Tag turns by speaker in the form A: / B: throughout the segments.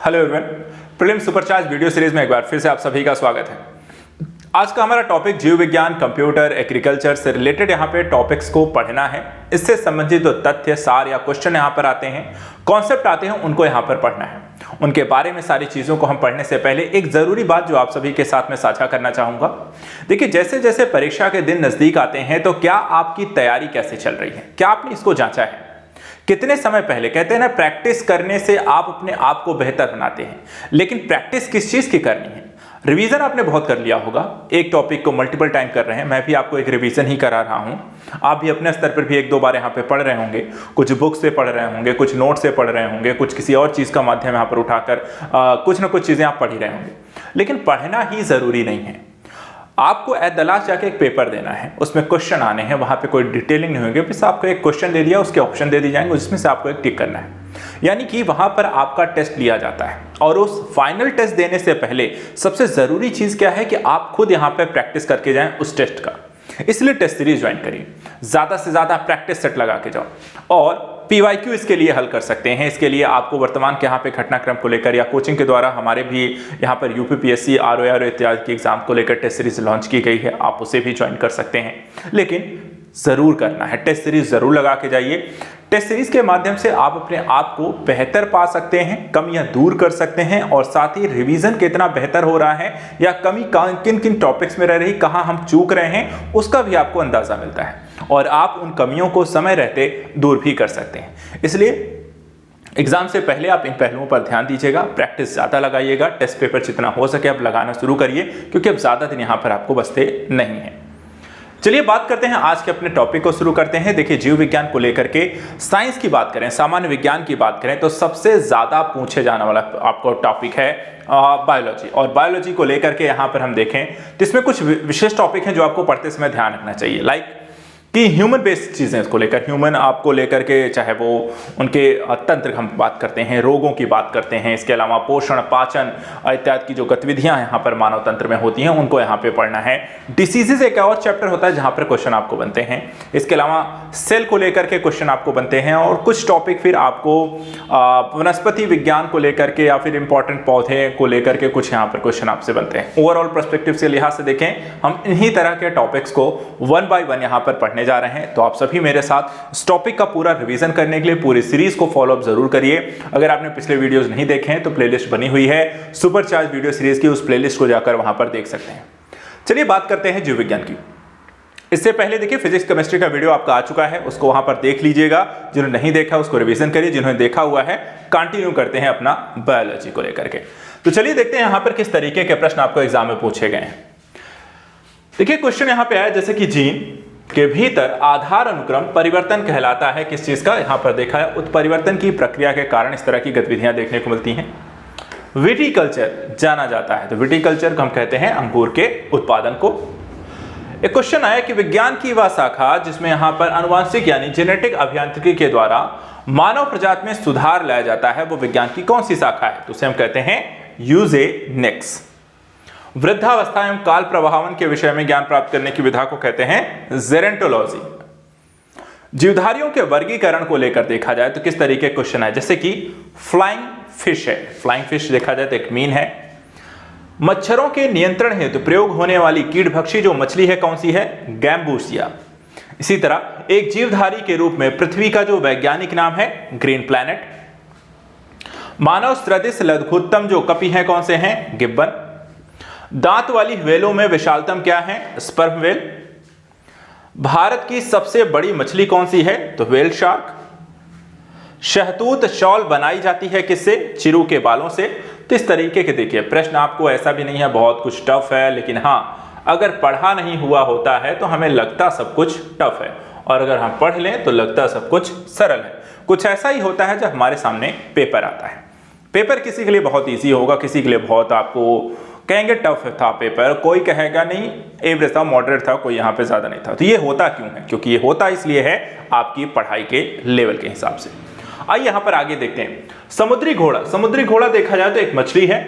A: Hello everyone, prelims supercharge video series में एक बार फिर से आप सभी का स्वागत है। आज का हमारा टॉपिक जीव विज्ञान, कंप्यूटर, एग्रीकल्चर से रिलेटेड यहाँ पे टॉपिक्स को पढ़ना है। इससे संबंधित जो तथ्य, सार या क्वेश्चन यहाँ पर आते हैं, कॉन्सेप्ट आते हैं, उनको यहाँ पर पढ़ना है। उनके बारे में सारी चीजों को हम पढ़ने से पहले एक जरूरी बात जो आप सभी के साथ में साझा करना चाहूंगा। देखिए, जैसे जैसे परीक्षा के दिन नजदीक आते हैं तो क्या आपकी तैयारी कैसे चल रही है, क्या आपने इसको जांचा है? कितने समय पहले कहते हैं ना, प्रैक्टिस करने से आप अपने आप को बेहतर बनाते हैं। लेकिन प्रैक्टिस किस चीज की करनी है? रिवीजन आपने बहुत कर लिया होगा, एक टॉपिक को मल्टीपल टाइम कर रहे हैं। मैं भी आपको एक रिवीजन ही करा रहा हूं। आप भी अपने स्तर पर भी एक दो बार यहाँ पे पढ़ रहे होंगे, कुछ बुक से पढ़ रहे होंगे, कुछ नोट से पढ़ रहे होंगे, कुछ किसी और चीज का माध्यम यहाँ पर उठाकर कुछ ना कुछ चीजें आप पढ़ ही रहे होंगे। लेकिन पढ़ना ही जरूरी नहीं है। आपको एदलास जाके एक पेपर देना है, उसमें क्वेश्चन आने हैं, वहां पे कोई डिटेलिंग नहीं होगी। बस आपको एक क्वेश्चन दे दिया, उसके ऑप्शन दे दिए जाएंगे, जिसमें से आपको एक टिक करना है। यानी कि वहां पर आपका टेस्ट लिया जाता है। और उस फाइनल टेस्ट देने से पहले सबसे जरूरी चीज क्या है कि आप खुद यहां पे प्रैक्टिस करके जाएं उस टेस्ट का। इसलिए टेस्ट सीरीज ज्वाइन करिए, ज्यादा से ज्यादा प्रैक्टिस सेट लगा के जाओ और PYQ इसके लिए हल कर सकते हैं। इसके लिए आपको वर्तमान के यहाँ पे घटनाक्रम को लेकर या कोचिंग के द्वारा हमारे भी यहाँ पर UPPSC, ROA इत्यादि के एग्जाम को लेकर टेस्ट सीरीज लॉन्च की गई है, आप उसे भी ज्वाइन कर सकते हैं। लेकिन जरूर करना है, टेस्ट सीरीज जरूर लगा के जाइए। टेस्ट सीरीज के माध्यम से आप अपने आप को बेहतर पा सकते हैं, कमियां दूर कर सकते हैं और साथ ही रिवीजन कितना बेहतर हो रहा है या कमी किन किन टॉपिक्स में रह रही, कहां हम चूक रहे हैं, उसका भी आपको अंदाजा मिलता है और आप उन कमियों को समय रहते दूर भी कर सकते हैं। इसलिए एग्जाम से पहले आप इन पहलुओं पर ध्यान दीजिएगा, प्रैक्टिस ज्यादा लगाइएगा। टेस्ट पेपर जितना हो सके आप लगाना शुरू करिए, क्योंकि अब ज्यादा दिन यहां पर आपको बचते नहीं है। चलिए बात करते हैं, आज के अपने टॉपिक को शुरू करते हैं। देखिए, जीव विज्ञान को लेकर के साइंस की बात करें, सामान्य विज्ञान की बात करें तो सबसे ज्यादा पूछे जाने वाला आपको टॉपिक है बायोलॉजी। और बायोलॉजी को लेकर के यहाँ पर हम देखें तो इसमें कुछ विशेष टॉपिक हैं जो आपको पढ़ते समय ध्यान रखना चाहिए। लाइक कि ह्यूमन बेस्ड चीजें इसको लेकर, ह्यूमन आपको लेकर के, चाहे वो उनके तंत्र हम बात करते हैं, रोगों की बात करते हैं, इसके अलावा पोषण, पाचन इत्यादि की जो गतिविधियां यहाँ पर मानव तंत्र में होती हैं उनको यहाँ पे पढ़ना है। डिसीजेज एक और चैप्टर होता है जहां पर क्वेश्चन आपको बनते हैं। इसके अलावा सेल को लेकर के क्वेश्चन आपको बनते हैं और कुछ टॉपिक फिर आपको वनस्पति विज्ञान को लेकर के या फिर इंपॉर्टेंट पौधे को लेकर के कुछ यहाँ पर क्वेश्चन आपसे बनते हैं। ओवरऑल पर्सपेक्टिव से लिहाज से देखें, हम इन्हीं तरह के टॉपिक्स को 1 by 1 यहाँ पर पढ़ने जा रहे हैं। तो आप सभी मेरे साथ इस टॉपिक का पूरा रिवीजन करने के लिए पूरी सीरीज को फॉलो अप जरूर करिए। अगर आपने पिछले वीडियोस नहीं देखे हैं तो प्लेलिस्ट बनी हुई है सुपरचार्ज वीडियो सीरीज की, उस प्लेलिस्ट को जाकर वहां पर देख सकते हैं। चलिए बात करते हैं जीव विज्ञान की। इससे पहले देखिए, फिजिक्स केमिस्ट्री का वीडियो आपका आ चुका है, उसको वहां पर देख लीजिएगा। जिन्होंने नहीं देखा उसको रिवीजन करिए, जिन्होंने देखा हुआ है कंटिन्यू करते हैं अपना बायोलॉजी को लेकर के। तो चलिए देखते हैं यहां पर किस तरीके के प्रश्न आपको एग्जाम में पूछे गए हैं। देखिए, क्वेश्चन यहां पे आया जैसे कि जीन के भीतर आधार अनुक्रम परिवर्तन कहलाता है किस चीज का? यहां पर देखा है उत्परिवर्तन की प्रक्रिया के कारण इस तरह की गतिविधियां देखने को मिलती हैं। विटिकल्चर जाना जाता है, तो विटिकल्चर को हम कहते हैं अंगूर के उत्पादन को। एक क्वेश्चन आया कि विज्ञान की वह शाखा जिसमें यहां पर आनुवांशिक यानी जेनेटिक अभियांत्रिकी के द्वारा मानव प्रजाति में सुधार लाया जाता है, वो विज्ञान की कौन सी शाखा है? तो उसे हम कहते हैं यूजेनिक्स। वृद्धावस्था एवं काल प्रभावन के विषय में ज्ञान प्राप्त करने की विधा को कहते हैं जेरेंटोलॉजी। जीवधारियों के वर्गीकरण को लेकर देखा जाए तो किस तरीके क्वेश्चन है, जैसे कि फ्लाइंग फिश है, फ्लाइंग फिश देखा जाए तो एक मीन है। मच्छरों के नियंत्रण हेतु प्रयोग होने वाली कीटभक्षी जो मछली है कौन सी है? गैम्बूसिया। इसी तरह एक जीवधारी के रूप में पृथ्वी का जो वैज्ञानिक नाम है ग्रीन प्लैनेट। मानव सदृश लघुत्तम जो कपि है कौन से हैं? गिब्बन। दांत वाली व्हेलों में विशालतम क्या है? Sperm whale. भारत की सबसे बड़ी मछली कौन सी है? तो व्हेल शार्क। शहतूत शॉल बनाई जाती है किससे? चिरू के बालों से। तो इस तरीके के देखिए प्रश्न आपको ऐसा भी नहीं है बहुत कुछ टफ है, लेकिन हाँ, अगर पढ़ा नहीं हुआ होता है तो हमें लगता सब कुछ टफ है, और अगर हम पढ़ लें तो लगता सब कुछ सरल है। कुछ ऐसा ही होता है जब हमारे सामने पेपर आता है। पेपर किसी के लिए बहुत ईजी होगा, किसी के लिए बहुत आपको कहेंगे टफ था पेपर, कोई कहेगा नहीं एवरेज था, मॉडरेट था, कोई यहाँ पे ज्यादा नहीं था। तो ये होता क्यों है? क्योंकि ये होता इसलिए है आपकी पढ़ाई के लेवल के हिसाब से। आइए यहाँ पर आगे देखते हैं। समुद्री घोड़ा, समुद्री घोड़ा देखा जाए तो एक मछली है।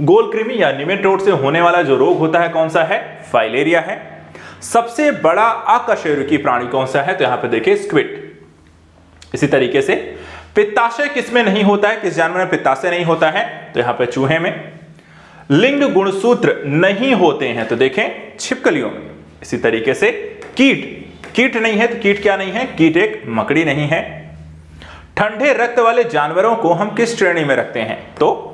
A: गोल कृमि या निमेटोड से होने वाला जो रोग होता है कौन सा है? फाइलेरिया है। सबसे बड़ा अकशेरुकी प्राणी कौन सा है? तो यहाँ पे देखिए स्क्विड। इसी तरीके से पित्ताशय किसमें नहीं होता है, किस जानवर में पित्ताशय नहीं होता है? तो यहाँ पे चूहे में। लिंग गुणसूत्र नहीं होते हैं तो देखें छिपकलियों में। इसी तरीके से कीट नहीं है तो कीट क्या नहीं है, कीट एक मकड़ी नहीं है। ठंडे रक्त वाले जानवरों को हम किस श्रेणी में रखते हैं, तो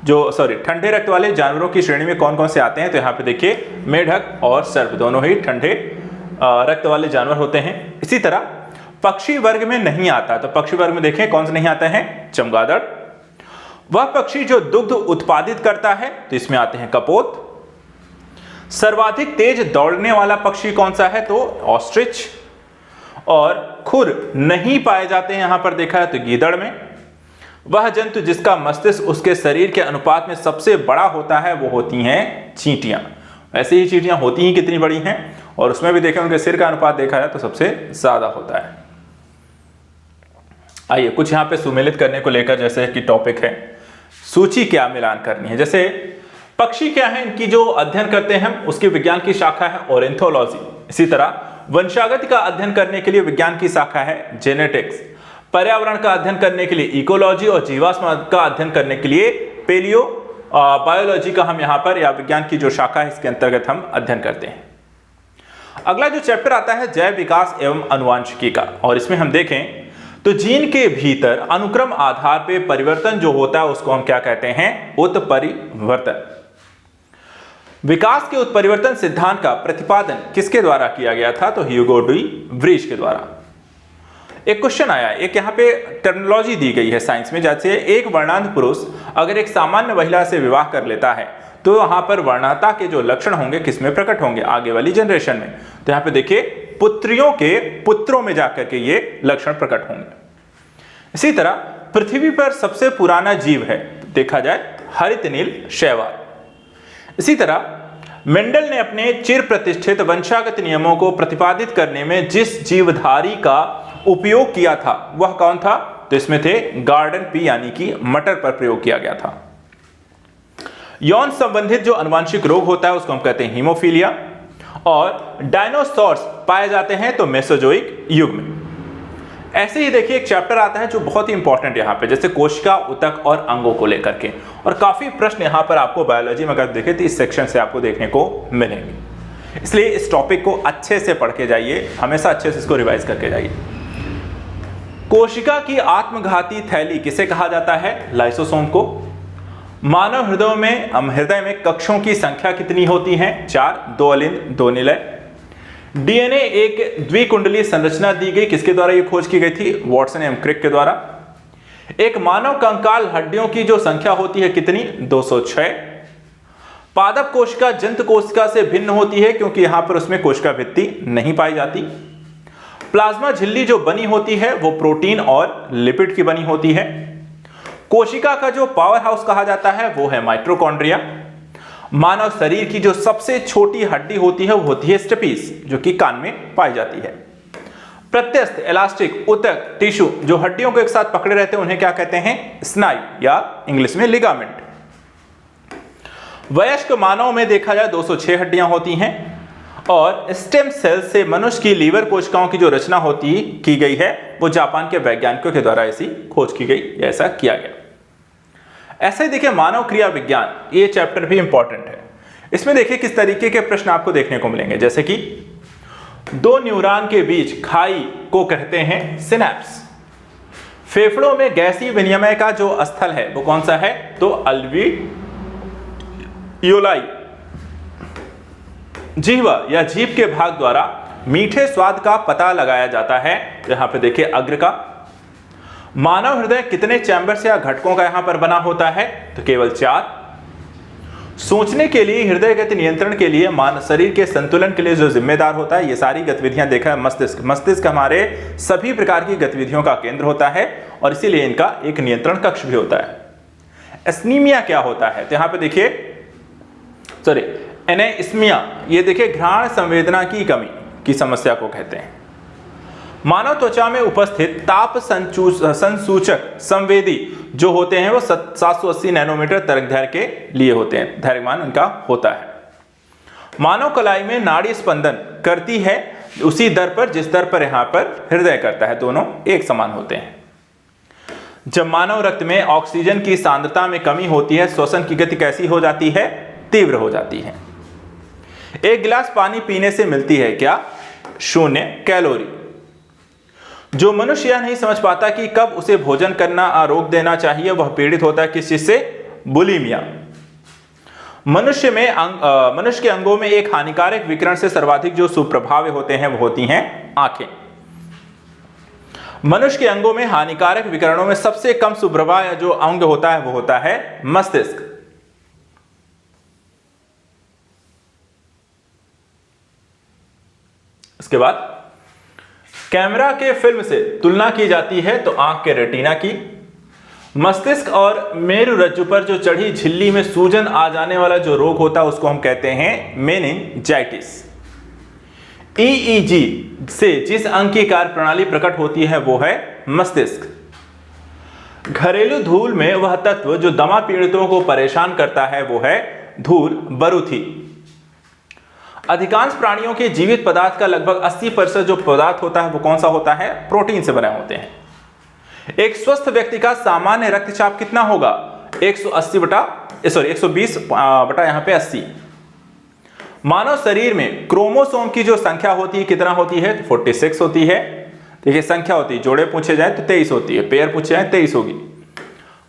A: ठंडे रक्त वाले जानवरों की श्रेणी में कौन कौन से आते हैं, तो यहाँ पे देखिए मेढक और सर्प दोनों ही ठंडे रक्त वाले जानवर होते हैं। इसी तरह पक्षी वर्ग में नहीं आता, तो पक्षी वर्ग में देखें कौन से नहीं आता है, चमगादड़। वह पक्षी जो दुग्ध उत्पादित करता है तो इसमें आते हैं कपोत। सर्वाधिक तेज दौड़ने वाला पक्षी कौन सा है, तो ऑस्ट्रिच। और खुर नहीं पाए जाते हैं यहां पर देखा है तो गीदड़ में। वह जंतु जिसका मस्तिष्क उसके शरीर के अनुपात में सबसे बड़ा होता है वो होती हैं चींटियां। ऐसे ही चींटियां होती ही कितनी बड़ी हैं, और उसमें भी देखें उनके सिर का अनुपात देखा है तो सबसे ज्यादा होता है। आइए कुछ यहाँ पे सुमेलित करने को लेकर जैसे कि टॉपिक है सूची क्या मिलान करनी है। जैसे पक्षी क्या है, इनकी जो अध्ययन करते हैं उसकी विज्ञान की शाखा है ऑर्निथोलॉजी। इसी तरह वंशागति का अध्ययन करने के लिए विज्ञान की शाखा है जेनेटिक्स। पर्यावरण का अध्ययन करने के लिए इकोलॉजी, और जीवाश्म का अध्ययन करने के लिए पेलियो बायोलॉजी का हम यहाँ पर या विज्ञान की जो शाखा है इसके अंतर्गत हम अध्ययन करते हैं। अगला जो चैप्टर आता है जैव विकास एवं अनुवांशिकी का, और इसमें हम देखें तो जीन के भीतर अनुक्रम आधार पे परिवर्तन जो होता है उसको हम क्या कहते हैं, उत्परिवर्तन। विकास के उत्परिवर्तन सिद्धांत का प्रतिपादन किसके द्वारा किया गया था, तो ह्यूगो डी व्रीज के द्वारा। एक क्वेश्चन आया, एक यहाँ पे टर्मिनोलॉजी दी गई है साइंस में, जैसे एक वर्णांध पुरुष अगर एक सामान्य महिला से विवाह कर लेता है तो यहाँ पर वर्णता के जो लक्षण होंगे किसमें प्रकट होंगे, आगे वाली जनरेशन में। तो यहाँ पे देखिए पुत्रियों के पुत्रों में जाकर के ये लक्षण प्रकट होंगे। इसी तरह पृथ्वी पर सबसे पुराना जीव है देखा जाए हरित नील शैवाल। इसी तरह मेंडल ने अपने चिर प्रतिष्ठित वंशागत नियमों को प्रतिपादित करने में जिस जीवधारी का उपयोग किया था वह कौन था, तो इसमें थे गार्डन पी यानी कि मटर पर प्रयोग किया गया था। यौन संबंधित जो अनुवांशिक रोग होता है उसको हम कहते हैं हीमोफीलिया। और डायनासोर्स पाए जाते हैं तो मेसोजोइक युग में। ऐसे ही देखिए एक चैप्टर आता है जो बहुत ही इंपॉर्टेंट यहाँ पे, जैसे कोशिका, ऊतक और अंगों को लेकर के, और काफी प्रश्न यहाँ पर आपको बायोलॉजी में अगर देखें तो इस सेक्शन से आपको देखने को मिलेंगे। इसलिए इस टॉपिक को अच्छे से पढ़ के जाइए, हमेशा अच्छे से इसको रिवाइज करके जाइए। कोशिका की आत्मघाती थैली किसे कहा जाता है, लाइसोसोम को। मानव हृदय में कक्षों की संख्या कितनी होती है, 4, 2 अलिंद 2 निलय। डीएनए एक द्विकुंडलीय संरचना दी गई, किसके द्वारा यह खोज की गई थी, वॉटसन एवं क्रिक के द्वारा। एक मानव कंकाल हड्डियों की जो संख्या होती है कितनी, 206। पादप कोशिका जंतु कोशिका से भिन्न होती है क्योंकि यहां पर उसमें कोशिका भित्ति नहीं पाई जाती। प्लाज्मा झिल्ली जो बनी होती है वो प्रोटीन और लिपिड की बनी होती है। कोशिका का जो पावर हाउस कहा जाता है वो है माइटोकॉन्ड्रिया। मानव शरीर की जो सबसे छोटी हड्डी होती है वो होती है स्टेपीज, जो कि कान में पाई जाती है। प्रत्यस्थ, इलास्टिक, ऊतक, टिश्यू जो हड्डियों को एक साथ पकड़े रहते हैं उन्हें क्या कहते हैं, स्नायु या इंग्लिश में लिगामेंट। वयस्क मानव में देखा जाए 206 हड्डियां होती हैं, और स्टेम सेल से मनुष्य की लीवर कोशिकाओं की जो रचना की गई है वो जापान के वैज्ञानिकों के द्वारा ऐसी खोज की गई, ऐसा किया गया। ऐसे ही देखिए मानव क्रिया विज्ञान, ये चैप्टर भी इंपॉर्टेंट है। इसमें देखिए किस तरीके के प्रश्न आपको देखने को मिलेंगे, जैसे कि 2 न्यूरॉन के बीच खाई को कहते हैं सिनैप्स। फेफड़ों में गैसीय विनिमय का जो स्थल है वो कौन सा है, तो अल्वियोलाई। जिह्वा या जीभ के भाग द्वारा मीठे स्वाद का पता लगाया जाता है, यहां पे देखिए अग्र का। मानव हृदय कितने चैम्बर्स या घटकों का यहां पर बना होता है, तो केवल 4। सोचने के लिए, हृदय गति नियंत्रण के लिए, शरीर के संतुलन के लिए जो जिम्मेदार होता है, ये सारी गतिविधियां देखा है मस्तिष्क। मस्तिष्क हमारे सभी प्रकार की गतिविधियों का केंद्र होता है और इसीलिए इनका एक नियंत्रण कक्ष भी होता है। एस्नीमिया क्या होता है, तो यहां पे देखिए एनेस्मिया, ये देखिए घ्राण संवेदना की कमी की समस्या को कहते हैं। मानव त्वचा में उपस्थित ताप संसूचक संवेदी जो होते हैं वो 780 नैनोमीटर तरंगदैर्घ्य के लिए होते हैं, धैर्यमान उनका होता है। मानव कलाई में नाड़ी स्पंदन करती है उसी दर पर जिस दर पर यहां पर हृदय करता है, दोनों एक समान होते हैं। जब मानव रक्त में ऑक्सीजन की सांद्रता में कमी होती है, श्वसन की गति कैसी हो जाती है? तीव्र हो जाती है। एक गिलास पानी पीने से मिलती है क्या? 0 कैलोरी। जो मनुष्य यह नहीं समझ पाता कि कब उसे भोजन करना रोक देना चाहिए, वह पीड़ित होता है किस चीज से? बुलिमिया। मनुष्य के अंगों में एक हानिकारक विकिरण से सर्वाधिक जो सुप्रभाव होते हैं वो होती हैं आंखें। मनुष्य के अंगों में हानिकारक विकिरणों में सबसे कम सुप्रभाव जो अंग होता है वो होता है मस्तिष्क। इसके बाद कैमरा के फिल्म से तुलना की जाती है तो आंख के रेटिना की। मस्तिष्क और मेरुरज्जु पर जो चढ़ी झिल्ली में सूजन आ जाने वाला जो रोग होता है उसको हम कहते हैं मेनिंजाइटिस। ईईजी से जिस अंग की कार्य प्रणाली प्रकट होती है वो है मस्तिष्क। घरेलू धूल में वह तत्व जो दमा पीड़ितों को परेशान करता है वो है धूल बरूथी। अधिकांश प्राणियों के जीवित पदार्थ का लगभग 80% जो पदार्थ होता है वो कौन सा होता है? प्रोटीन से बने होते हैं। एक स्वस्थ व्यक्ति का सामान्य रक्तचाप कितना होगा? 120 बटा यहां पे 80। मानव शरीर में क्रोमोसोम की जो संख्या होती है कितना होती है? 46 होती है। देखिए संख्या होती है, जोड़े पूछे जाए तो 23 होती है, पेयर पूछे जाए 23 होगी।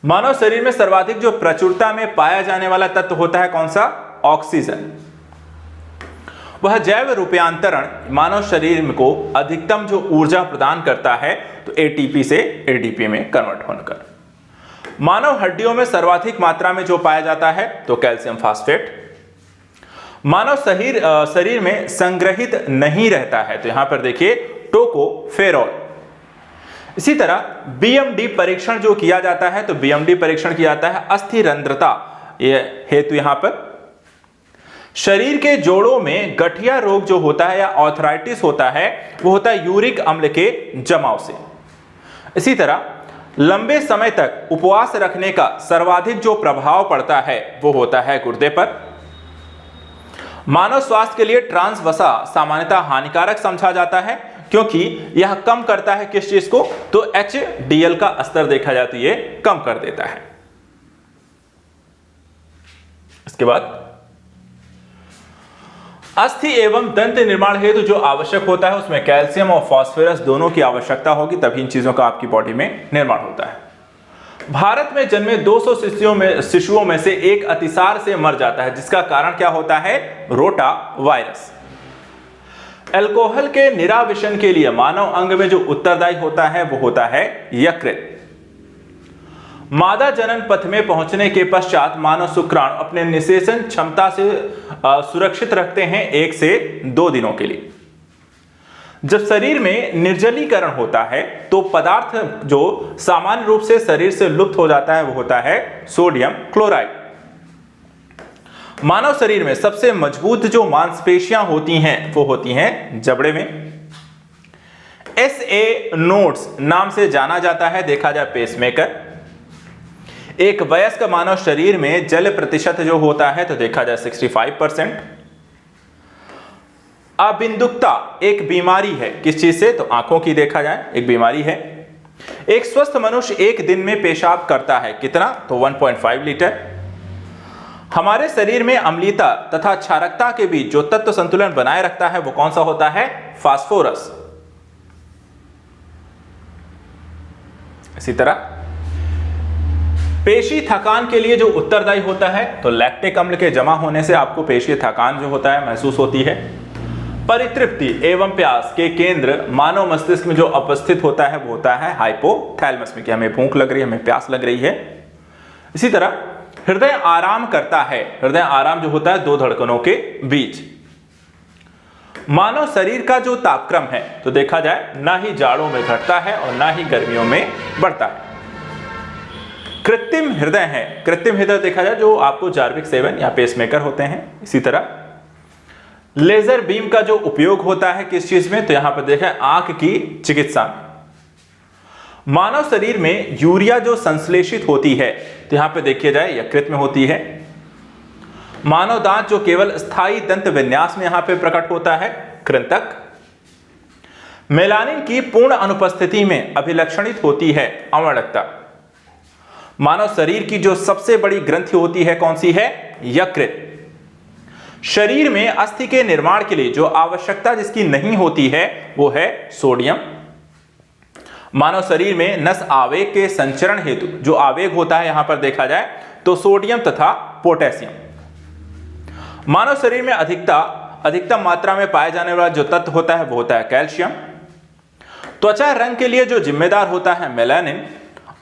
A: मानव शरीर में सर्वाधिक जो प्रचुरता में पाया जाने वाला तत्व होता है कौन सा? ऑक्सीजन। वह जैव रूपांतरण मानव शरीर को अधिकतम जो ऊर्जा प्रदान करता है तो एटीपी से एडीपी में कन्वर्ट होकर। मानव हड्डियों में सर्वाधिक मात्रा में जो पाया जाता है तो कैल्शियम फास्फेट। मानव शरीर में संग्रहित नहीं रहता है तो यहां पर देखिए टोकोफेरॉल। इसी तरह बीएमडी परीक्षण जो किया जाता है तो बीएमडी परीक्षण किया जाता है अस्थिरंध्रता हेतु। यहां पर शरीर के जोड़ों में गठिया रोग जो होता है या आर्थराइटिस होता है वो होता है यूरिक अम्ल के जमाव से। इसी तरह लंबे समय तक उपवास रखने का सर्वाधिक जो प्रभाव पड़ता है वो होता है गुर्दे पर। मानव स्वास्थ्य के लिए ट्रांस वसा सामान्यतः हानिकारक समझा जाता है क्योंकि यह कम करता है किस चीज को? तो HDL का स्तर देखा जाए तो ये कम कर देता है। इसके बाद अस्थि एवं दंत निर्माण हेतु जो आवश्यक होता है उसमें कैल्शियम और फास्फोरस दोनों की आवश्यकता होगी, तभी इन चीजों का आपकी बॉडी में निर्माण होता है। भारत में जन्मे 200 शिशुओं में से एक अतिसार से मर जाता है, जिसका कारण क्या होता है? Rota virus. अल्कोहल के निराविशन के लिए मानव अंग में जो उत्तरदायी होता है वो होता है यकृत। मादा जनन पथ में पहुंचने के पश्चात मानव शुक्राणु अपने निषेचन क्षमता से सुरक्षित रखते हैं 1 से 2 दिनों के लिए। जब शरीर में निर्जलीकरण होता है तो पदार्थ जो सामान्य रूप से शरीर से लुप्त हो जाता है वो होता है सोडियम क्लोराइड। मानव शरीर में सबसे मजबूत जो मांसपेशियां होती हैं वो होती हैं जबड़े में। SA नोड्स नाम से जाना जाता है। देखा जाए पेसमेकर। एक वयस्क मानव शरीर में जल प्रतिशत जो होता है तो देखा जाए 65%। अबिंदुकता एक बीमारी है, किस चीज से? तो आंखों की देखा जाए एक बीमारी है। एक स्वस्थ मनुष्य एक दिन में पेशाब करता है कितना? तो 1.5 लीटर। हमारे शरीर में अम्लीयता तथा क्षारकता के बीच जो तत्व संतुलन बनाए रखता है वो कौन सा होता है? फास्फोरस। इसी तरह पेशी थकान के लिए जो उत्तरदायी होता है तो लैक्टिक अम्ल के जमा होने से आपको पेशी थकान जो होता है महसूस होती है। परितृप्ति एवं प्यास के केंद्र मानव मस्तिष्क में जो उपस्थित होता है वो होता है हाइपोथैलेमस में, कि हमें भूख लग रही है, हमें प्यास लग रही है। इसी तरह हृदय आराम करता है। हृदय आराम जो होता है 2 धड़कनों के बीच। मानव शरीर का जो तापक्रम है तो देखा जाए ना ही जाड़ों में घटता है और ना ही गर्मियों में बढ़ता है। कृत्रिम हृदय है। कृत्रिम हृदय देखा जाए जो आपको जार्विक 7 या पेसमेकर होते हैं। इसी तरह लेजर बीम का जो उपयोग होता है किस चीज में? तो यहां पर देखा आंख की चिकित्सा में। मानव शरीर में यूरिया जो संश्लेषित होती है तो यहां पे देखिए जाए यकृत में होती है। मानव दांत जो केवल स्थायी दंत विन्यास में यहां पे प्रकट होता है कृंतक। मेलानिन की पूर्ण अनुपस्थिति में अभिलक्षणित होती है अवर्णकता। मानव शरीर की जो सबसे बड़ी ग्रंथि होती है कौन सी है? यकृत। शरीर में अस्थि के निर्माण के लिए जो आवश्यकता जिसकी नहीं होती है वो है सोडियम। मानव शरीर में नस आवेग के संचरण हेतु जो आवेग होता है यहां पर देखा जाए तो सोडियम तथा पोटेशियम। मानव शरीर में अधिकतम मात्रा में पाए जाने वाला जो तत्व होता है वो होता है कैल्शियम। त्वचा रंग के लिए जो जिम्मेदार होता है मेलानिन,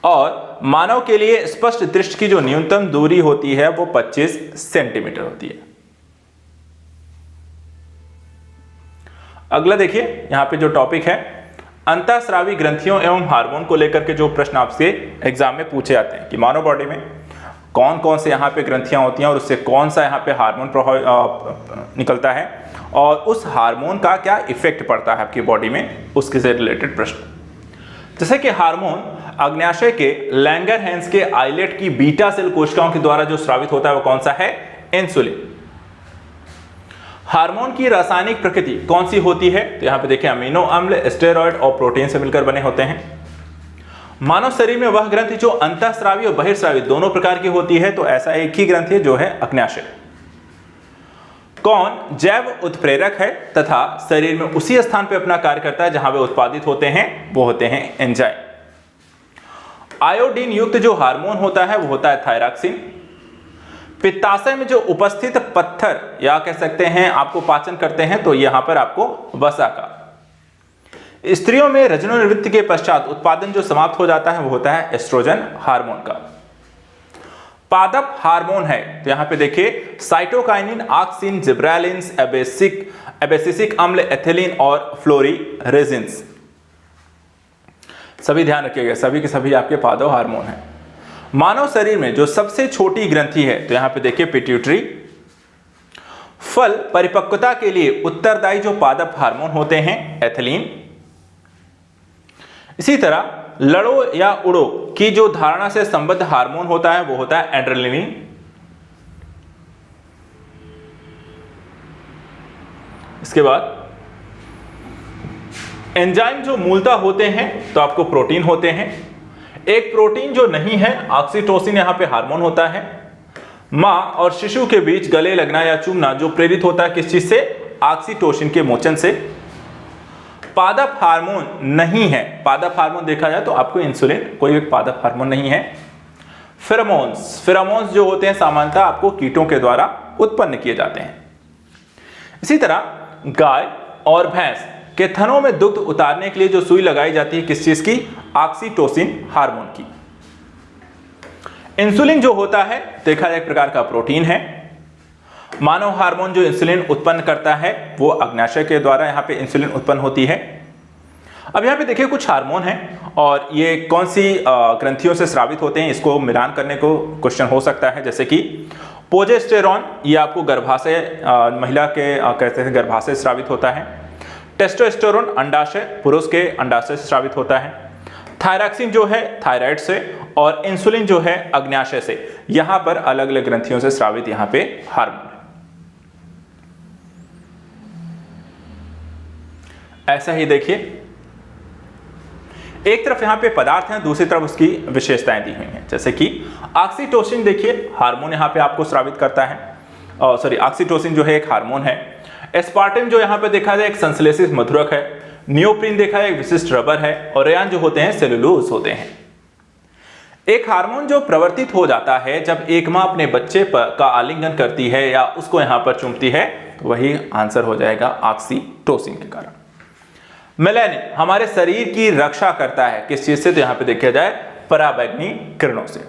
A: और मानव के लिए स्पष्ट दृष्टि की जो न्यूनतम दूरी होती है वो 25 सेंटीमीटर होती है। अगला देखिए यहां पे जो टॉपिक है अंतःस्रावी ग्रंथियों एवं हार्मोन को लेकर के जो प्रश्न आपसे एग्जाम में पूछे जाते हैं कि मानव बॉडी में कौन कौन से यहाँ पे ग्रंथियां होती हैं और उससे कौन सा यहाँ पे हार्मोन निकलता है और उस हार्मोन का क्या इफेक्ट पड़ता है आपकी बॉडी में, उसके से रिलेटेड प्रश्न। जैसे कि हार्मोन अग्न्याशय के लैंगरहैंस के आइलेट की बीटा सेल कोशिकाओं के द्वारा जो स्रावित होता है वो कौन सा है? इंसुलिन। हार्मोन की रासायनिक प्रकृति कौन सी होती है? तो यहां पे देखिए अमीनो अम्ल, स्टेरॉयड और प्रोटीन से मिलकर बने होते हैं। मानव शरीर में वह ग्रंथि जो अंतःस्रावी और बहिर्स्रावी दोनों प्रकार की होती है, तो ऐसा एक ही ग्रंथि है जो है अग्न्याशय। कौन जैव उत्प्रेरक है तथा शरीर में उसी स्थान पर अपना कार्य करता है जहां वे उत्पादित होते हैं, वो होते हैं एंजाइम। आयोडीन युक्त जो हार्मोन होता है वो होता है थायरॉक्सिन। पित्ताशय में जो उपस्थित पत्थर या कह सकते हैं आपको पाचन करते हैं, तो यहां पर आपको वसा का। स्त्रियों में रजोनिवृत्ति के पश्चात उत्पादन जो समाप्त हो जाता है वो होता है एस्ट्रोजन हार्मोन का। पादप हार्मोन है तो यहां पे देखिए साइटोकाइनिन, ऑक्सिन, जिब्रेलिन, एबेसिसिक अम्ल, एथिलीन और फ्लोरीरेजिन्स। सभी ध्यान रखिएगा, सभी के सभी आपके पादप हार्मोन हैं। मानव शरीर में जो सबसे छोटी ग्रंथि है तो यहां पे देखिए पिट्यूटरी। फल परिपक्वता के लिए उत्तरदायी जो पादप हार्मोन होते हैं एथिलीन। इसी तरह लड़ो या उड़ो की जो धारणा से संबद्ध हार्मोन होता है वो होता है एड्रेनलिन। इसके बाद एंजाइम जो मूलतः होते हैं तो आपको प्रोटीन होते हैं। एक प्रोटीन जो नहीं है ऑक्सीटोसिन यहां पे हार्मोन होता है। मां और शिशु के बीच गले लगना या चूमना जो प्रेरित होता है किस चीज से? ऑक्सीटोसिन के मोचन से। पादप हार्मोन नहीं है, पादप हार्मोन देखा जाए तो आपको इंसुलिन कोई एक पादप हार्मोन नहीं है। फेरोमोन्स जो होते हैं सामान्यतः आपको कीटों के द्वारा उत्पन्न किए जाते हैं। इसी तरह गाय और भैंस के थनों में दुग्ध उतारने के लिए जो सुई लगाई जाती है किस चीज की? ऑक्सीटोसिन हार्मोन की। इंसुलिन जो होता है देखा जाए एक प्रकार का प्रोटीन है। मानव हार्मोन जो इंसुलिन उत्पन्न करता है वो अग्न्याशय के द्वारा यहां पे इंसुलिन उत्पन्न होती है। अब यहां पे देखिए कुछ हार्मोन हैं और ये कौन सी ग्रंथियों से स्रावित होते हैं, इसको मिलान करने को क्वेश्चन हो सकता है। जैसे कि प्रोजेस्टेरॉन, ये आपको गर्भाशय महिला के कहते हैं गर्भाशय से स्रावित होता है। टेस्टोस्टेरोन अंडाशय, पुरुष के अंडाशय से स्रावित होता है। थायरॉक्सिन जो है थायराइड से, और इंसुलिन जो है अग्न्याशय से। यहां पर अलग अलग ग्रंथियों से स्रावित यहां पे हार्मोन है। ऐसा ही देखिए एक तरफ यहां पे पदार्थ है, दूसरी तरफ उसकी विशेषताएं दी हुई हैं। जैसे कि ऑक्सीटोसिन देखिए हार्मोन यहां पे आपको स्रावित करता है, ऑक्सीटोसिन जो है एक हार्मोन है। एस्पार्टिन जो यहां पे देखा जाए एक संश्लेषित मधुरक है। नियोप्रीन देखा जाए एक विशिष्ट रबर है, और रेयान जो होते हैं सेलुलोज होते हैं। एक हार्मोन जो प्रवर्तित हो जाता है जब एक मां अपने बच्चे का आलिंगन करती है या उसको यहां पर चूमती है, तो वही आंसर हो जाएगा ऑक्सीटोसिन के कारण। मेलानिन हमारे शरीर की रक्षा करता है किस चीज से? तो यहां पे देखा जाए पराबैंगनी किरणों से।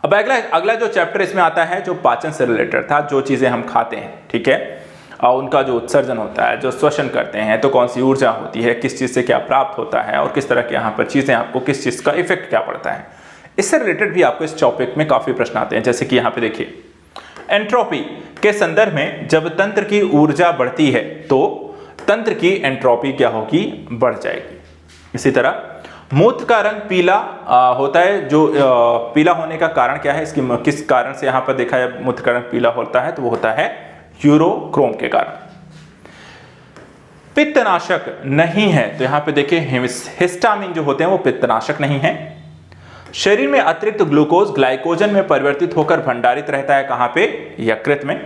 A: अब अगला जो चैप्टर इसमें आता है जो पाचन से रिलेटेड था, जो चीजें हम खाते हैं, ठीक है, और उनका जो उत्सर्जन होता है, जो श्वसन करते हैं, तो कौन सी ऊर्जा होती है, किस चीज से क्या प्राप्त होता है, और किस तरह के यहाँ पर चीजें आपको किस चीज का इफेक्ट क्या पड़ता है, इससे रिलेटेड भी आपको इस टॉपिक में काफी प्रश्न आते हैं। जैसे कि यहाँ पे देखिए एंट्रोपी के संदर्भ में जब तंत्र की ऊर्जा बढ़ती है तो तंत्र की एंट्रोपी क्या होगी? बढ़ जाएगी। इसी तरह मूत्र का रंग पीला होता है, जो पीला होने का कारण क्या है, इसकी किस कारण से यहाँ पर देखा है मूत्र का रंग पीला होता है? तो वो होता है यूरोक्रोम के कारण। पित्तनाशक नहीं है तो यहां पे देखिए हिस्टामिन जो होते हैं वो पित्तनाशक नहीं है। शरीर में अतिरिक्त ग्लूकोज ग्लाइकोजन में परिवर्तित होकर भंडारित रहता है कहां पे? यकृत में।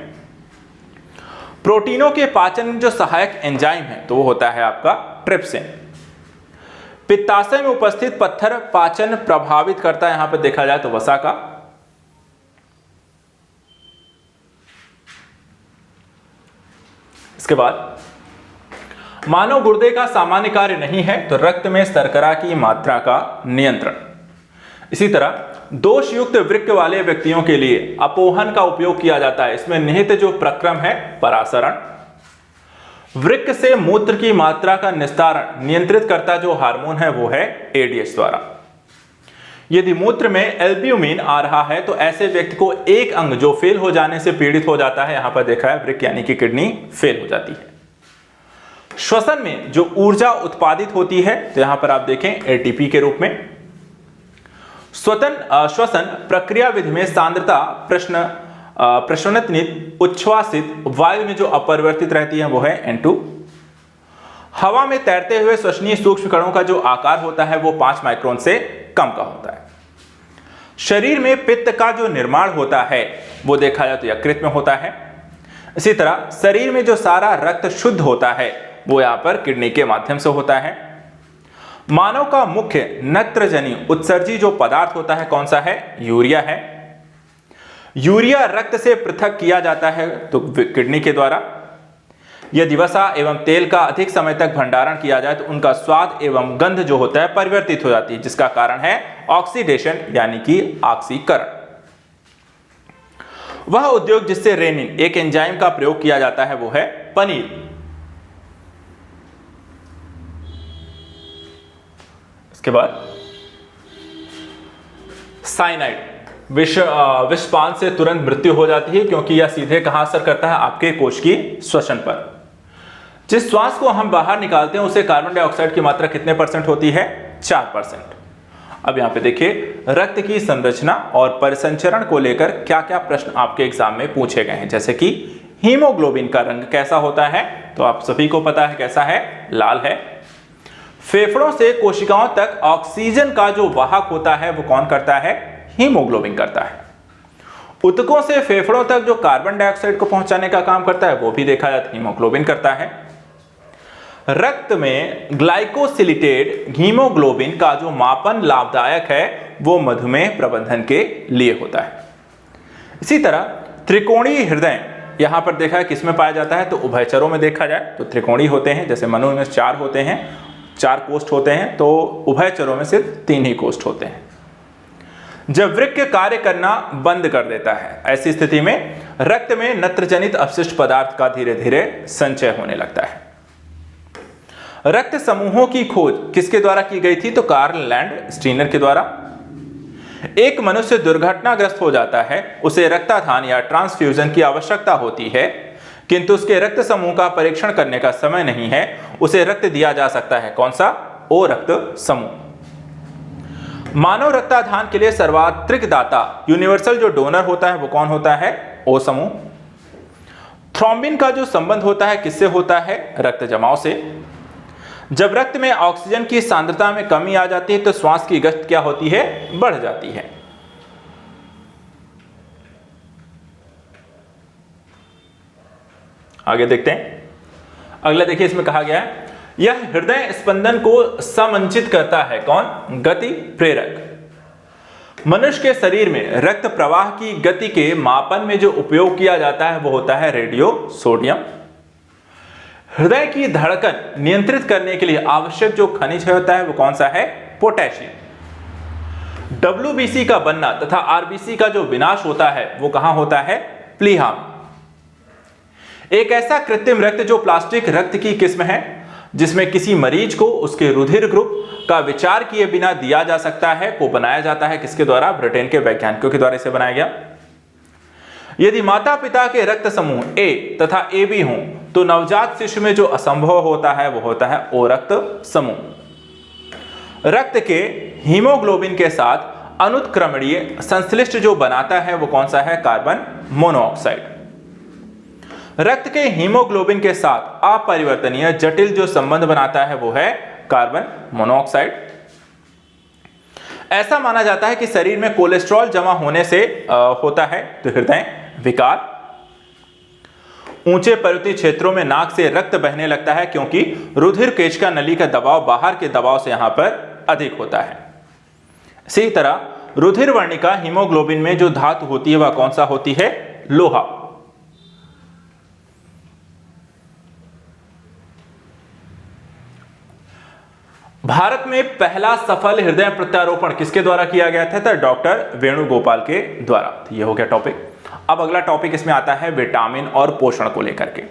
A: प्रोटीनों के पाचन में जो सहायक एंजाइम है तो वो होता है आपका ट्रिप्सिन। पित्ताशय में उपस्थित पत्थर पाचन प्रभावित करता है, यहां पर देखा जाए तो वसा का। इसके बाद मानव गुर्दे का सामान्य कार्य नहीं है तो रक्त में शर्करा की मात्रा का नियंत्रण। इसी तरह दोष युक्त वृक्क वाले व्यक्तियों के लिए अपोहन का उपयोग किया जाता है। इसमें निहित जो प्रक्रम है परासरण। वृक्क से मूत्र की मात्रा का निस्तारण नियंत्रित करता जो हार्मोन है वो है एडीएच द्वारा। यदि मूत्र में एल्ब्यूमिन आ रहा है तो ऐसे व्यक्ति को एक अंग जो फेल हो जाने से पीड़ित हो जाता है, यहां पर देखा है वृक्क यानी कि किडनी फेल हो जाती है। श्वसन में जो ऊर्जा उत्पादित होती है तो यहां पर आप देखें एटीपी के रूप में। श्वसन प्रक्रिया विधि में सांद्रता प्रश्वनित उच्छ्वासित वायु में जो अपरिवर्तित रहती है वो है N2। हवा में तैरते हुए श्वसनीय सूक्ष्म कणों का जो आकार होता है वो 5 माइक्रोन से कम का होता है। शरीर में पित्त का जो निर्माण होता है वो देखा जाए तो यकृत में होता है। इसी तरह शरीर में जो सारा रक्त शुद्ध होता है वो यहां पर किडनी के माध्यम से होता है। मानव का मुख्य नत्रजनी उत्सर्जी जो पदार्थ होता है कौन सा है? यूरिया है। यूरिया रक्त से पृथक किया जाता है तो किडनी के द्वारा। यदि वसा एवं तेल का अधिक समय तक भंडारण किया जाए तो उनका स्वाद एवं गंध जो होता है परिवर्तित हो जाती है, जिसका कारण है ऑक्सीडेशन यानी कि ऑक्सीकरण। वह उद्योग जिससे रेनिन एक एंजाइम का प्रयोग किया जाता है वो है पनीर। इसके बाद साइनाइड विषपान से तुरंत मृत्यु हो जाती है क्योंकि यह सीधे कहां असर करता है? आपके कोश की श्वसन पर। जिस श्वास को हम बाहर निकालते हैं उसे कार्बन डाइऑक्साइड की मात्रा कितने % होती है? 4%। अब यहां पे देखिए रक्त की संरचना और परिसंचरण को लेकर क्या क्या प्रश्न आपके एग्जाम में पूछे गए हैं, जैसे कि हीमोग्लोबिन का रंग कैसा होता है? तो आप सभी को पता है कैसा है? लाल है। फेफड़ों से कोशिकाओं तक ऑक्सीजन का जो वाहक होता है वो कौन करता है? हीमोग्लोबिन करता है। ऊतकों से फेफड़ों तक जो कार्बन डाइऑक्साइड को पहुंचाने का काम करता है वो भी देखा जाता है हीमोग्लोबिन करता है। रक्त में ग्लाइकोसिलेटेड हीमोग्लोबिन का जो मापन लाभदायक है वो मधुमेह प्रबंधन के लिए होता है। इसी तरह त्रिकोणीय हृदय यहां पर देखा है किसमें पाया जाता है? तो उभयचरों में देखा जाए तो त्रिकोणीय होते हैं, जैसे मनुष्य में 4 होते हैं, 4 कोष्ठ होते हैं, तो उभयचरों में सिर्फ 3 ही कोष्ठ होते हैं। जब वृक्क कार्य करना बंद कर देता है ऐसी स्थिति में रक्त में नत्रजनित अपशिष्ट पदार्थ का धीरे धीरे संचय होने लगता है। रक्त समूहों की खोज किसके द्वारा की गई थी? तो कार्ल लैंड स्टीनर के द्वारा। एक मनुष्य दुर्घटनाग्रस्त हो जाता है, उसे रक्तदान या ट्रांसफ्यूजन की आवश्यकता होती है, किंतु उसके रक्त समूह का परीक्षण करने का समय नहीं है, उसे रक्त दिया जा सकता है। कौन सा? ओ रक्त समूह। मानव रक्तदान के लिए सर्वात्रिक दाता यूनिवर्सल जो डोनर होता है वो कौन होता है? ओ समूह। थ्रोम्बिन का जो संबंध होता है किससे होता है? रक्त जमाव से। जब रक्त में ऑक्सीजन की सांद्रता में कमी आ जाती है तो श्वास की गति क्या होती है? बढ़ जाती है। आगे देखते हैं। अगला देखिए, इसमें कहा गया है यह हृदय स्पंदन को समंचित करता है। कौन? गति प्रेरक। मनुष्य के शरीर में रक्त प्रवाह की गति के मापन में जो उपयोग किया जाता है वो होता है रेडियो सोडियम। हृदय की धड़कन नियंत्रित करने के लिए आवश्यक जो खनिज होता है वो कौन सा है? पोटेशियम। WBC का बनना तथा RBC का जो विनाश होता है वो कहां होता है? प्लीहा। एक ऐसा कृत्रिम रक्त जो प्लास्टिक रक्त की किस्म है जिसमें किसी मरीज को उसके रुधिर ग्रुप का विचार किए बिना दिया जा सकता है, को बनाया जाता है किसके द्वारा? ब्रिटेन के वैज्ञानिकों के द्वारा इसे बनाया गया। यदि माता पिता के रक्त समूह A तथा AB हों तो नवजात शिशु में जो असंभव होता है वो होता है O रक्त समूह। रक्त के हीमोग्लोबिन के साथ अनुत्क्रमणीय संश्लिष्ट जो बनाता है वो कौन सा है? Carbon monoxide. रक्त के हीमोग्लोबिन के साथ अपरिवर्तनीय जटिल जो संबंध बनाता है वो है कार्बन मोनोऑक्साइड। ऐसा माना जाता है कि शरीर में कोलेस्ट्रॉल जमा होने से होता है तो हृदय विकार। ऊंचे पर्वतीय क्षेत्रों में नाक से रक्त बहने लगता है क्योंकि रुधिर केशिका नली का दबाव बाहर के दबाव से यहां पर अधिक होता है। इसी तरह रुधिर वर्णिका हीमोग्लोबिन में जो धातु होती है वह कौन सा होती है? लोहा। भारत में पहला सफल हृदय प्रत्यारोपण किसके द्वारा किया गया था? तो डॉक्टर वेणुगोपाल के द्वारा। तो ये हो गया टॉपिक। अब अगला टॉपिक इसमें आता है विटामिन और पोषण को लेकर के।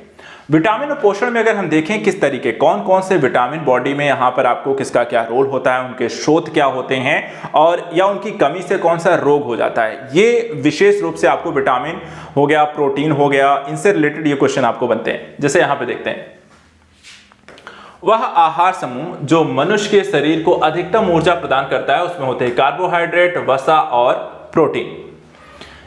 A: विटामिन और पोषण में अगर हम देखें किस तरीके कौन कौन से विटामिन बॉडी में यहां पर आपको किसका क्या रोल होता है, उनके स्रोत क्या होते हैं और या उनकी कमी से कौन सा रोग हो जाता है, ये विशेष रूप से आपको विटामिन हो गया, प्रोटीन हो गया, इनसे रिलेटेड ये क्वेश्चन आपको बनते हैं। जैसे यहां पे देखते हैं, वह आहार समूह जो मनुष्य के शरीर को अधिकतम ऊर्जा प्रदान करता है उसमें होते हैं कार्बोहाइड्रेट, वसा और प्रोटीन।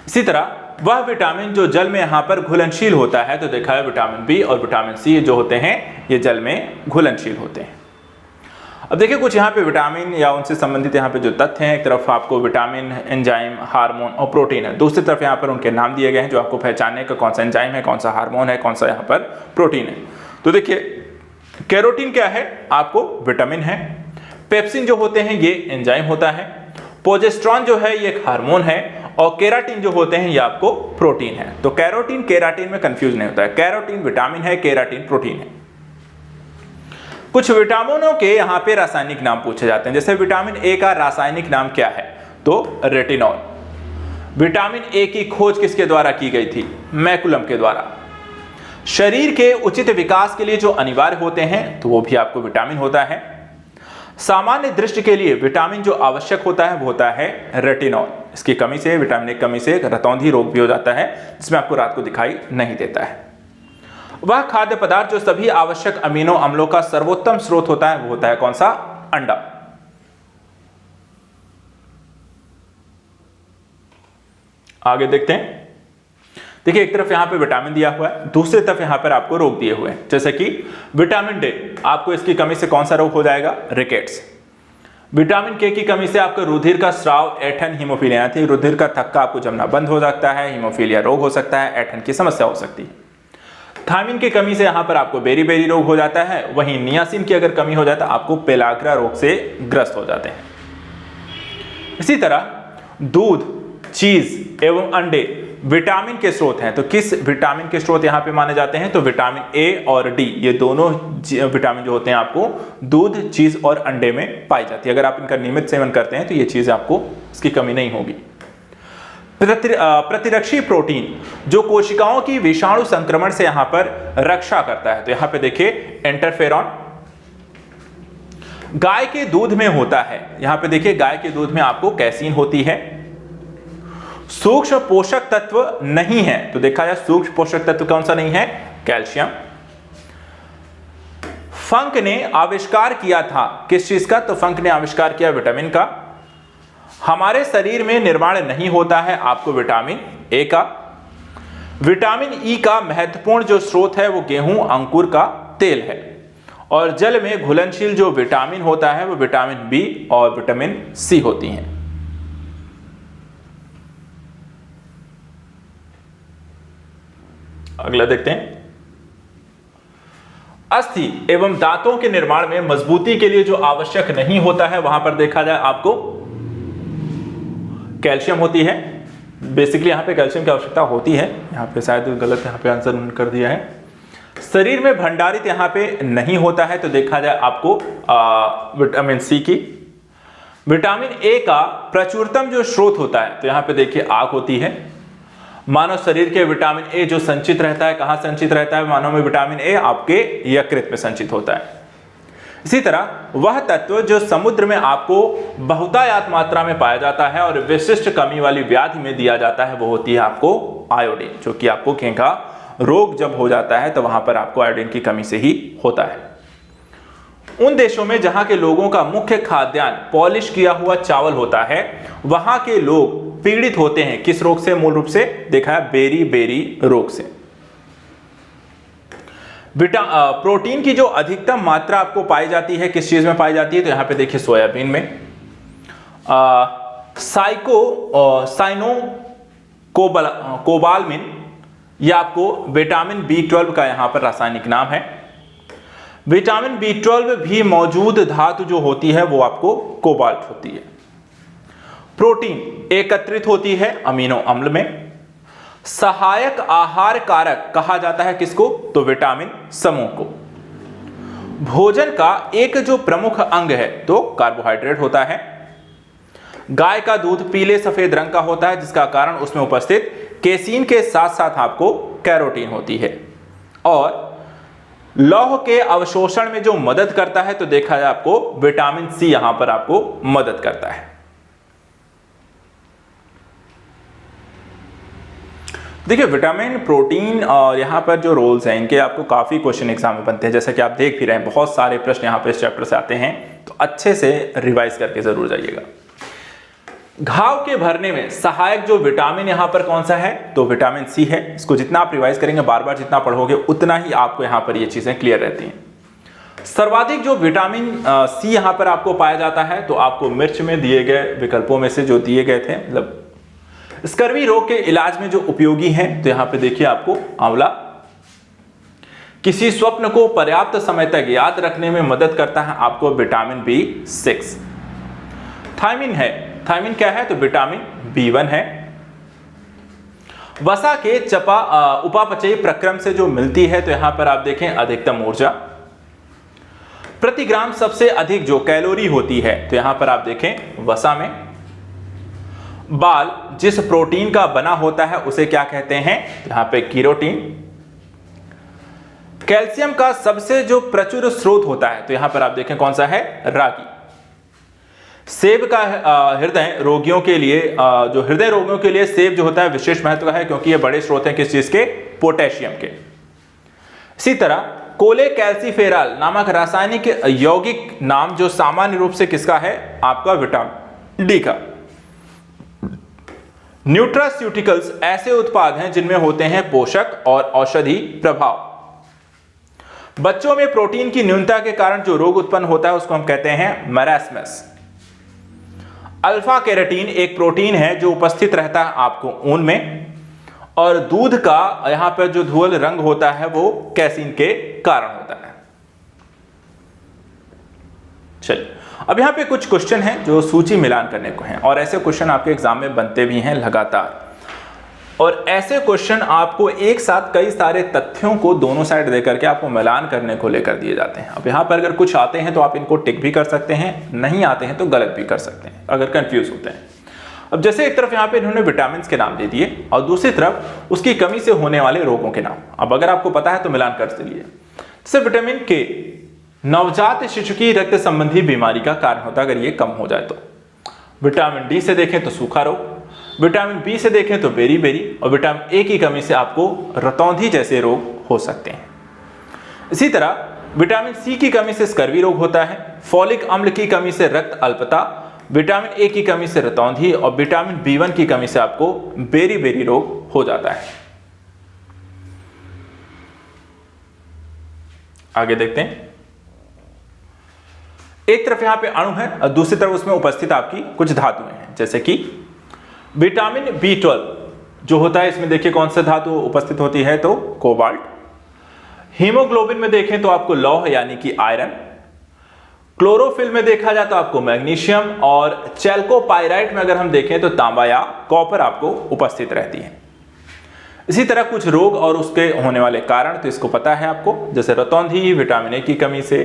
A: इसी तरह वह विटामिन जो जल में यहां पर घुलनशील होता है तो देखा है विटामिन बी और विटामिन सी जो होते हैं ये जल में घुलनशील होते हैं। अब देखिए कुछ यहाँ पे विटामिन या उनसे संबंधित यहाँ पे जो तथ्य हैं, एक तरफ आपको विटामिन, एंजाइम, हार्मोन और प्रोटीन है, दूसरी तरफ यहाँ पर उनके नाम दिए गए हैं जो आपको पहचानने का कौन सा एंजाइम है, कौन सा हार्मोन है, कौन सा यहाँ पर प्रोटीन है। तो देखिए कैरोटीन क्या है? आपको विटामिन है। पेप्सिन जो होते हैं ये एंजाइम होता है। प्रोजेस्टेरॉन जो है ये एक हार्मोन है और केराटिन जो होते हैं ये आपको प्रोटीन है। तो कैरोटीन केराटिन में कंफ्यूज नहीं होता है, कैरोटीन विटामिन है, केराटिन प्रोटीन है। कुछ विटामिनों के यहां पे रासायनिक नाम पूछे जाते हैं। जैसे विटामिन ए का रासायनिक नाम क्या है? तो रेटिनॉल। विटामिन ए की खोज किसके द्वारा की गई थी? मैकुलम के द्वारा। शरीर के उचित विकास के लिए जो अनिवार्य होते हैं तो वो भी आपको विटामिन होता है। सामान्य दृष्टि के लिए विटामिन जो आवश्यक होता है वो होता है रेटिनॉल। इसकी कमी से, विटामिन ए की कमी से रतौंधी रोग भी हो जाता है जिसमें आपको रात को दिखाई नहीं देता है। वह खाद्य पदार्थ जो सभी आवश्यक अमीनो अम्लों का सर्वोत्तम स्रोत होता है वो होता है कौन सा? अंडा। आगे देखते हैं। देखिए एक तरफ यहां पे विटामिन दिया हुआ है, दूसरी तरफ यहां पर आपको रोग दिए हुए हैं। जैसे कि विटामिन डी, आपको इसकी कमी से कौन सा रोग हो जाएगा? रिकेट्स। विटामिन के की कमी से आपको रुधिर का स्राव, ऐंठन, हीमोफीलिया थी, रुधिर का थक्का आपको जमना बंद हो सकता है, हीमोफीलिया रोग हो सकता है, ऐंठन की समस्या हो सकती है। थायमिन की कमी से यहां पर आपको बेरी बेरी रोग हो जाता है। वहीं नियासिन की अगर कमी हो जाता है आपको पेलाग्रा रोग से ग्रस्त हो जाते हैं। इसी तरह दूध, चीज एवं अंडे विटामिन के स्रोत हैं। तो किस विटामिन के स्रोत यहां पे माने जाते हैं? तो विटामिन ए और डी, ये दोनों विटामिन जो होते हैं आपको दूध, चीज और अंडे में पाई जाती है। अगर आप इनका नियमित सेवन करते हैं तो ये चीज आपको इसकी कमी नहीं होगी। प्रतिरक्षी प्रोटीन जो कोशिकाओं की विषाणु संक्रमण से यहां पर रक्षा करता है। तो यहां पे देखिए इंटरफेरॉन गाय के दूध में होता है। यहां पे देखिए गाय के दूध में आपको कैसीन होती है। सूक्ष्म पोषक तत्व नहीं है तो देखा जाए सूक्ष्म पोषक तत्व कौन सा नहीं है? कैल्शियम। फंक ने आविष्कार किया था किस चीज का? तो फंक ने आविष्कार किया विटामिन का। हमारे शरीर में निर्माण नहीं होता है आपको विटामिन ए का। विटामिन ई का महत्वपूर्ण जो स्रोत है वो गेहूं अंकुर का तेल है। और जल में घुलनशील जो विटामिन होता है वो विटामिन बी और विटामिन सी होती हैं। अगला देखते हैं। अस्थि एवं दांतों के निर्माण में मजबूती के लिए जो आवश्यक नहीं होता है वहां पर देखा जाए आपको कैल्शियम होती है। बेसिकली यहां पे कैल्शियम की आवश्यकता होती है। यहां पे शायद गलत यहां पे आंसर कर दिया है। शरीर में भंडारित यहां पे नहीं होता है तो देखा जाए आपको विटामिन सी की। विटामिन ए का प्रचुरतम जो स्रोत होता है तो यहां पे देखिए आग होती है। मानव शरीर के विटामिन ए जो संचित रहता है, कहां संचित रहता है? मानव में विटामिन ए आपके यकृत में संचित होता है। इसी तरह वह तत्व जो समुद्र में आपको बहुतायत मात्रा में पाया जाता है और विशिष्ट कमी वाली व्याधि में दिया जाता है वो होती है आपको आयोडीन, जो कि आपको घेंघा रोग जब हो जाता है तो वहां पर आपको आयोडीन की कमी से ही होता है। उन देशों में जहां के लोगों का मुख्य खाद्यान्न पॉलिश किया हुआ चावल होता है वहां के लोग पीड़ित होते हैं किस रोग से? मूल रूप से देखा है बेरी बेरी रोग से। प्रोटीन की जो अधिकतम मात्रा आपको पाई जाती है किस चीज में पाई जाती है? तो यहां पे देखिए सोयाबीन में। साइनो कोबालमिन, यह आपको विटामिन B12 का यहां पर रासायनिक नाम है। विटामिन B12 भी मौजूद धातु जो होती है वो आपको कोबाल्ट होती है। प्रोटीन एकत्रित होती है अमीनो अम्ल में। सहायक आहार कारक कहा जाता है किसको? तो विटामिन समूह को। भोजन का एक जो प्रमुख अंग है तो कार्बोहाइड्रेट होता है। गाय का दूध पीले सफेद रंग का होता है, जिसका कारण उसमें उपस्थित केसीन के साथ साथ आपको कैरोटीन होती है। और लौह के अवशोषण में जो मदद करता है तो देखा जाए आपको विटामिन सी यहां पर आपको मदद करता है। देखिए विटामिन, प्रोटीन और यहाँ पर जो रोल्स हैं इनके आपको काफ़ी क्वेश्चन एग्जाम में बनते हैं, जैसा कि आप देख भी रहे हैं बहुत सारे प्रश्न यहाँ पे इस चैप्टर से आते हैं, तो अच्छे से रिवाइज करके जरूर जाइएगा। घाव के भरने में सहायक जो विटामिन यहाँ पर कौन सा है? तो विटामिन सी है। इसको जितना आप रिवाइज करेंगे, बार बार जितना पढ़ोगे उतना ही आपको यहाँ पर ये चीजें क्लियर रहती हैं। सर्वाधिक जो विटामिन सी यहाँ पर आपको पाया जाता है तो आपको मिर्च में दिए गए विकल्पों में से जो दिए गए थे, मतलब स्कर्वी रोग के इलाज में जो उपयोगी हैं, तो यहां पे देखिए आपको आंवला। किसी स्वप्न को पर्याप्त समय तक याद रखने में मदद करता है आपको विटामिन B6। थायमिन है, थायमिन क्या है? तो विटामिन B1 है। वसा के उपापचयी प्रक्रम से जो मिलती है तो यहां पर आप देखें अधिकतम ऊर्जा। प्रति ग्राम सबसे अधिक जो कैलोरी होती है तो यहां पर आप देखें वसा में। बाल जिस प्रोटीन का बना होता है उसे क्या कहते हैं? यहां पे कीरोटीन। कैल्शियम का सबसे जो प्रचुर स्रोत होता है तो यहां पर आप देखें कौन सा है? रागी। सेब का हृदय रोगियों के लिए जो हृदय रोगियों के लिए सेब जो होता है विशेष महत्व का है, क्योंकि ये बड़े स्रोत हैं किस चीज के? पोटेशियम के। इसी तरह कोले कैल्सीफेरॉल नामक रासायनिक यौगिक नाम जो सामान्य रूप से किसका है? आपका विटामिन डी का। न्यूट्रास्यूटिकल्स ऐसे उत्पाद हैं जिनमें होते हैं पोषक और औषधि प्रभाव। बच्चों में प्रोटीन की न्यूनता के कारण जो रोग उत्पन्न होता है उसको हम कहते हैं मैरास्मस। अल्फा केराटीन एक प्रोटीन है जो उपस्थित रहता है आपको ऊन में, और दूध का यहां पर जो धूल रंग होता है वो कैसीन के कारण होता है। चलिए अब यहाँ पे कुछ क्वेश्चन हैं जो सूची मिलान करने को हैं, और ऐसे क्वेश्चन आपके एग्जाम में बनते भी हैं लगातार। और ऐसे क्वेश्चन आपको एक साथ कई सारे तथ्यों को दोनों साइड देकर के आपको मिलान करने को लेकर दिए जाते हैं। अब यहाँ पर अगर कुछ आते हैं तो आप इनको टिक भी कर सकते हैं, नहीं आते हैं तो गलत भी कर सकते हैं अगर कंफ्यूज होते हैं। अब जैसे एक तरफ यहाँ पे इन्होंने विटामिन के नाम दे दिए और दूसरी तरफ उसकी कमी से होने वाले रोगों के नाम। अब अगर आपको पता है तो मिलान कर चलिए। जैसे विटामिन के नवजात शिशु की रक्त संबंधी बीमारी का कारण होता है अगर ये कम हो जाए तो। विटामिन डी से देखें तो सूखा रोग, विटामिन बी से देखें तो बेरी, और विटामिन ए की कमी से आपको रतौंधी जैसे रोग हो सकते हैं। इसी तरह विटामिन सी की कमी से स्कर्वी रोग होता है, फॉलिक अम्ल की कमी से रक्त अल्पता, विटामिन ए की कमी से रतौंधी, और विटामिन B1 की कमी से आपको बेरी रोग हो जाता है। आगे देखते हैं। एक तरफ यहां पे अणु है और दूसरी तरफ उसमें उपस्थित आपकी कुछ धातुएं हैं, जैसे कि विटामिन B12 जो होता है, इसमें देखिए कौन सा धातु उपस्थित होती है? तो कोबाल्ट। हीमोग्लोबिन में देखें तो आपको लौह यानी कि आयरन। क्लोरोफिल में देखा जाए तो आपको मैग्नीशियम, और चैल्कोपाइराइट में अगर हम देखें तो तांबा या कॉपर आपको उपस्थित रहती है। इसी तरह कुछ रोग और उसके होने वाले कारण तो इसको पता है आपको, जैसे रतौंधी विटामिन ए की कमी से,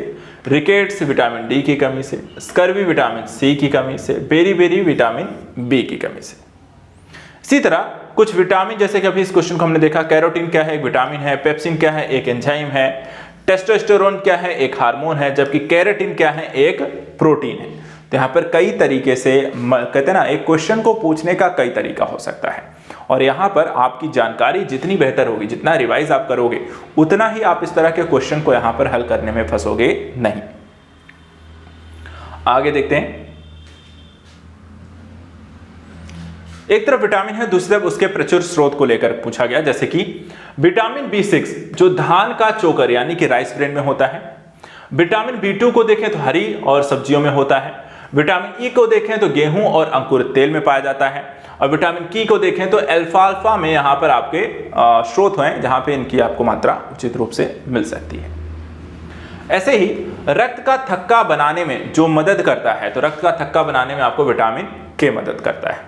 A: रिकेट्स विटामिन डी की कमी से, स्कर्वी विटामिन सी की कमी से, बेरी विटामिन बी की कमी से। इसी तरह कुछ विटामिन, जैसे कि अभी इस क्वेश्चन को हमने देखा, कैरोटीन क्या है? एक विटामिन है। पेप्सिन क्या है? एक एंजाइम है। टेस्टोस्टेरोन क्या है? एक हार्मोन है। जबकि केराटिन क्या है? एक प्रोटीन है। तो यहाँ पर कई तरीके से कहते हैं ना, एक क्वेश्चन को पूछने का कई तरीका हो सकता है, और यहाँ पर आपकी जानकारी जितनी बेहतर होगी, जितना रिवाइज आप करोगे, उतना ही आप इस तरह के क्वेश्चन को यहाँ पर हल करने में फंसोगे नहीं। आगे देखते हैं। एक तरफ विटामिन है, दूसरी तरफ उसके प्रचुर स्रोत को लेकर पूछा गया, जैसे कि विटामिन B6 जो धान का चोकर यानी कि राइस ब्रेन में होता है। विटामिन B2 को देखें तो हरी और सब्जियों में होता है। विटामिन ई को देखें तो गेहूं और अंकुरित तेल में पाया जाता है, और विटामिन की को देखें तो अल्फाल्फा में यहाँ पर आपके स्रोत हैं जहाँ पे इनकी आपको मात्रा उचित रूप से मिल सकती है। ऐसे ही रक्त का थक्का बनाने में जो मदद करता है, तो रक्त का थक्का बनाने में आपको विटामिन के मदद करता है।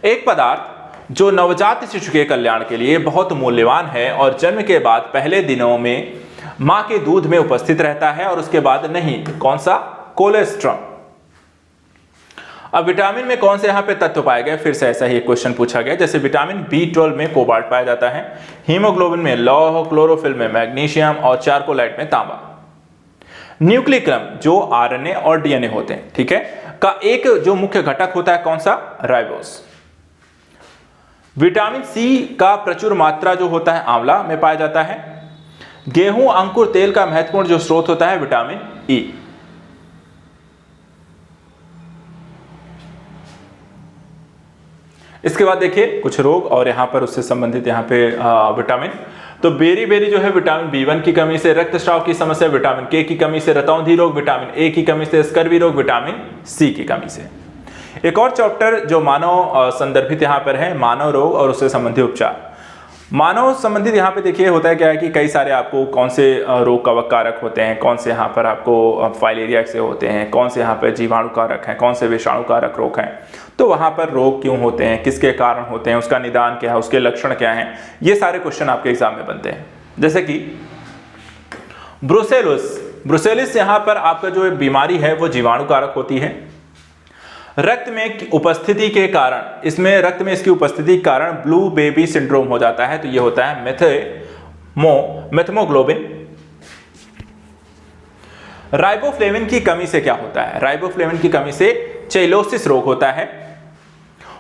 A: एक पदार्थ जो नवजात शिशु के कल्याण के लिए बहुत मूल्यवान है और जन्म के बाद पहले दिनों में मां के दूध में उपस्थित रहता है और उसके बाद नहीं, कौन सा? कोलेस्ट्रॉल। अब विटामिन में कौन से यहाँ पे तत्व पाए गए? फिर से ऐसा ही एक क्वेश्चन पूछा गया। जैसे विटामिन B12 में कोबाल्ट पाया जाता है, हीमोग्लोबिन में लौह, क्लोरोफिल में मैग्नीशियम और चारकोलाइट में तांबा। न्यूक्लिक अम्ल जो RNA और DNA होते हैं, ठीक है, का एक जो मुख्य घटक होता है कौन सा? राइबोस। विटामिन सी का प्रचुर मात्रा जो होता है आंवला में पाया जाता है। गेहूं अंकुर तेल का महत्वपूर्ण जो स्रोत होता है विटामिन ई। इसके बाद देखिए कुछ रोग और यहां पर उससे संबंधित यहां पे विटामिन, तो बेरी बेरी जो है विटामिन B1 की कमी से रक्तस्राव की समस्या, विटामिन के की कमी से रतौंधी रोग, विटामिन ए की कमी से स्कर्वी रोग, विटामिन सी की कमी से। एक और चैप्टर जो मानव संदर्भित यहाँ पर है, मानव रोग और उससे संबंधित उपचार। मानव संबंधित यहाँ पे देखिए होता है क्या है कि कई सारे आपको कौन से रोग कवक कारक होते हैं, कौन से यहाँ पर आपको फाइलेरिया से होते हैं, कौन से यहाँ पर जीवाणु कारक हैं, कौन से विषाणु कारक रोग हैं, तो वहाँ पर रोग क्यों होते हैं, किसके कारण होते हैं, उसका निदान क्या है, उसके लक्षण क्या हैं, ये सारे क्वेश्चन आपके एग्जाम में बनते हैं। जैसे कि ब्रुसेलोसिस यहाँ पर आपका जो बीमारी है वो जीवाणु कारक होती है। रक्त में उपस्थिति के कारण, इसमें रक्त में इसकी उपस्थिति के कारण ब्लू बेबी सिंड्रोम हो जाता है, तो ये होता है मेथमोग्लोबिन। राइबोफ्लेविन की कमी से क्या होता है? राइबोफ्लेविन की कमी से चेलोसिस रोग होता है।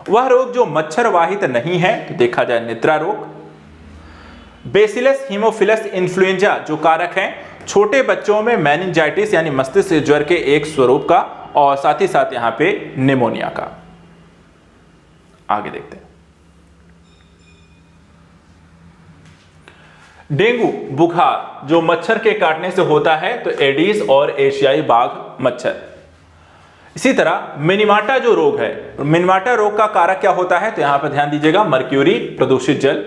A: वह रोग जो मच्छर वाहित नहीं है, तो देखा जाए निद्रा रोग। बेसिलस हीमोफिलस इन्फ्लुएंजा जो कारक हैं छोटे बच्चों में मेनिंजाइटिस यानी मस्तिष्क ज्वर के एक स्वरूप का, और साथ ही साथ यहां पे निमोनिया का। आगे देखते हैं। डेंगू बुखार जो मच्छर के काटने से होता है, तो एडीज और एशियाई बाघ मच्छर। इसी तरह मिनीमाटा जो रोग है, मिनीमाटा रोग का कारक क्या होता है? तो यहां पर ध्यान दीजिएगा, मर्क्यूरी, प्रदूषित जल।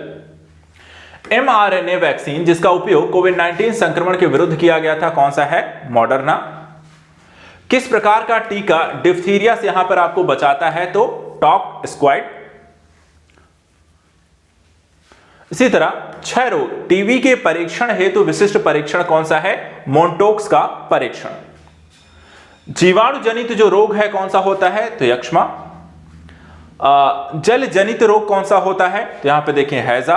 A: mRNA वैक्सीन जिसका उपयोग कोविड-19 संक्रमण के विरुद्ध किया गया था, कौन सा है? मॉडर्ना। किस प्रकार का टीका डिप्थीरिया से यहां पर आपको बचाता है? तो टॉक स्क्वाइड। इसी तरह क्षय रोग, टीबी के परीक्षण हेतु विशिष्ट परीक्षण कौन सा है? मोन्टोक्स का परीक्षण। जीवाणु जनित जो रोग है कौन सा होता है? तो यक्ष्मा। जल जनित रोग कौन सा होता है? तो यहां पे देखें हैजा।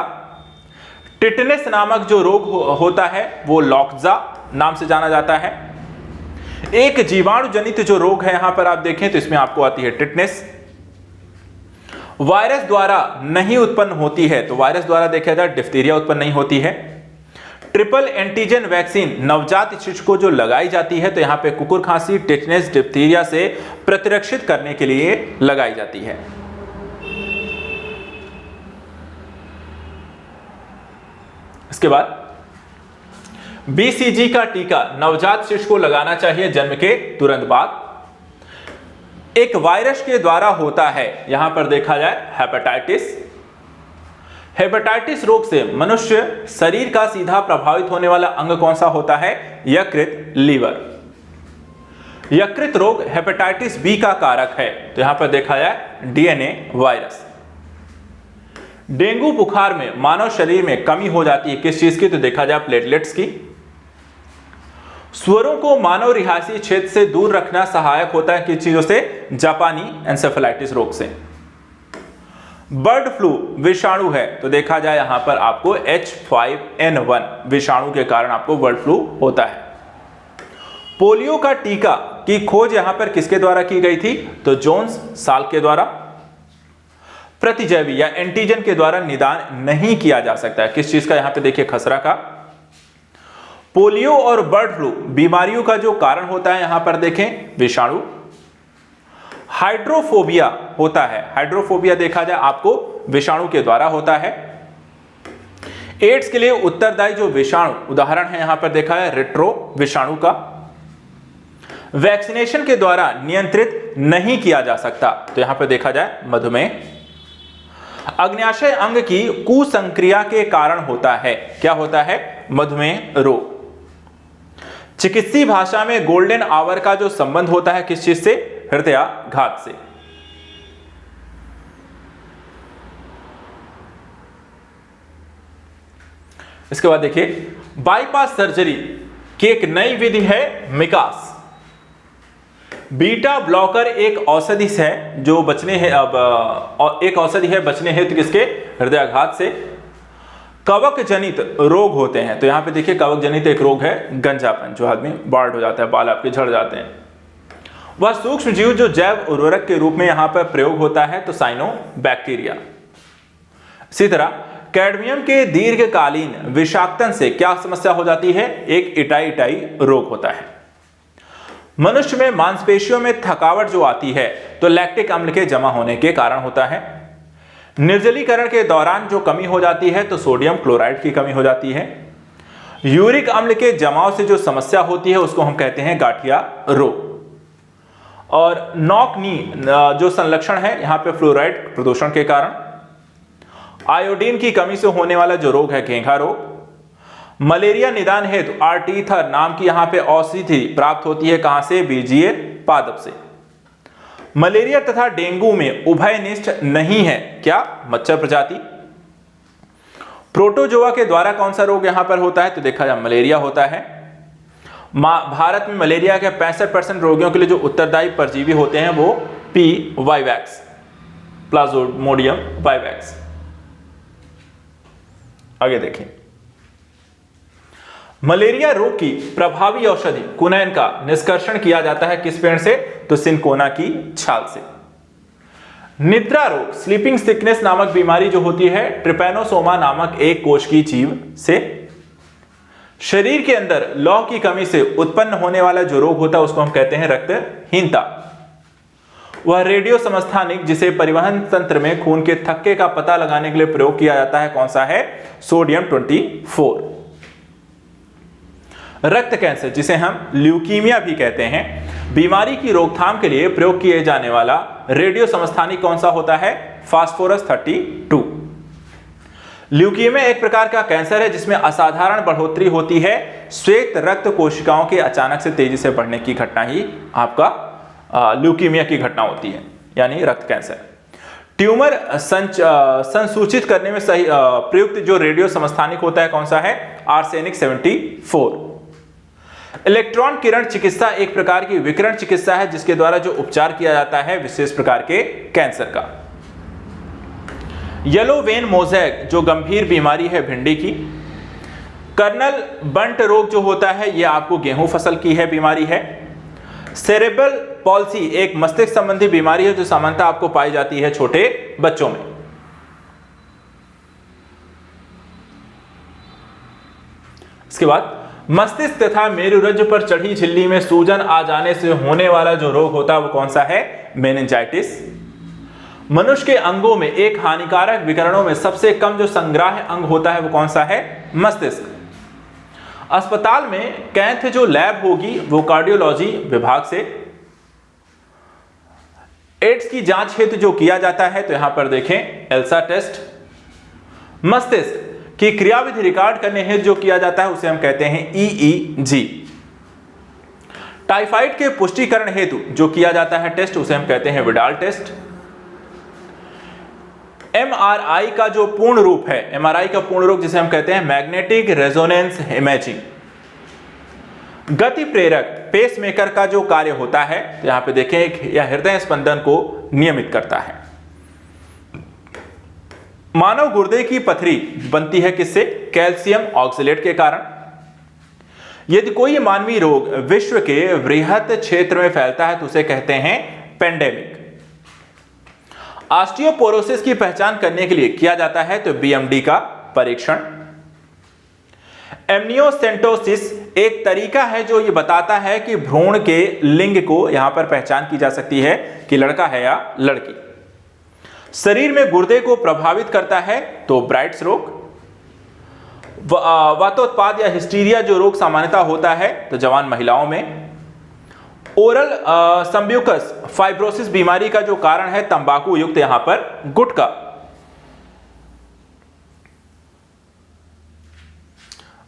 A: टिटनेस नामक जो रोग होता है वो लॉक्जा नाम से जाना जाता है। एक जीवाणु जनित जो रोग है यहां पर आप देखें तो इसमें आपको आती है टिटनेस। वायरस द्वारा नहीं उत्पन्न होती है, तो वायरस द्वारा देखा जाए डिप्थीरिया उत्पन्न नहीं होती है। ट्रिपल एंटीजन वैक्सीन नवजात शिशु को जो लगाई जाती है, तो यहां पे कुकुर खांसी, टिटनेस, डिप्थीरिया से प्रतिरक्षित करने के लिए लगाई जाती है। इसके बाद BCG का टीका नवजात शिशु को लगाना चाहिए जन्म के तुरंत बाद। एक वायरस के द्वारा होता है, यहां पर देखा जाए हेपेटाइटिस। हेपेटाइटिस रोग से मनुष्य शरीर का सीधा प्रभावित होने वाला अंग कौन सा होता है? यकृत, लीवर। यकृत रोग हेपेटाइटिस बी का कारक है, तो यहां पर देखा जाए DNA वायरस। डेंगू बुखार में मानव शरीर में कमी हो जाती है, किस चीज की? तो देखा जाए प्लेटलेट्स की। सुअरों को मानव रिहायशी क्षेत्र से दूर रखना सहायक होता है किस चीजों से? जापानी एन्सेफेलाइटिस रोग से। बर्ड फ्लू विषाणु है, तो देखा जाए यहां पर आपको H5N1 विषाणु के कारण आपको बर्ड फ्लू होता है। पोलियो का टीका की खोज यहां पर किसके द्वारा की गई थी? तो जोन्स साल के द्वारा। प्रतिजैवी या एंटीजन के द्वारा निदान नहीं किया जा सकता है, किस चीज का? यहां पे देखिए खसरा का। पोलियो और बर्ड फ्लू बीमारियों का जो कारण होता है, यहां पर देखें विषाणु। हाइड्रोफोबिया होता है, हाइड्रोफोबिया देखा जाए आपको विषाणु के द्वारा होता है। एड्स के लिए उत्तरदायी जो विषाणु उदाहरण है, यहां पर देखा है रेट्रो विषाणु का। वैक्सीनेशन के द्वारा नियंत्रित नहीं किया जा सकता। तो यहां पर देखा जाए मधुमेह। अग्न्याशय अंग की कुसंक्रिया के कारण होता है। क्या होता है? मधुमेह रोग। चिकित्सीय भाषा में गोल्डन आवर का जो संबंध होता है किस चीज से? हृदयाघात से। इसके बाद देखिए बाईपास सर्जरी की एक नई विधि है मिकास। बीटा ब्लॉकर एक औषधि है जो बचने है एक औषधि है बचने हेतु किसके? हृदयाघात से। कवक जनित रोग होते हैं। तो यहां पे देखिए कवक जनित एक रोग है गंजापन, जो आदमी बाल्ड हो जाता है, बाल आपके झड़ जाते हैं। वह सूक्ष्म जीव जो जैव उर्वरक के रूप में यहां पर प्रयोग होता है, तो साइनोबैक्टीरिया। इसी तरह कैडमियम के दीर्घकालीन विषाक्तन से क्या समस्या हो जाती है? एक इटाई रोग होता है। मनुष्य में मांसपेशियों में थकावट जो आती है तो लैक्टिक अम्ल के जमा होने के कारण होता है। निर्जलीकरण के दौरान जो कमी हो जाती है तो सोडियम क्लोराइड की कमी हो जाती है। यूरिक अम्ल के जमाव से जो समस्या होती है उसको हम कहते हैं गाठिया रोग। और नॉक नी जो संलक्षण है यहां पे फ्लोराइड प्रदूषण के कारण। आयोडीन की कमी से होने वाला जो रोग है घेंघा रोग। मलेरिया निदान हेतु आर्टीथर नाम की यहां पे औषधि प्राप्त होती है, कहां से? बीजीय पादप से। मलेरिया तथा डेंगू में उभयनिष्ठ नहीं है। क्या? मच्छर प्रजाति। प्रोटोजोआ के द्वारा कौन सा रोग यहां पर होता है? तो देखा जाए मलेरिया होता है। भारत में मलेरिया के 65% रोगियों के लिए जो उत्तरदायी परजीवी होते हैं वो पी वाइवैक्स, प्लाज्मोडियम वाइवैक्स। आगे देखें मलेरिया रोग की प्रभावी औषधि कुनैन का निष्कर्षण किया जाता है किस पेड़ से? तो सिनकोना की छाल से। निद्रा रोग स्लीपिंग सिकनेस नामक बीमारी जो होती है ट्रिपैनोसोमा नामक एक कोश की जीव से। शरीर के अंदर लौह की कमी से उत्पन्न होने वाला जो रोग होता है उसको हम कहते हैं रक्तहीनता। वह रेडियो समस्थानिक जिसे परिवहन तंत्र में खून के थक्के का पता लगाने के लिए प्रयोग किया जाता है कौन सा है? सोडियम 24। रक्त कैंसर जिसे हम ल्यूकीमिया भी कहते हैं, बीमारी की रोकथाम के लिए प्रयोग किए जाने वाला रेडियो समस्थानिक कौन सा होता है? फास्फोरस 32। ल्यूकीमिया एक प्रकार का कैंसर है जिसमें असाधारण बढ़ोतरी होती है श्वेत रक्त कोशिकाओं के अचानक से तेजी से बढ़ने की घटना ही आपका ल्यूकीमिया की घटना होती है, यानी रक्त कैंसर। ट्यूमर संसूचित करने में सही प्रयुक्त जो रेडियो समस्थानिक होता है कौन सा है? आर्सेनिक 74। इलेक्ट्रॉन किरण चिकित्सा एक प्रकार की विकिरण चिकित्सा है जिसके द्वारा जो उपचार किया जाता है विशेष प्रकार के कैंसर का। येलो वेन मोज़ेक जो गंभीर बीमारी है भिंडी की। कर्नल बंट रोग जो होता है यह आपको गेहूं फसल की है बीमारी है। सेरेब्रल पॉल्सी एक मस्तिष्क संबंधी बीमारी है जो सामान्यतः आपको पाई जाती है छोटे बच्चों में। इसके बाद मस्तिष्क तथा मेरुरज्जु पर चढ़ी झिल्ली में सूजन आ जाने से होने वाला जो रोग होता है वो कौन सा है? मेनिंजाइटिस। मनुष्य के अंगों में एक हानिकारक विकिरणों में सबसे कम जो संग्राह्य अंग होता है वो कौन सा है? मस्तिष्क। अस्पताल में कैंथ जो लैब होगी वो कार्डियोलॉजी विभाग से। एड्स की जांच हेतु जो किया जाता है तो यहां पर देखें एल्सा टेस्ट। मस्तिष्क की क्रियाविधि रिकॉर्ड करने हेतु जो किया जाता है उसे हम कहते हैं EEG। टाइफाइड के पुष्टिकरण हेतु जो किया जाता है टेस्ट उसे हम कहते हैं विडाल टेस्ट। MRI का जो पूर्ण रूप है, MRI का पूर्ण रूप जिसे हम कहते हैं मैग्नेटिक रेजोनेंस इमेजिंग। गति प्रेरक पेसमेकर का जो कार्य होता है यहां पे देखें यह हृदय स्पंदन को नियमित करता है। मानव गुर्दे की पथरी बनती है किससे? कैल्शियम ऑक्सलेट के कारण। यदि कोई मानवीय रोग विश्व के वृहत क्षेत्र में फैलता है तो उसे कहते हैं पेंडेमिक। ऑस्टियोपोरोसिस की पहचान करने के लिए किया जाता है तो BMD का परीक्षण। एमनियोसेंटोसिस एक तरीका है जो ये बताता है कि भ्रूण के लिंग को यहां पर पहचान की जा सकती है कि लड़का है या लड़की। शरीर में गुर्दे को प्रभावित करता है तो ब्राइट्स रोग। वातोत्पाद या हिस्टीरिया जो रोग सामान्यतः होता है तो जवान महिलाओं में। ओरल सम्ब्यूकस फाइब्रोसिस बीमारी का जो कारण है तंबाकू युक्त यहां पर गुटखा।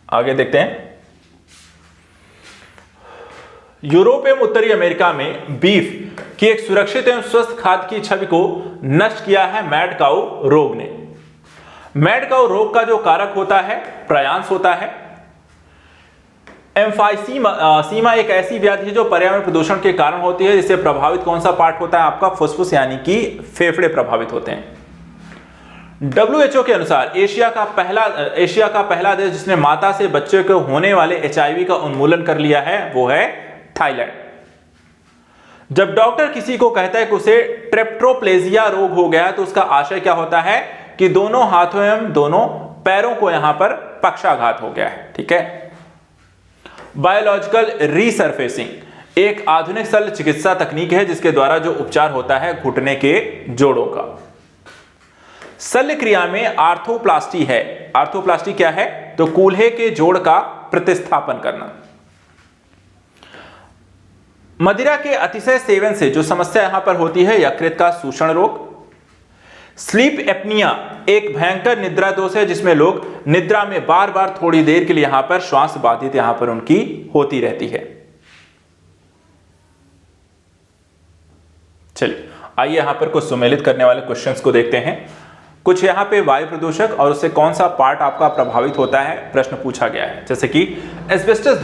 A: आगे देखते हैं, यूरोप एवं उत्तरी अमेरिका में बीफ की एक सुरक्षित एवं स्वस्थ खाद्य की छवि को नष्ट किया है मैड काऊ रोग ने। मैड काऊ रोग का जो कारक होता है प्रयांस होता है। एम्फाइसीमा एक ऐसी व्याधि है जो पर्यावरण प्रदूषण के कारण होती है, जिससे प्रभावित कौन सा पार्ट होता है आपका फुसफुस यानी कि फेफड़े प्रभावित होते हैं। WHO के अनुसार एशिया का पहला देश जिसने माता से बच्चे को होने वाले HIV का उन्मूलन कर लिया है वो है थाईलैंड। जब डॉक्टर किसी को कहता है कि उसे ट्रेप्टोप्लेजिया रोग हो गया तो उसका आशय क्या होता है कि दोनों हाथों एवं दोनों पैरों को यहां पर पक्षाघात हो गया है। ठीक है। बायोलॉजिकल रीसरफेसिंग एक आधुनिक शल्य चिकित्सा तकनीक है जिसके द्वारा जो उपचार होता है घुटने के जोड़ों का। शल्य क्रिया में आर्थोप्लास्टी है। आर्थोप्लास्टी क्या है? तो कूल्हे के जोड़ का प्रतिस्थापन करना। मदिरा के अतिशय सेवन से जो समस्या यहां पर होती है यकृत का सूषण रोग। स्लीप एपनिया एक भयंकर निद्रा दोष है जिसमें लोग निद्रा में बार बार थोड़ी देर के लिए यहां पर श्वास बाधित यहां पर उनकी होती रहती है। चलिए आइए यहां पर कुछ सुमेलित करने वाले क्वेश्चंस को देखते हैं। कुछ यहां पे वायु प्रदूषक और उससे कौन सा पार्ट आपका प्रभावित होता है प्रश्न पूछा गया है। जैसे कि एस्बेस्टस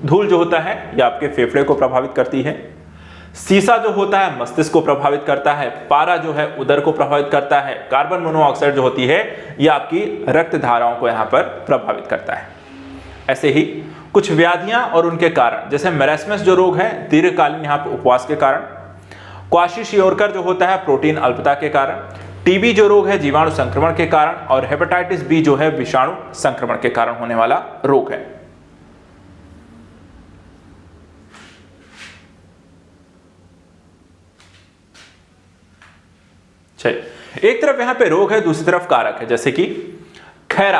A: धूल जो होता है यह आपके फेफड़े को प्रभावित करती है। सीसा जो होता है मस्तिष्क को प्रभावित करता है। पारा जो है उदर को प्रभावित करता है। कार्बन मोनोऑक्साइड जो होती है यह आपकी रक्त धाराओं को यहां पर प्रभावित करता है। ऐसे ही कुछ व्याधियां और उनके कारण, जैसे मैरास्मस जो रोग है दीर्घकालीन यहां पर उपवास के कारण। क्वाशीशियोरकर जो होता है प्रोटीन अल्पता के कारण। टीबी जो रोग है जीवाणु संक्रमण के कारण। और हेपेटाइटिस बी जो है विषाणु संक्रमण के कारण होने वाला रोग है। चलिए एक तरफ यहां पे रोग है दूसरी तरफ कारक है। जैसे कि खैरा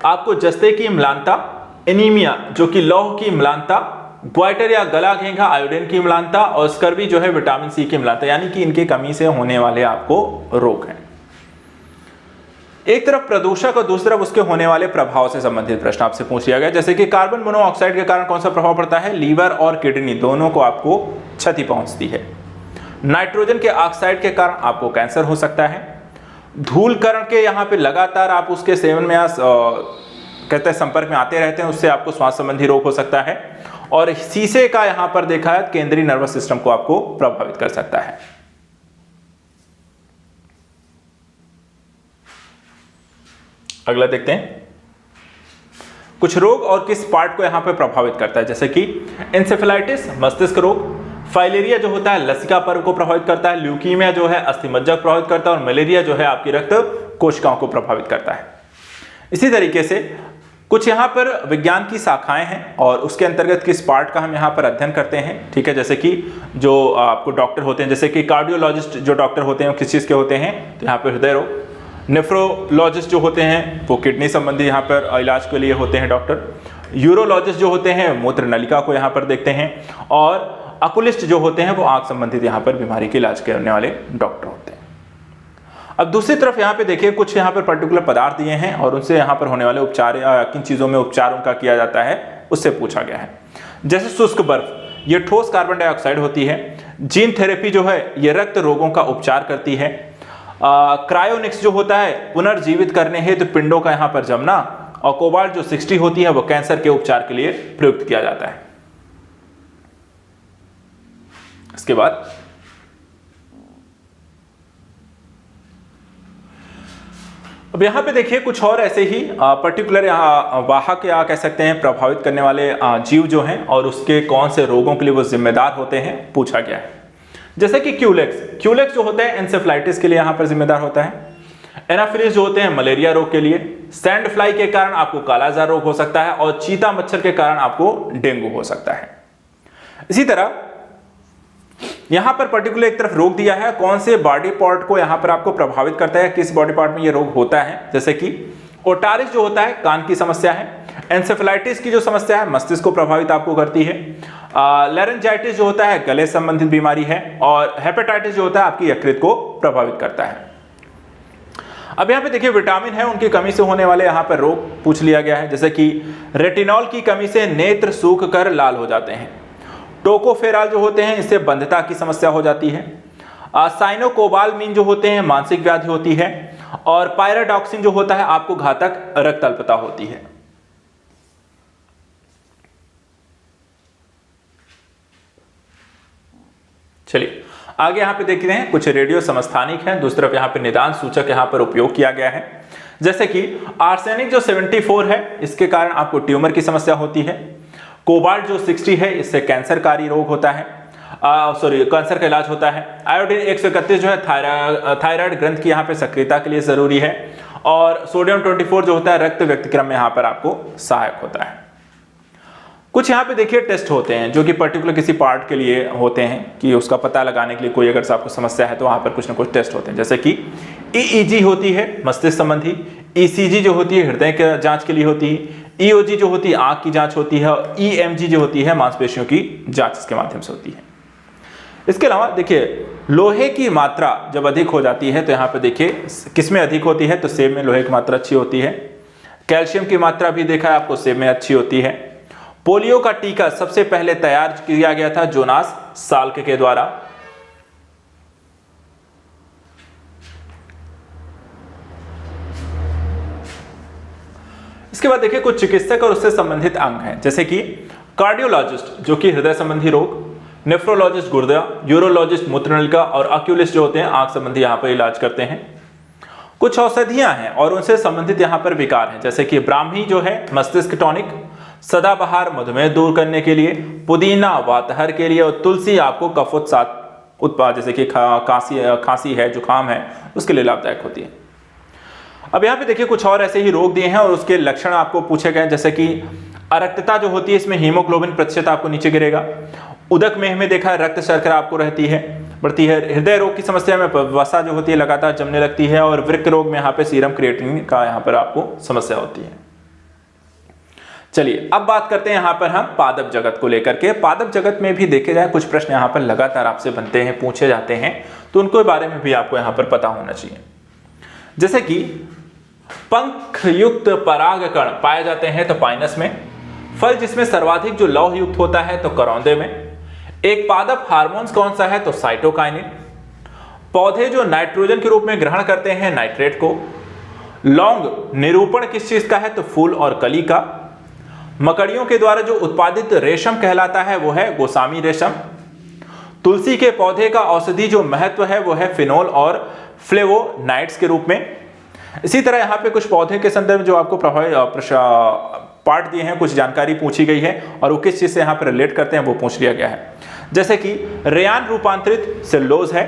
A: आपको जस्ते की म्लानता, एनीमिया जो कि लौह की म्लानता, ग्वाइटर या गला घेंघा आयोडीन की म्लानता और स्कर्वी जो है विटामिन सी की म्लानता, यानी कि इनकी कमी से होने वाले आपको रोग हैं। एक तरफ प्रदूषक और दूसरी तरफ उसके होने वाले प्रभाव से संबंधित प्रश्न आपसे पूछ लिया गया। जैसे कि कार्बन मोनोऑक्साइड के कारण कौन सा प्रभाव पड़ता है? लीवर और किडनी दोनों को आपको क्षति पहुंचती है। नाइट्रोजन के ऑक्साइड के कारण आपको कैंसर हो सकता है। धूल कण के यहां पे लगातार आप उसके सेवन में कहते हैं संपर्क में आते रहते हैं, उससे आपको श्वास संबंधी रोग हो सकता है। और शीशे का यहां पर देखा है केंद्रीय नर्वस सिस्टम को आपको प्रभावित कर सकता है। अगला देखते हैं कुछ रोग और किस पार्ट को यहां पर प्रभावित करता है। जैसे कि इंसेफेलाइटिस मस्तिष्क रोग, फाइलेरिया जो होता है लसिका पर्व को प्रभावित करता है, ल्यूकीमिया जो है अस्थिमज्जा को प्रभावित करता है और मलेरिया जो है आपकी रक्त कोशिकाओं को प्रभावित करता है। इसी तरीके से कुछ यहाँ पर विज्ञान की शाखाएं हैं और उसके अंतर्गत किस पार्ट का हम यहाँ पर अध्ययन करते हैं। ठीक है, जैसे कि जो आपको डॉक्टर होते हैं, जैसे कि कार्डियोलॉजिस्ट जो डॉक्टर होते हैं वो किस चीज़ के होते हैं, तो यहाँ पर हृदय रोग। नेफ्रोलॉजिस्ट जो होते हैं वो किडनी संबंधी यहाँ पर इलाज के लिए होते हैं डॉक्टर। यूरोलॉजिस्ट जो होते हैं मूत्र नलिका को यहाँ पर देखते हैं। और अकुलिस्ट जो होते हैं वो आंख संबंधित यहाँ पर बीमारी के इलाज करने वाले डॉक्टर होते हैं। अब दूसरी तरफ यहाँ पे देखिए कुछ यहाँ पर पर्टिकुलर पदार्थ दिए हैं और उनसे यहाँ पर होने वाले उपचार या किन चीज़ों में उपचारों का किया जाता है उससे पूछा गया है। जैसे शुष्क बर्फ, ये ठोस कार्बन डाइऑक्साइड होती है। जीन थेरेपी जो है ये रक्त रोगों का उपचार करती है। क्रायोनिक्स जो होता है पुनर्जीवित करने हेतु पिंडों का यहाँ पर जमना। और कोबाल्ट जो 60 होती है वो कैंसर के उपचार के लिए प्रयुक्त किया जाता है। इसके बाद अब यहां पे देखिए कुछ और ऐसे ही पर्टिकुलर यहाँ वाहक या कह सकते हैं प्रभावित करने वाले जीव जो हैं और उसके कौन से रोगों के लिए वो जिम्मेदार होते हैं पूछा गया है। जैसे कि क्यूलेक्स जो होता है एंसेफ्लाइटिस के लिए यहां पर जिम्मेदार होता है। एनाफिलिस जो होते हैं मलेरिया रोग के लिए। सैंड फ्लाई के कारण आपको कालाजार रोग हो सकता है और चीता मच्छर के कारण आपको डेंगू हो सकता है। इसी तरह यहां पर पर्टिकुलर एक तरफ रोग दिया है, कौन से बॉडी पार्ट को यहां पर आपको प्रभावित करता है, किस बॉडी पार्ट में ये रोग होता है। जैसे कि ओटारिस जो होता है कान की समस्या है। एंसेफेलाइटिस की जो समस्या है मस्तिष्क को प्रभावित आपको करती है। लैरेंजाइटिस जो होता है गले संबंधित बीमारी है, और हेपेटाइटिस जो होता है आपकी यकृत को प्रभावित करता है। अब यहाँ पे देखिए विटामिन है, उनकी कमी से होने वाले यहाँ पर रोग पूछ लिया गया है, जैसे कि रेटिनॉल की कमी से नेत्र सूख कर लाल हो जाते हैं। टोकोफेराल जो होते हैं इससे बंधता की समस्या हो जाती है। साइनोकोबालमीन जो होते हैं मानसिक व्याधि होती है, और पायराडॉक्सिन जो होता है आपको घातक रक्त अल्पता होती है। चलिए आगे यहाँ पे देखते हैं कुछ रेडियो समस्थानिक हैं, दूसरी तरफ यहाँ पे निदान सूचक यहाँ पर उपयोग किया गया है, जैसे कि आर्सेनिक जो 74 है इसके कारण आपको ट्यूमर की समस्या होती है। कोबाल्ट जो 60 है इससे कैंसरकारी रोग होता है, कैंसर का इलाज होता है। आयोडीन 131 जो है थायराइड ग्रंथ की यहाँ पे सक्रियता के लिए जरूरी है, और सोडियम 24 जो होता है रक्त व्यक्तिक्रम में यहाँ पर आपको सहायक होता है। कुछ यहाँ पे देखिए टेस्ट होते हैं जो कि पर्टिकुलर किसी पार्ट के लिए होते हैं कि उसका पता लगाने के लिए कोई अगर आपको समस्या है तो वहां पर कुछ ना कुछ टेस्ट होते हैं, जैसे कि EEG होती है मस्तिष्क संबंधी, ECG जो होती है हृदय के जांच के लिए होती है, EOG जो होती है आंख की जांच होती है, और EMG जो होती है मांसपेशियों की जांच इसके माध्यम से होती है। इसके अलावा देखिए लोहे की मात्रा जब अधिक हो जाती है तो यहाँ पे देखिए किसमें अधिक होती है, तो सेब में लोहे की मात्रा अच्छी होती है। कैल्शियम की मात्रा भी देखा है आपको सेब में अच्छी होती है। पोलियो का टीका सबसे पहले तैयार किया गया था जोनास साल्क के द्वारा। इसके बाद देखिए कुछ चिकित्सक और उससे संबंधित अंग हैं, जैसे कि कार्डियोलॉजिस्ट जो कि हृदय संबंधी रोग, नेफ्रोलॉजिस्ट गुर्दा, यूरोलॉजिस्ट मूत्रनलिका, और ऑक्यूलिस्ट जो होते हैं आंख संबंधी यहाँ पर इलाज करते हैं। कुछ औषधियां हैं और उनसे संबंधित यहाँ पर विकार हैं, जैसे कि ब्राह्मी जो है मस्तिष्क टॉनिक, सदाबहार मधुमेह दूर करने के लिए, पुदीना वातहर के लिए, और तुलसी आपको कफोत्पाद उत्पाद जैसे कि खांसी है जुकाम है उसके लिए लाभदायक होती है। अब यहाँ पे देखिए कुछ और ऐसे ही रोग दिए हैं और उसके लक्षण आपको पूछे गए, जैसे कि अरक्तता जो होती है इसमें हीमोग्लोबिन प्रतिशत आपको नीचे गिरेगा। उदक मेह में देखा है रक्त शर्करा आपको बढ़ती है। हृदय रोग की समस्या में वसा जो होती है लगातार जमने लगती है, और वृक्क रोग में यहाँ पे सीरम क्रिएटिनिन का यहाँ पर आपको समस्या होती है। चलिए अब बात करते हैं यहाँ पर हम पादप जगत को लेकर के। पादप जगत में भी देखे जाए कुछ प्रश्न यहाँ पर लगातार आपसे बनते हैं, पूछे जाते हैं, तो उनको बारे में भी आपको यहाँ पर पता होना चाहिए। जैसे कि पंख युक्त परागकण पाए जाते हैं तो पाइनस में, फल जिसमें सर्वाधिक जो लौह युक्त होता है तो करौंदे में, एक पादप हार्मोन्स कौन सा है तो साइटोकाइनिन, पौधे जो नाइट्रोजन के रूप में ग्रहण करते हैं नाइट्रेट को, लौंग निरूपण किस चीज का है तो फूल और कली का, मकड़ियों के द्वारा जो उत्पादित रेशम कहलाता है वो है गोस्वामी रेशम, तुलसी के पौधे का औषधि जो महत्व है वो है फिनोल और फ्लेवोनाइड्स के रूप में। इसी तरह यहाँ पे कुछ पौधे के संदर्भ जो आपको पार्ट दिए हैं, कुछ जानकारी पूछी गई है और वो किस चीज से यहाँ पर रिलेट करते हैं वो पूछ लिया गया है, जैसे कि रेयान रूपांतरित सेलुलोज है,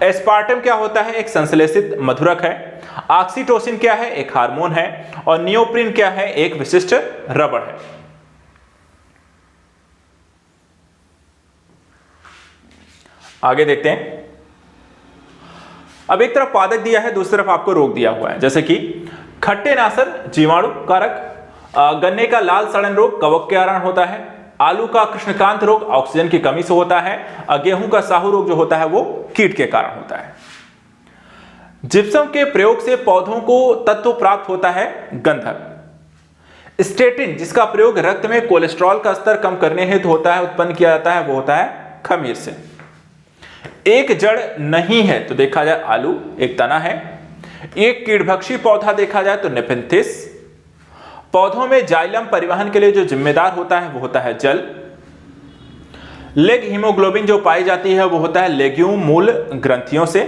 A: एस्पार्टम क्या होता है एक संश्लेषित मधुरक है, ऑक्सीटोसिन क्या है एक हार्मोन है, और नियोप्रिन क्या है एक विशिष्ट रबड़ है। आगे देखते हैं। अब एक तरफ पादक दिया है, दूसरी तरफ आपको रोग दिया हुआ है, जैसे कि खट्टे नासर जीवाणु कारक, गन्ने का लाल सड़न रोग कवक के कारण होता है, आलू का कृष्णकांत रोग ऑक्सीजन की कमी से होता है, गेहूं का साहू रोग जो होता है वो कीट के कारण होता है। जिप्सम के प्रयोग से पौधों को तत्व प्राप्त होता है गंधक। स्टेटिन जिसका प्रयोग रक्त में कोलेस्ट्रॉल का स्तर कम करने हेतु होता है, उत्पन्न किया जाता है, वो होता है खमीर से। एक जड़ नहीं है तो देखा जाए आलू, एक तना है। एक कीटभक्षी पौधा देखा जाए तो नेपेंथिस। पौधों में जाइलम परिवहन के लिए जो जिम्मेदार होता है वो होता है जल। लेग हीमोग्लोबिन जो पाई जाती है वो होता है लेग्यूम मूल ग्रंथियों से।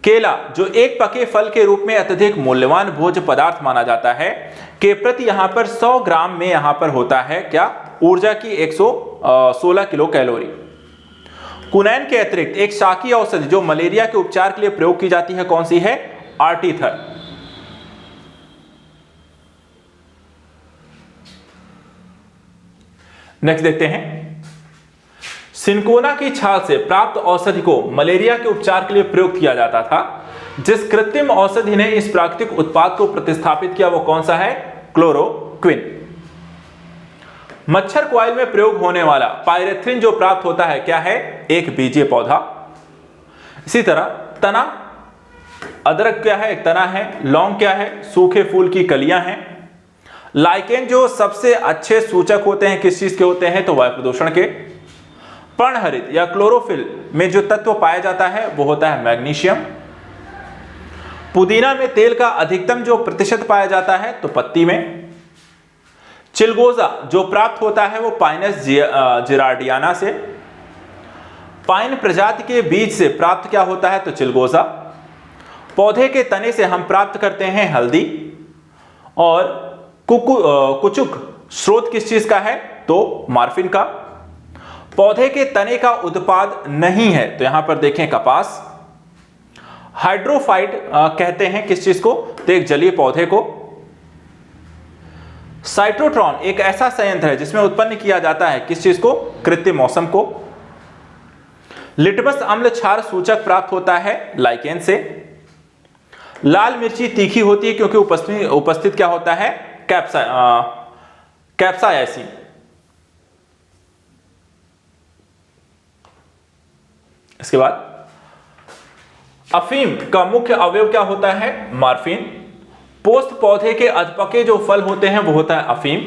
A: केला जो एक पके फल के रूप में अत्यधिक मूल्यवान भोज्य पदार्थ माना जाता है, के प्रति यहां पर 100 ग्राम में यहां पर होता है क्या ऊर्जा की 116 किलो कैलोरी। कुनैन के अतिरिक्त एक शाकीय औषधि जो मलेरिया के उपचार के लिए प्रयोग की जाती है कौन सी है, आर्टीथर। नेक्स्ट देखते हैं। सिनकोना की छाल से प्राप्त औषधि को मलेरिया के उपचार के लिए प्रयोग किया जाता था। जिस कृत्रिम औषधि ने इस प्राकृतिक उत्पाद को प्रतिस्थापित किया वो कौन सा है, क्लोरोक्विन। क्लोरोक्विन। मच्छर कॉइल में प्रयोग होने वाला पायरेथ्रिन जो प्राप्त होता है क्या है? एक बीजीय पौधा। इसी तरह तना, अदरक क्या है? एक तना है। लौंग क्या है? सूखे फूल की कलियां हैं। लाइकेन जो सबसे अच्छे सूचक होते हैं किस चीज के होते हैं? तो वायु प्रदूषण के। पर्णहरित या क्लोरोफिल में जो तत्व पाया जाता है वो होता है मैग्नीशियम। पुदीना में तेल का अधिकतम जो प्रतिशत पाया जाता है तो पत्ती में। चिलगोजा जो प्राप्त होता है वो पाइनस जिरार्डियाना से। पाइन प्रजाति के बीज से प्राप्त क्या होता है? तो चिलगोजा। पौधे के तने से हम प्राप्त करते हैं हल्दी। और कुचुक स्रोत किस चीज का है? तो मार्फिन का। पौधे के तने का उत्पाद नहीं है तो यहां पर देखें कपास। हाइड्रोफाइट कहते हैं किस चीज को? तो एक जलीय पौधे को। साइटोट्रॉन एक ऐसा संयंत्र है जिसमें उत्पन्न किया जाता है किस चीज को? कृत्रिम मौसम को। लिटमस अम्ल क्षार सूचक प्राप्त होता है लाइकेन से। लाल मिर्ची तीखी होती है क्योंकि उपस्थित क्या होता है? कैप्साइसिन। इसके बाद अफीम का मुख्य अवयव क्या होता है? मार्फिन। पोस्त पौधे के अधपके जो फल होते हैं वो होता है अफीम।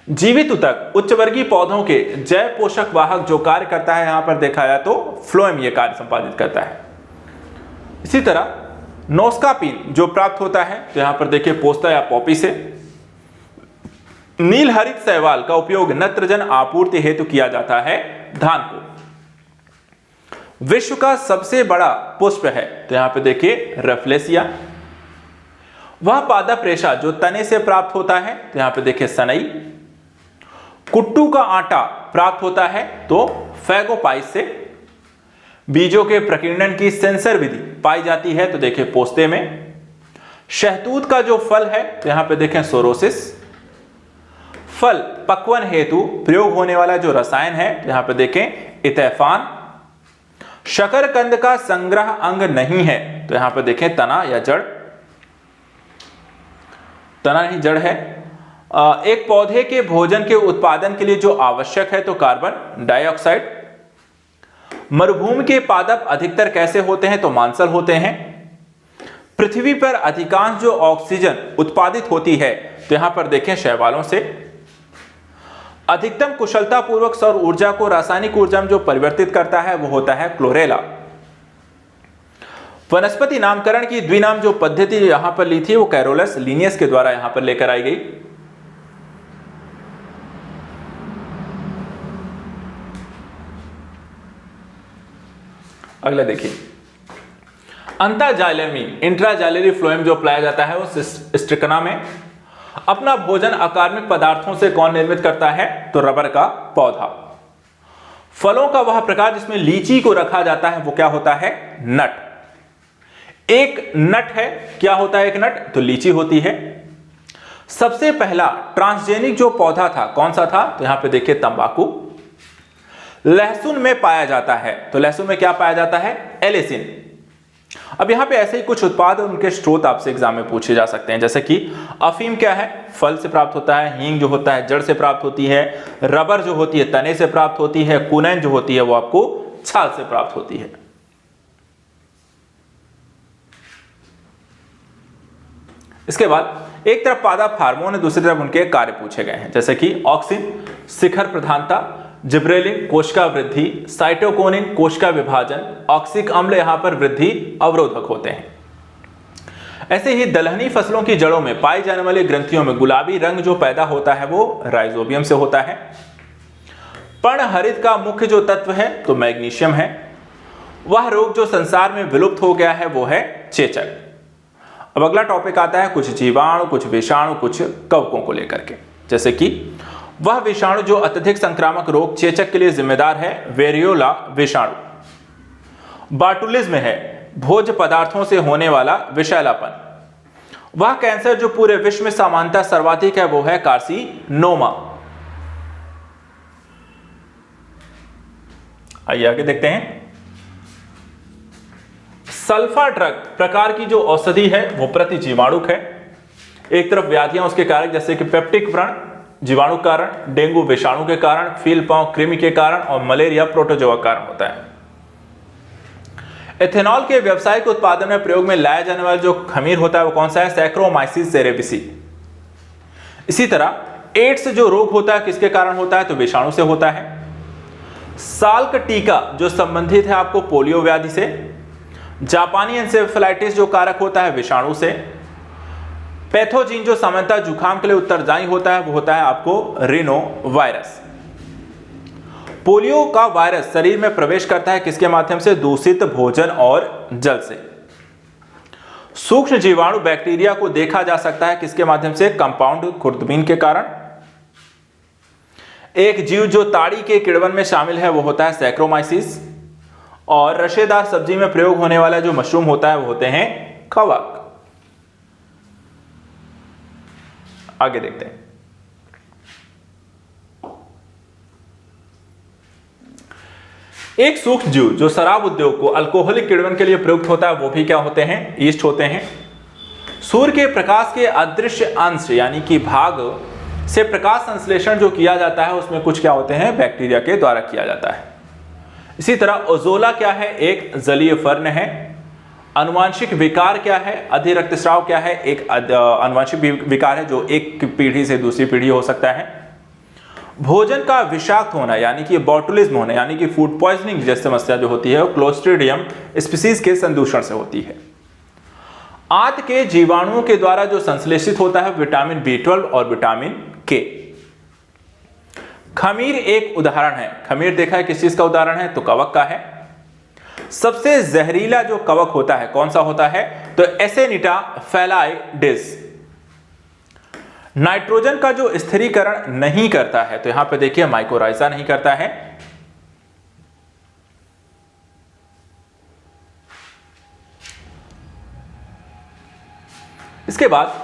A: जीवित ऊतक उच्च वर्गीय पौधों के जैव पोषक वाहक जो कार्य करता है यहां पर देखा जाए तो फ्लोएम ये कार्य संपादित करता है। इसी तरह नोस्कापिन जो प्राप्त होता है तो यहां पर देखिए पोस्ता या पॉपी से। नील हरित शैवाल का उपयोग नत्रजन आपूर्ति हेतु किया जाता है धान को। विश्व का सबसे बड़ा पुष्प है तो यहां पे देखिए रफलेसिया। वह पादप रेशा जो तने से प्राप्त होता है तो यहां पे देखिए सनई। कुट्टू का आटा प्राप्त होता है तो फैगोपाइस से। बीजों के प्रकीर्णन की सेंसर विधि पाई जाती है तो देखिए पोस्ते में। शहतूत का जो फल है तो यहां पे देखें सोरोसिस। फल पक्वन हेतु प्रयोग होने वाला जो रसायन है तो यहां पे देखें इथेफान। शकरकंद का संग्रह अंग नहीं है तो यहां पर देखें तना या जड़। तना ही जड़ है। एक पौधे के भोजन के उत्पादन के लिए जो आवश्यक है तो कार्बन डाइऑक्साइड। मरुभूमि के पादप अधिकतर कैसे होते हैं? तो मांसल होते हैं। पृथ्वी पर अधिकांश जो ऑक्सीजन उत्पादित होती है तो यहां पर देखें शैवालों से। अधिकतम कुशलता पूर्वक सौर ऊर्जा को रासायनिक ऊर्जा में जो परिवर्तित करता है वो होता है क्लोरेला। वनस्पति नामकरण की द्विनाम जो पद्धति यहां पर ली थी वो कैरोलस लिनियस के द्वारा यहां पर लेकर आई गई। अगला देखिए अंतःजाइलमी इंट्राजाइलरी फ्लोएम जो पाया जाता है वो स्ट्रिकना में। अपना भोजन अकार्बनिक पदार्थों से कौन निर्मित करता है? तो रबर का पौधा। फलों का वह प्रकार जिसमें लीची को रखा जाता है वो क्या होता है? नट। एक नट है, क्या होता है एक नट? तो लीची होती है। सबसे पहला ट्रांसजेनिक जो पौधा था कौन सा था? तो यहां पे देखिए तंबाकू। लहसुन में पाया जाता है तो लहसुन में क्या पाया जाता है? एलिसिन। अब यहां पे ऐसे ही कुछ उत्पाद और उनके स्रोत आपसे एग्जाम में पूछे जा सकते हैं, जैसे कि अफीम क्या है? फल से प्राप्त होता है। हींग जो होता है जड़ से प्राप्त होती है। रबर जो होती है तने से प्राप्त होती है। कुनैन जो होती है वो आपको छाल से प्राप्त होती है। इसके बाद एक तरफ पादप हार्मोन है, दूसरी तरफ उनके कार्य पूछे गए हैं, जैसे कि ऑक्सिन शिखर प्रधानता, जिब्रेलिन कोशिका वृद्धि, साइटोकिनिन कोशिका विभाजन, ऑक्सिक अम्ल यहां पर वृद्धि अवरोधक होते हैं। ऐसे ही दलहनी फसलों की जड़ों में पाई जाने वाली ग्रंथियों में गुलाबी रंग जो पैदा होता है वो राइजोबियम से होता है। पर्णहरित का मुख्य जो तत्व है तो मैग्नीशियम है। वह रोग जो संसार में विलुप्त हो गया है वो है चेचक। अब अगला टॉपिक आता है कुछ जीवाणु, कुछ विषाणु, कुछ कवकों को लेकर के, जैसे कि वह विषाणु जो अत्यधिक संक्रामक रोग चेचक के लिए जिम्मेदार है, वेरियोला विषाणु। बाटुलिज्म है भोज्य पदार्थों से होने वाला विषैलापन। वह कैंसर जो पूरे विश्व में सामान्यतः सर्वाधिक है वो है कार्सिनोमा। आइए आगे देखते हैं। सल्फा ड्रग प्रकार की जो औषधि है वो प्रतिजीवाणुक है। एक तरफ व्याधियां उसके कारक जैसे कि पेप्टिक व्रण जीवाणु कारण, डेंगू विषाणु के कारण, फील पाँव कृमि के कारण और मलेरिया प्रोटोजोआ कारण होता है। एथेनॉल के व्यावसायिक उत्पादन में प्रयोग में लाया जाने वाला जो खमीर होता है वो कौन सा है? Saccharomyces cerevisiae. इसी तरह एड्स जो रोग होता है किसके कारण होता है? तो विषाणु से होता है। साल्क टीका जो संबंधित है आपको पोलियो व्याधि से। जापानी एन्सेफेलाइटिस जो कारक होता है विषाणु से। पैथोजीन जो सामान्यतः जुखाम के लिए उत्तरदायी होता है वो होता है आपको रिनो वायरस। पोलियो का वायरस शरीर में प्रवेश करता है किसके माध्यम से? दूषित भोजन और जल से। सूक्ष्म जीवाणु बैक्टीरिया को देखा जा सकता है किसके माध्यम से? कंपाउंड खुरदबीन के कारण। एक जीव जो ताड़ी के किण्वन में शामिल है वो होता है सैक्रोमाइसिस। और रसेदार सब्जी में प्रयोग होने वाला जो मशरूम होता है वो होते हैं कवक। आगे देखते हैं। एक सूक्ष्म जीव जो शराब उद्योग को अल्कोहलिक किण्वन के लिए प्रयुक्त होता है वो भी क्या होते हैं? ईस्ट होते हैं। सूर्य के प्रकाश के अदृश्य अंश यानी कि भाग से प्रकाश संश्लेषण जो किया जाता है उसमें कुछ क्या होते हैं? बैक्टीरिया के द्वारा किया जाता है। इसी तरह ओजोला क्या है? एक जलीय फर्न है। आनुवांशिक विकार क्या है? अधिरक्तस्राव क्या है? एक आनुवांशिक विकार है जो एक पीढ़ी से दूसरी पीढ़ी हो सकता है। भोजन का विषाक्त होना यानी कि बॉटुलिज्म होना यानी कि फूड पॉइजनिंग जैसी समस्या जो होती है वो क्लोस्ट्रीडियम स्पीसीज के संदूषण से होती है। आंत के जीवाणुओं के द्वारा जो संश्लेषित होता है विटामिन B12 और विटामिन K। खमीर एक उदाहरण है। खमीर देखा है किस चीज का उदाहरण है? तो कवक का है। सबसे जहरीला जो कवक होता है कौन सा होता है? तो एसेनिटा फैलाइडिस। नाइट्रोजन का जो स्थिरीकरण नहीं करता है तो यहां पे देखिए माइकोराइजा नहीं करता है। इसके बाद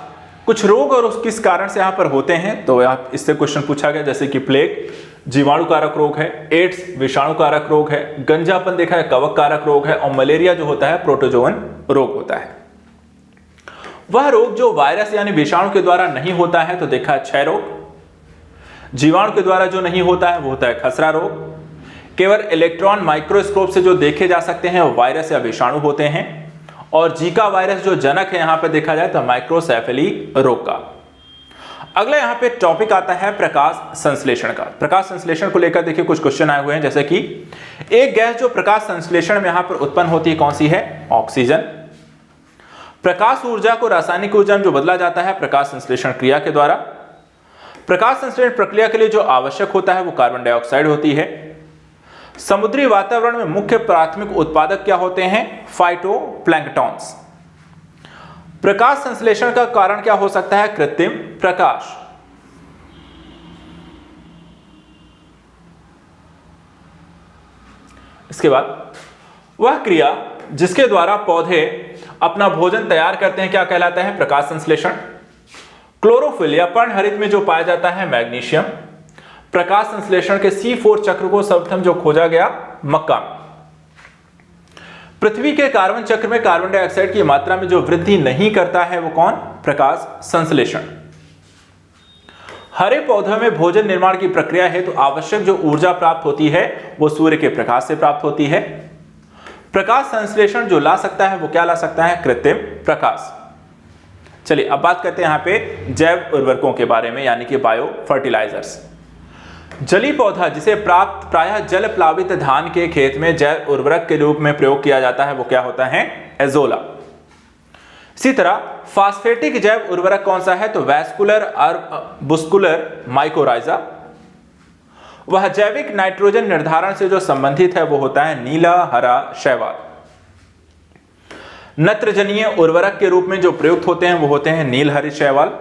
A: कुछ रोग और किस कारण से यहां पर होते हैं तो आप इससे क्वेश्चन पूछा गया जैसे कि प्लेग जीवाणु कारक रोग है, एड्स विषाणु कारक रोग है, गंजापन देखा है कवक कारक रोग है और मलेरिया जो होता है प्रोटोजोवन रोग होता है। वह रोग जो वायरस यानी विषाणु के द्वारा नहीं होता है तो देखा है क्षय रोग। जीवाणु के द्वारा जो नहीं होता है वो होता है खसरा रोग। केवल इलेक्ट्रॉन माइक्रोस्कोप से जो देखे जा सकते हैं वो वायरस या विषाणु होते हैं। और जीका वायरस जो जनक है यहां पे देखा जाए तो माइक्रोसेफेली रोग का। अगला यहां पे टॉपिक आता है प्रकाश संश्लेषण का। प्रकाश संश्लेषण को लेकर देखिए कुछ क्वेश्चन आए हुए हैं जैसे कि एक गैस जो प्रकाश संश्लेषण में यहां पर उत्पन्न होती है कौन सी है? ऑक्सीजन। प्रकाश ऊर्जा को रासायनिक ऊर्जा में जो बदला जाता है प्रकाश संश्लेषण क्रिया के द्वारा। प्रकाश संश्लेषण प्रक्रिया के लिए जो आवश्यक होता है वो कार्बन डाइऑक्साइड होती है। समुद्री वातावरण में मुख्य प्राथमिक उत्पादक क्या होते हैं? फाइटोप्लैंक्टॉन्स। प्रकाश संश्लेषण का कारण क्या हो सकता है? कृत्रिम प्रकाश। इसके बाद वह क्रिया जिसके द्वारा पौधे अपना भोजन तैयार करते हैं क्या कहलाता है? प्रकाश संश्लेषण। क्लोरोफिल या पर्णहरित में जो पाया जाता है मैग्नीशियम। प्रकाश संश्लेषण के C4 चक्र को सर्वप्रथम जो खोजा गया मक्का में। पृथ्वी के कार्बन चक्र में कार्बन डाइऑक्साइड की मात्रा में जो वृद्धि नहीं करता है वो कौन? प्रकाश संश्लेषण। हरे पौधों में भोजन निर्माण की प्रक्रिया है तो आवश्यक जो ऊर्जा प्राप्त होती है वो सूर्य के प्रकाश से प्राप्त होती है। प्रकाश संश्लेषण जो ला सकता है वो क्या ला सकता है? कृत्रिम प्रकाश। चलिए अब बात करते हैं यहां पे जैव उर्वरकों के बारे में यानी कि बायो फर्टिलाइजर्स। जलीय पौधा जिसे प्राप्त प्रायः जल प्लावित धान के खेत में जैव उर्वरक के रूप में प्रयोग किया जाता है वो क्या होता है? एजोला। इसी तरह फास्फेटिक जैव उर्वरक कौन सा है? तो वैस्कुलर और बुस्कुलर माइकोराइजा। वह जैविक नाइट्रोजन निर्धारण से जो संबंधित है वो होता है नीला हरा शैवाल। नत्रजनीय उर्वरक के रूप में जो प्रयुक्त होते हैं वो होते हैं नील हरित शैवाल।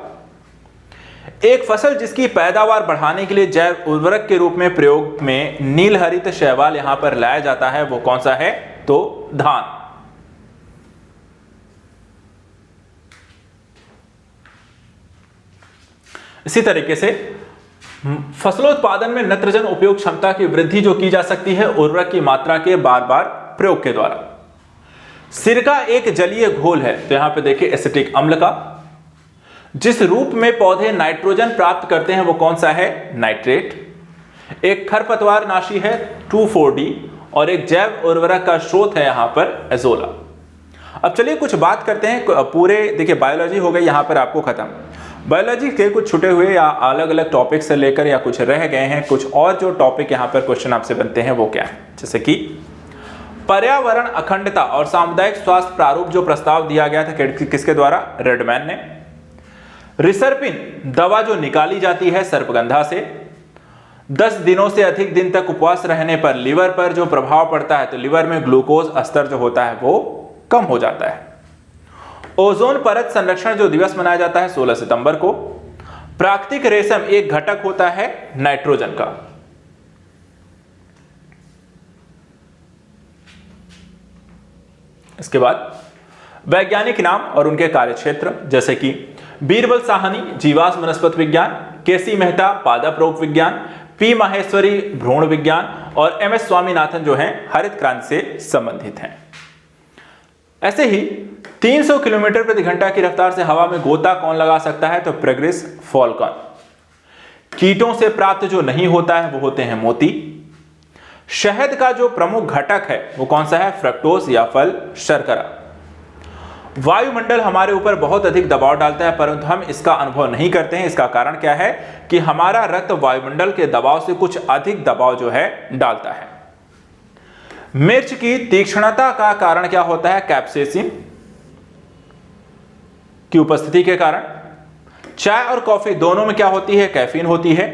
A: एक फसल जिसकी पैदावार बढ़ाने के लिए जैव उर्वरक के रूप में प्रयोग में नील हरित शैवाल यहां पर लाया जाता है वो कौन सा है? तो धान। इसी तरीके से फसलोत्पादन में नत्रजन उपयोग क्षमता की वृद्धि जो की जा सकती है उर्वरक की मात्रा के बार बार प्रयोग के द्वारा। सिरका एक जलीय घोल है तो यहां पे देखिए एसिटिक अम्ल का। जिस रूप में पौधे नाइट्रोजन प्राप्त करते हैं वो कौन सा है? नाइट्रेट। एक खरपतवार नाशी है 2,4-D और एक जैव उर्वरक का स्रोत है यहां पर एजोला। अब चलिए कुछ बात करते हैं पूरे, देखिए बायोलॉजी हो गई यहां पर आपको खत्म। बायोलॉजी के कुछ छुटे हुए या अलग अलग टॉपिक से लेकर या कुछ रह गए हैं, कुछ और जो टॉपिक यहां पर क्वेश्चन आपसे बनते हैं वो क्या है? जैसे कि पर्यावरण अखंडता और सामुदायिक स्वास्थ्य प्रारूप जो प्रस्ताव दिया गया था किसके द्वारा? रेडमैन ने। रिसर्पिन दवा जो निकाली जाती है सर्पगंधा से, 10 दिनों से अधिक दिन तक उपवास रहने पर लिवर पर जो प्रभाव पड़ता है, तो लिवर में ग्लूकोज स्तर जो होता है वो कम हो जाता है। ओजोन परत संरक्षण जो दिवस मनाया जाता है 16 सितंबर को। प्राकृतिक रेशम एक घटक होता है नाइट्रोजन का। इसके बाद वैज्ञानिक नाम और उनके कार्यक्षेत्र, जैसे कि बीरबल साहनी जीवाश्म वनस्पति विज्ञान, केसी मेहता पादप रोग विज्ञान, पी माहेश्वरी भ्रूण विज्ञान और एम.एस. स्वामीनाथन जो हैं हरित क्रांति से संबंधित हैं। ऐसे ही 300 किलोमीटर प्रति घंटा की रफ्तार से हवा में गोता कौन लगा सकता है? तो प्रेग्रिस फॉल्कन। कीटों से प्राप्त जो नहीं होता है वो होते हैं मोती। शहद का जो प्रमुख घटक है वो कौन सा है? फ्रक्टोज या फल शर्करा। वायुमंडल हमारे ऊपर बहुत अधिक दबाव डालता है परंतु हम इसका अनुभव नहीं करते हैं। इसका कारण क्या है? कि हमारा रक्त वायुमंडल के दबाव से कुछ अधिक दबाव जो है डालता है। मिर्च की तीक्ष्णता का कारण क्या होता है? कैप्सेसिन की उपस्थिति के कारण। चाय और कॉफी दोनों में क्या होती है? कैफीन होती है।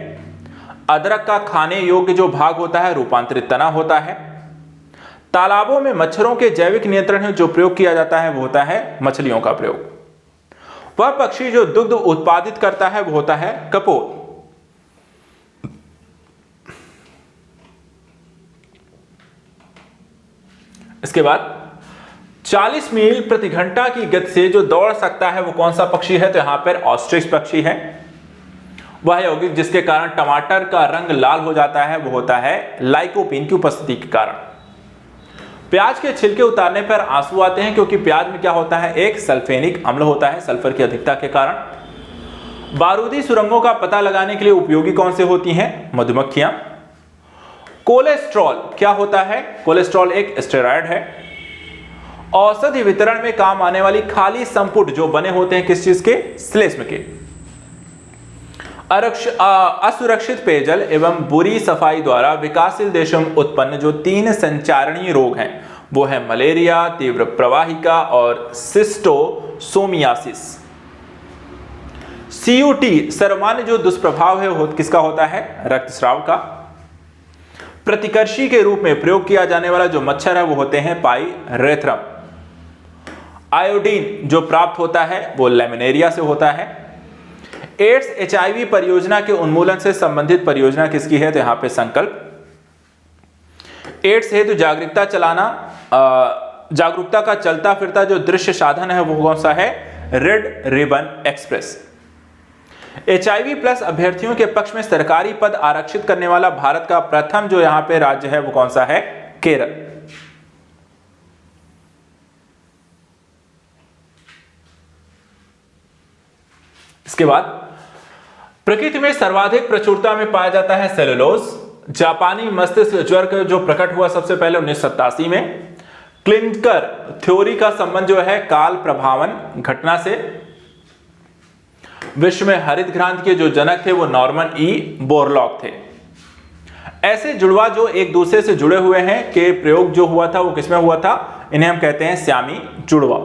A: अदरक का खाने योग्य जो भाग होता है रूपांतरित तना होता है। तालाबों में मच्छरों के जैविक नियंत्रण में जो प्रयोग किया जाता है वो होता है मछलियों का प्रयोग। वह पक्षी जो दुग्ध उत्पादित करता है वो होता है कपोत। इसके बाद 40 मील प्रति घंटा की गति से जो दौड़ सकता है वो कौन सा पक्षी है? तो यहां पर ऑस्ट्रिच पक्षी है। वह यौगिक जिसके कारण टमाटर का रंग लाल हो जाता है वो होता है लाइकोपीन की उपस्थिति के कारण। प्याज के छिलके उतारने पर आंसू आते हैं क्योंकि प्याज में क्या होता है? एक सल्फेनिक अम्ल होता है सल्फर की अधिकता के कारण। बारूदी सुरंगों का पता लगाने के लिए उपयोगी कौन से होती हैं? मधुमक्खियां। कोलेस्ट्रॉल क्या होता है? कोलेस्ट्रॉल एक स्टेरॉयड है। औषधि वितरण में काम आने वाली खाली संपुट जो बने होते हैं किस चीज के? श्लेष्म के। असुरक्षित पेयजल एवं बुरी सफाई द्वारा विकासशील देशों में उत्पन्न जो 3 संचारणीय रोग हैं वो है मलेरिया, तीव्र प्रवाहिका और सिस्टोसोमियासिस। सीयूटी सर्वमान्य जो दुष्प्रभाव है वो किसका होता है? रक्तस्राव का। प्रतिकर्षी के रूप में प्रयोग किया जाने वाला जो मच्छर है वो होते हैं पाइरेथ्रम। आयोडीन जो प्राप्त होता है वो लैमिनेरिया से होता है। एड्स एचआईवी परियोजना के उन्मूलन से संबंधित परियोजना किसकी है? तो यहां पे संकल्प। एड्स हेतु जागरूकता चलाना, जागरूकता का चलता फिरता जो दृश्य साधन है वो कौन सा है? Red ribbon express. HIV plus अभ्यर्थियों के पक्ष में सरकारी पद आरक्षित करने वाला भारत का प्रथम जो यहां पे राज्य है वो कौन सा है? केरल। इसके बाद प्रकृति में सर्वाधिक प्रचुरता में पाया जाता है सेलुलोज। जापानी मस्तिष्क ज्वर जो प्रकट हुआ सबसे पहले 1987 में। क्लिंकर थ्योरी का संबंध जो है काल प्रभावन घटना से। विश्व में हरित क्रांति के जो जनक थे वो नॉर्मन ई बोरलॉग थे। ऐसे जुड़वा जो एक दूसरे से जुड़े हुए हैं के प्रयोग जो हुआ था वो किसमें हुआ था? इन्हें हम कहते हैं श्यामी जुड़वा।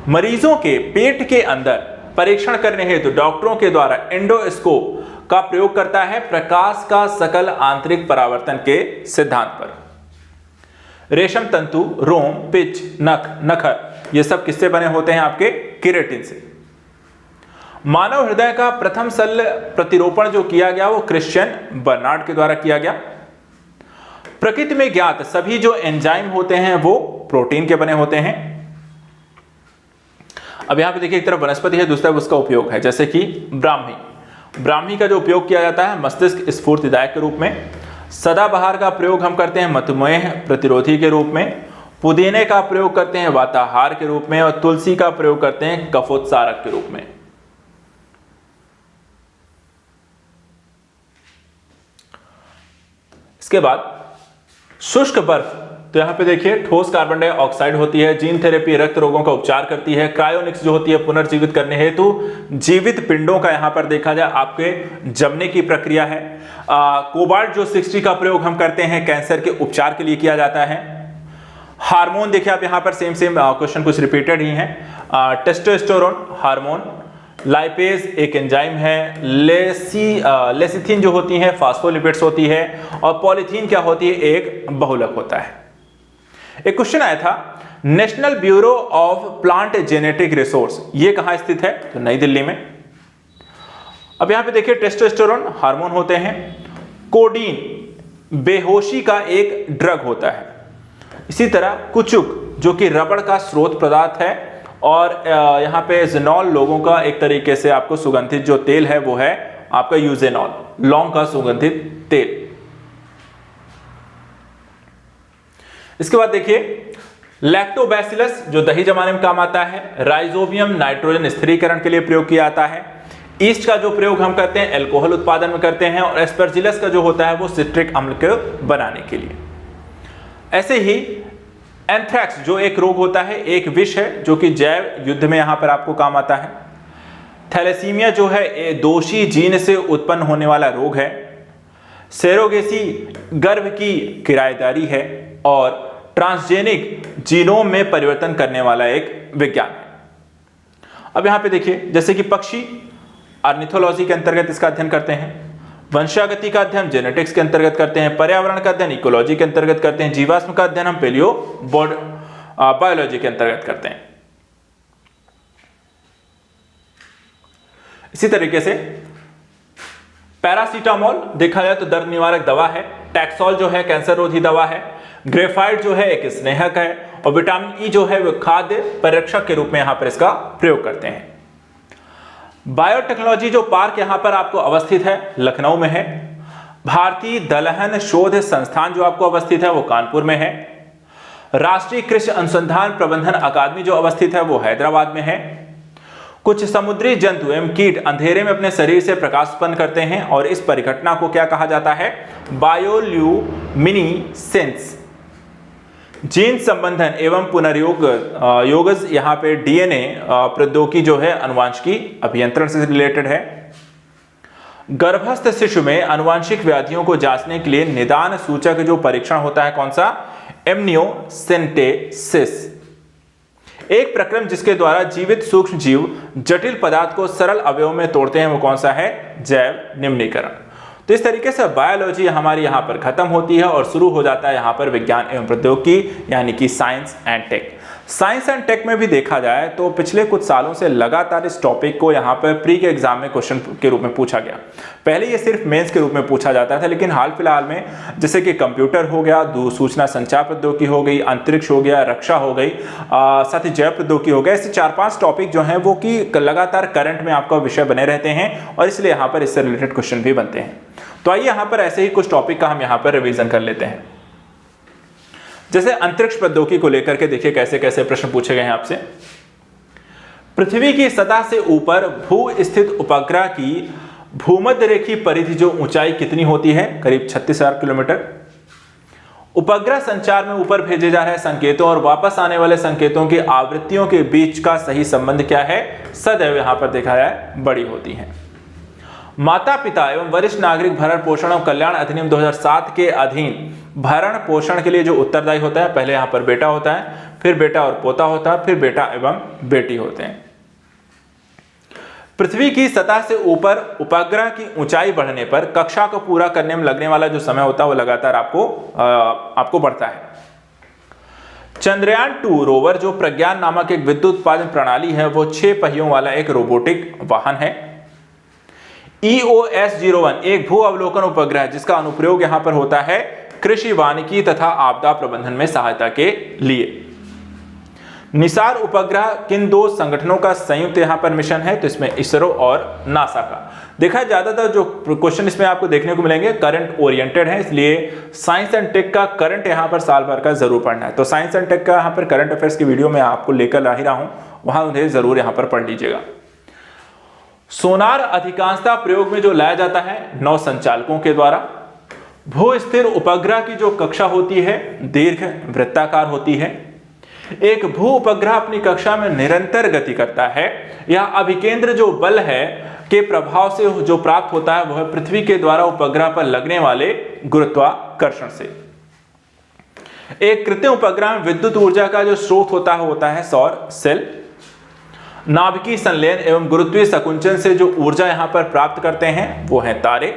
A: मरीजों के पेट के अंदर परीक्षण करने हेतु डॉक्टरों के द्वारा एंडोस्कोप का प्रयोग करता है प्रकाश का सकल आंतरिक परावर्तन के सिद्धांत पर। रेशम तंतु, रोम, पिच, नख, नखर ये सब किससे बने होते हैं? आपके केराटिन से। मानव हृदय का प्रथम शल्य प्रतिरोपण जो किया गया वो क्रिश्चियन बर्नार्ड के द्वारा किया गया। प्रकृति में ज्ञात सभी जो एंजाइम होते हैं वो प्रोटीन के बने होते हैं। अब यहां पे देखिए एक तरफ वनस्पति है, दूसरा उसका उपयोग है, जैसे कि ब्राह्मी का जो उपयोग किया जाता है मस्तिष्क स्फूर्तिदायक के रूप में। सदाबहार का प्रयोग हम करते हैं मधुमेह प्रतिरोधी के रूप में। पुदीने का प्रयोग करते हैं वाताहार के रूप में और तुलसी का प्रयोग करते हैं कफोत्सारक के रूप में। इसके बाद शुष्क बर्फ, तो यहां पे देखिए ठोस कार्बन डाइऑक्साइड होती है। जीन थेरेपी रक्त रोगों का उपचार करती है। क्रायोनिक्स जो होती है पुनर्जीवित करने हेतु जीवित पिंडों का यहां पर देखा जाए आपके जमने की प्रक्रिया है। कोबाल्ट जो 60 का प्रयोग हम करते हैं कैंसर के उपचार के लिए किया जाता है। हार्मोन देखिए आप यहां पर सेम क्वेश्चन कुछ रिपीटेड ही है। टेस्टोस्टेरोन हार्मोन, लाइपेज एक एंजाइम है, लेसिथिन जो होती है फास्फोलिपिड्स होती है, और पॉलीथीन क्या होती है, एक बहुलक होता है। एक क्वेश्चन आया था, national bureau of plant genetic resource ये कहां स्थित है, तो नई दिल्ली में। अब यहां पे देखिए टेस्टोस्टेरोन हार्मोन होते हैं, कोडीन बेहोशी का एक ड्रग होता है, इसी तरह कुचुक जो कि रबड़ का स्रोत पदार्थ है, और यहां पे जेनॉल लोगों का एक तरीके से आपको सुगंधित जो तेल है वो है आपका यूजेनॉल, लौंग का सुगंधित तेल। इसके बाद देखिए लैक्टोबैसिलस जो दही जमाने में काम आता है, राइजोबियम नाइट्रोजन स्थिरीकरण के लिए प्रयोग किया जाता है, ईस्ट का जो प्रयोग हम करते हैं एल्कोहल उत्पादन में करते हैं, और एस्परजिलस का जो होता है वो सिट्रिक अम्ल को बनाने के लिए। ऐसे ही एंथ्रैक्स जो एक रोग होता है, एक विष है जो कि जैव युद्ध में यहां पर आपको काम आता है। थैलेसीमिया जो है दोषी जीन से उत्पन्न होने वाला रोग है। सेरोगेसी गर्भ की किराएदारी है, और ट्रांसजेनिक जीनोम में परिवर्तन करने वाला एक विज्ञान है। अब यहां पे देखिए जैसे कि पक्षी ऑर्निथोलॉजी के अंतर्गत इसका अध्ययन करते हैं, वंशागति का अध्ययन जेनेटिक्स के अंतर्गत करते हैं, पर्यावरण का अध्ययन इकोलॉजी के अंतर्गत करते हैं, जीवाश्म का अध्ययन हम बायोलॉजी के अंतर्गत करते हैं। इसी तरीके से पैरासीटामोल देखा जाए तो दर्द निवारक दवा है, टैक्सोल जो है कैंसर रोधी दवा है, ग्रेफाइट जो है एक स्नेहक है, और विटामिन ई जो है वो खाद्य परिरक्षक के रूप में यहां पर इसका प्रयोग करते हैं। बायोटेक्नोलॉजी जो पार्क यहां पर आपको अवस्थित है लखनऊ में है। भारतीय दलहन शोध संस्थान जो आपको अवस्थित है वो कानपुर में है। राष्ट्रीय कृषि अनुसंधान प्रबंधन अकादमी जो अवस्थित है वो हैदराबाद में है। कुछ समुद्री जंतु एवं कीट अंधेरे में अपने शरीर से प्रकाश उत्पन्न करते हैं, और इस परिघटना को क्या कहा जाता है, बायोल्यूमिनेसेंस। जीन संबंधन एवं पुनर्योगज यहाँ पे डीएनए प्रौद्योगिकी जो है अनुवांशिकी अभियंत्रण से रिलेटेड है। गर्भस्थ शिशु में अनुवांशिक व्याधियों को जांचने के लिए निदान सूचक जो परीक्षण होता है कौन सा, एमनियोसेंटेसिस। एक प्रक्रम जिसके द्वारा जीवित सूक्ष्म जीव जटिल पदार्थ को सरल अवयवों में तोड़ते हैं वो कौन सा है, जैव निम्नीकरण। तो इस तरीके से बायोलॉजी हमारी यहाँ पर खत्म होती है और शुरू हो जाता है यहाँ पर विज्ञान एवं प्रौद्योगिकी यानी कि science and tech. Science and tech में भी देखा जाए तो पिछले कुछ सालों से लगातार इस टॉपिक को यहाँ पर प्री के एग्जाम में क्वेश्चन के रूप में पूछा गया। पहले ये सिर्फ मेंस के रूप में पूछा जाता था, लेकिन हाल फिलहाल में जैसे कि कंप्यूटर हो गया, सूचना संचार प्रौद्योगिकी हो गई, अंतरिक्ष हो गया, रक्षा हो गई, साथ ही जैव प्रौद्योगिकी हो गया, ऐसे 4-5 टॉपिक जो हैं वो कि लगातार करंट में आपका विषय बने रहते हैं, और इसलिए यहाँ पर इससे रिलेटेड क्वेश्चन भी बनते हैं। तो आइए यहाँ पर ऐसे ही कुछ टॉपिक का हम यहाँ पर रिवीजन कर लेते हैं। जैसे अंतरिक्ष प्रौद्योगिकी को लेकर के देखिए कैसे कैसे प्रश्न पूछे गए हैं आपसे। पृथ्वी की सतह से ऊपर भू स्थित उपग्रह की भूमध्य रेखीय परिधि जो ऊंचाई कितनी होती है, करीब 36,000 किलोमीटर। उपग्रह संचार में ऊपर भेजे जा रहे संकेतों और वापस आने वाले संकेतों की आवृत्तियों के बीच का सही संबंध क्या है, सदैव यहां पर देखा जाए बड़ी होती है। माता पिता एवं वरिष्ठ नागरिक भरण पोषण और कल्याण अधिनियम 2007 के अधीन भरण पोषण के लिए जो उत्तरदायी होता है, पहले यहां पर बेटा होता है, फिर बेटा और पोता होता है, फिर बेटा एवं बेटी होते हैं। पृथ्वी की सतह से ऊपर उपग्रह की ऊंचाई बढ़ने पर कक्षा को पूरा करने में लगने वाला जो समय होता है वो लगातार आपको बढ़ता है। चंद्रयान 2 रोवर जो प्रज्ञान नामक एक विद्युत उत्पादन प्रणाली है वो 6 पहियों वाला एक रोबोटिक वाहन है। EOS-01 एक भू अवलोकन उपग्रह जिसका अनुप्रयोग यहां पर होता है कृषि वानिकी तथा आपदा प्रबंधन में सहायता के लिए। निसार उपग्रह किन दो संगठनों का संयुक्त यहां पर मिशन है? तो इसमें इसरो और नासा का। देखा ज्यादातर जो क्वेश्चन इसमें आपको देखने को मिलेंगे करंट ओरिएंटेड है, इसलिए साइंस एंड टेक का करंट यहां पर साल भर का जरूर पढ़ना है। तो साइंस एंड टेक का यहां पर करंट अफेयर्स की वीडियो में आपको लेकर आ ही रहा हूं, वहां उन्हें जरूर यहां पर पढ़ लीजिएगा। सोनार अधिकांशतः प्रयोग में जो लाया जाता है नौ संचालकों के द्वारा। भू स्थिर उपग्रह की जो कक्षा होती है दीर्घ वृत्ताकार होती है। एक भू उपग्रह अपनी कक्षा में निरंतर गति करता है। यह अभिकेंद्र जो बल है के प्रभाव से जो प्राप्त होता है वह पृथ्वी के द्वारा उपग्रह पर लगने वाले गुरुत्वाकर्षण से। एक कृत्रिम उपग्रह में विद्युत ऊर्जा का जो स्रोत होता है सौर सेल। नाभिकीय संलयन एवं गुरुत्वीय संकुंचन से जो ऊर्जा यहां पर प्राप्त करते हैं वो हैं तारे।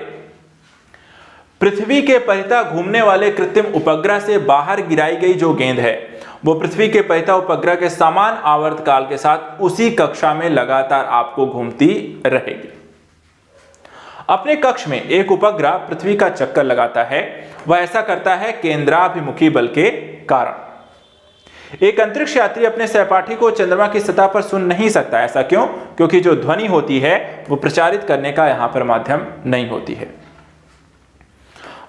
A: पृथ्वी के परितः घूमने वाले कृत्रिम उपग्रह से बाहर गिराई गई जो गेंद है वो पृथ्वी के परितः उपग्रह के समान आवर्तकाल के साथ उसी कक्षा में लगातार आपको घूमती रहेगी। अपने कक्ष में एक उपग्रह पृथ्वी का चक्कर लगाता है, वह ऐसा करता है केंद्राभिमुखी बल के कारण। एक अंतरिक्ष यात्री अपने सहपाठी को चंद्रमा की सतह पर सुन नहीं सकता। ऐसा क्यों? क्योंकि जो ध्वनि होती है वो प्रचारित करने का यहां पर माध्यम नहीं होती है।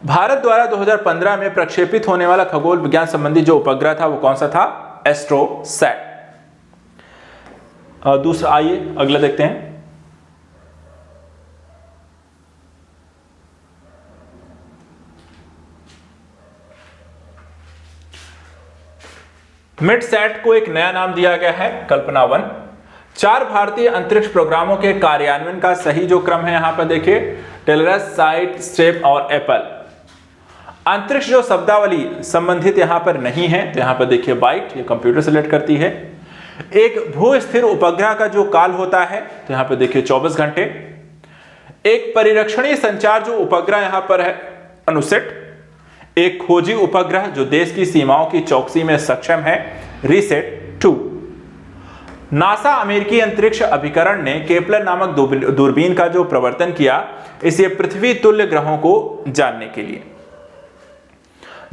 A: भारत द्वारा 2015 में प्रक्षेपित होने वाला खगोल विज्ञान संबंधी जो उपग्रह था वो कौन सा था? एस्ट्रोसैट। दूसरा, आइए अगला देखते हैं। मिडसैट को एक नया नाम दिया गया है कल्पना 1। 4 भारतीय अंतरिक्ष प्रोग्रामों के कार्यान्वयन का सही जो क्रम है यहां पर देखिए टेलरस, साइट, स्ट्रेप और एप्पल। अंतरिक्ष जो शब्दावली संबंधित यहां पर नहीं है तो यहां पर देखिए बाइट, ये कंप्यूटर सेलेक्ट करती है। एक भू स्थिर उपग्रह का जो काल होता है तो यहां पर देखिए 24 घंटे। एक परिरक्षणीय संचार जो उपग्रह यहां पर है अनुसेट। एक खोजी उपग्रह जो देश की सीमाओं की चौकसी में सक्षम है रीसेट 2। नासा अमेरिकी अंतरिक्ष अभिकरण ने केपलर नामक दूरबीन का जो प्रवर्तन किया इसे पृथ्वी तुल्य ग्रहों को जानने के लिए।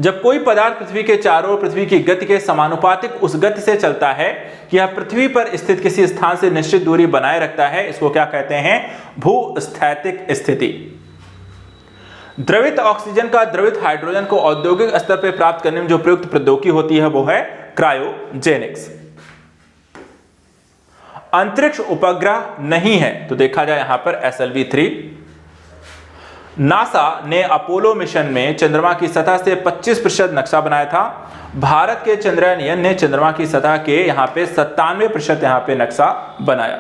A: जब कोई पदार्थ पृथ्वी के चारों ओर पृथ्वी की गति के समानुपातिक उस गति से चलता है कि यह पृथ्वी पर स्थित किसी स्थान से निश्चित दूरी बनाए रखता है, इसको क्या कहते हैं? भूस्थैतिक स्थिति। द्रवित ऑक्सीजन का द्रवित हाइड्रोजन को औद्योगिक स्तर पर प्राप्त करने में जो प्रयुक्त प्रौद्योगिकी होती है वो है क्रायोजेनिक्स। अंतरिक्ष उपग्रह नहीं है तो देखा जाए यहां पर SLV-3। नासा ने अपोलो मिशन में चंद्रमा की सतह से 25% नक्शा बनाया था। भारत के चंद्रयान ने चंद्रमा की सतह के यहां पे 97% यहां पे नक्शा बनाया।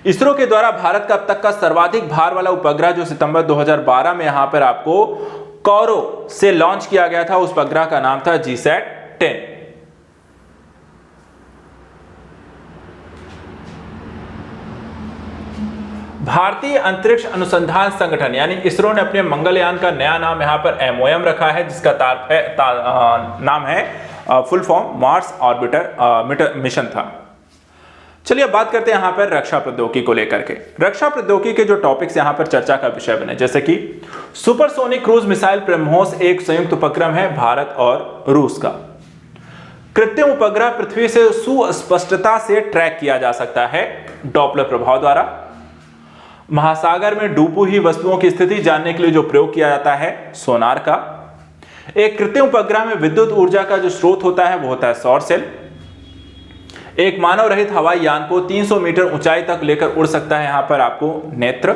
A: इसरो के द्वारा भारत का अब तक का सर्वाधिक भार वाला उपग्रह जो सितंबर 2012 में यहां पर आपको कौरो से लॉन्च किया गया था उस उपग्रह का नाम था GSAT-10। भारतीय अंतरिक्ष अनुसंधान संगठन यानी इसरो ने अपने मंगलयान का नया नाम यहां पर MOM रखा है जिसका नाम है full form Mars orbiter mission था। चलिए अब बात करते हैं यहां पर रक्षा प्रौद्योगिकी को लेकर के। रक्षा प्रौद्योगिकी के जो टॉपिक्स यहां पर चर्चा का विषय बने जैसे कि सुपरसोनिक क्रूज मिसाइल ब्रह्मोस एक संयुक्त उपक्रम है भारत और रूस का। कृत्रिम उपग्रह पृथ्वी से सुस्पष्टता से ट्रैक किया जा सकता है डॉपलर प्रभाव द्वारा। महासागर में डूबी हुई वस्तुओं की स्थिति जानने के लिए जो प्रयोग किया जाता है सोनार का। एक कृत्रिम उपग्रह में विद्युत ऊर्जा का जो स्रोत होता है वो होता है सौर सेल। एक मानव रहित हवाई यान को 300 मीटर ऊंचाई तक लेकर उड़ सकता है यहां पर आपको नेत्र।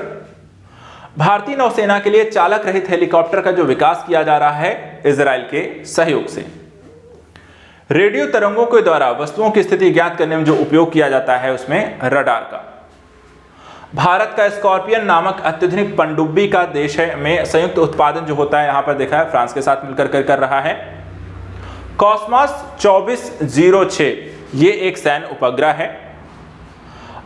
A: भारतीय नौसेना के लिए चालक रहित हेलीकॉप्टर का जो विकास किया जा रहा है इजराइल के सहयोग से। रेडियो तरंगों के द्वारा वस्तुओं की स्थिति ज्ञात करने में जो उपयोग किया जाता है उसमें रडार का। भारत का स्कॉर्पियन नामक अत्याधुनिक पनडुब्बी का देश है में संयुक्त उत्पादन जो होता है यहां पर देखा है फ्रांस के साथ मिलकर कर रहा है। कॉस्मॉस 2406 ये एक सैन्य उपग्रह है।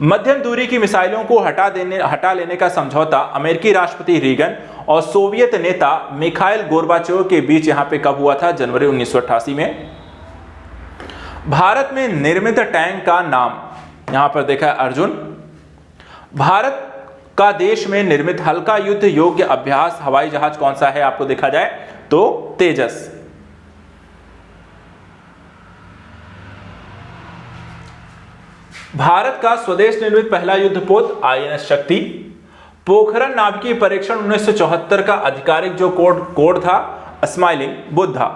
A: मध्यम दूरी की मिसाइलों को हटा लेने का समझौता अमेरिकी राष्ट्रपति रीगन और सोवियत नेता मिखाइल गोर्बाचोव के बीच यहां पे कब हुआ था? जनवरी 1988 में। भारत में निर्मित टैंक का नाम यहां पर देखा है अर्जुन। भारत का देश में निर्मित हल्का युद्ध योग्य अभ्यास हवाई जहाज कौन सा है आपको देखा जाए तो तेजस। भारत का स्वदेश निर्मित पहला युद्धपोत आईएनएस शक्ति। पोखरण नाभिकीय परीक्षण 1974 का आधिकारिक जो कोड था स्माइलिंग बुद्धा।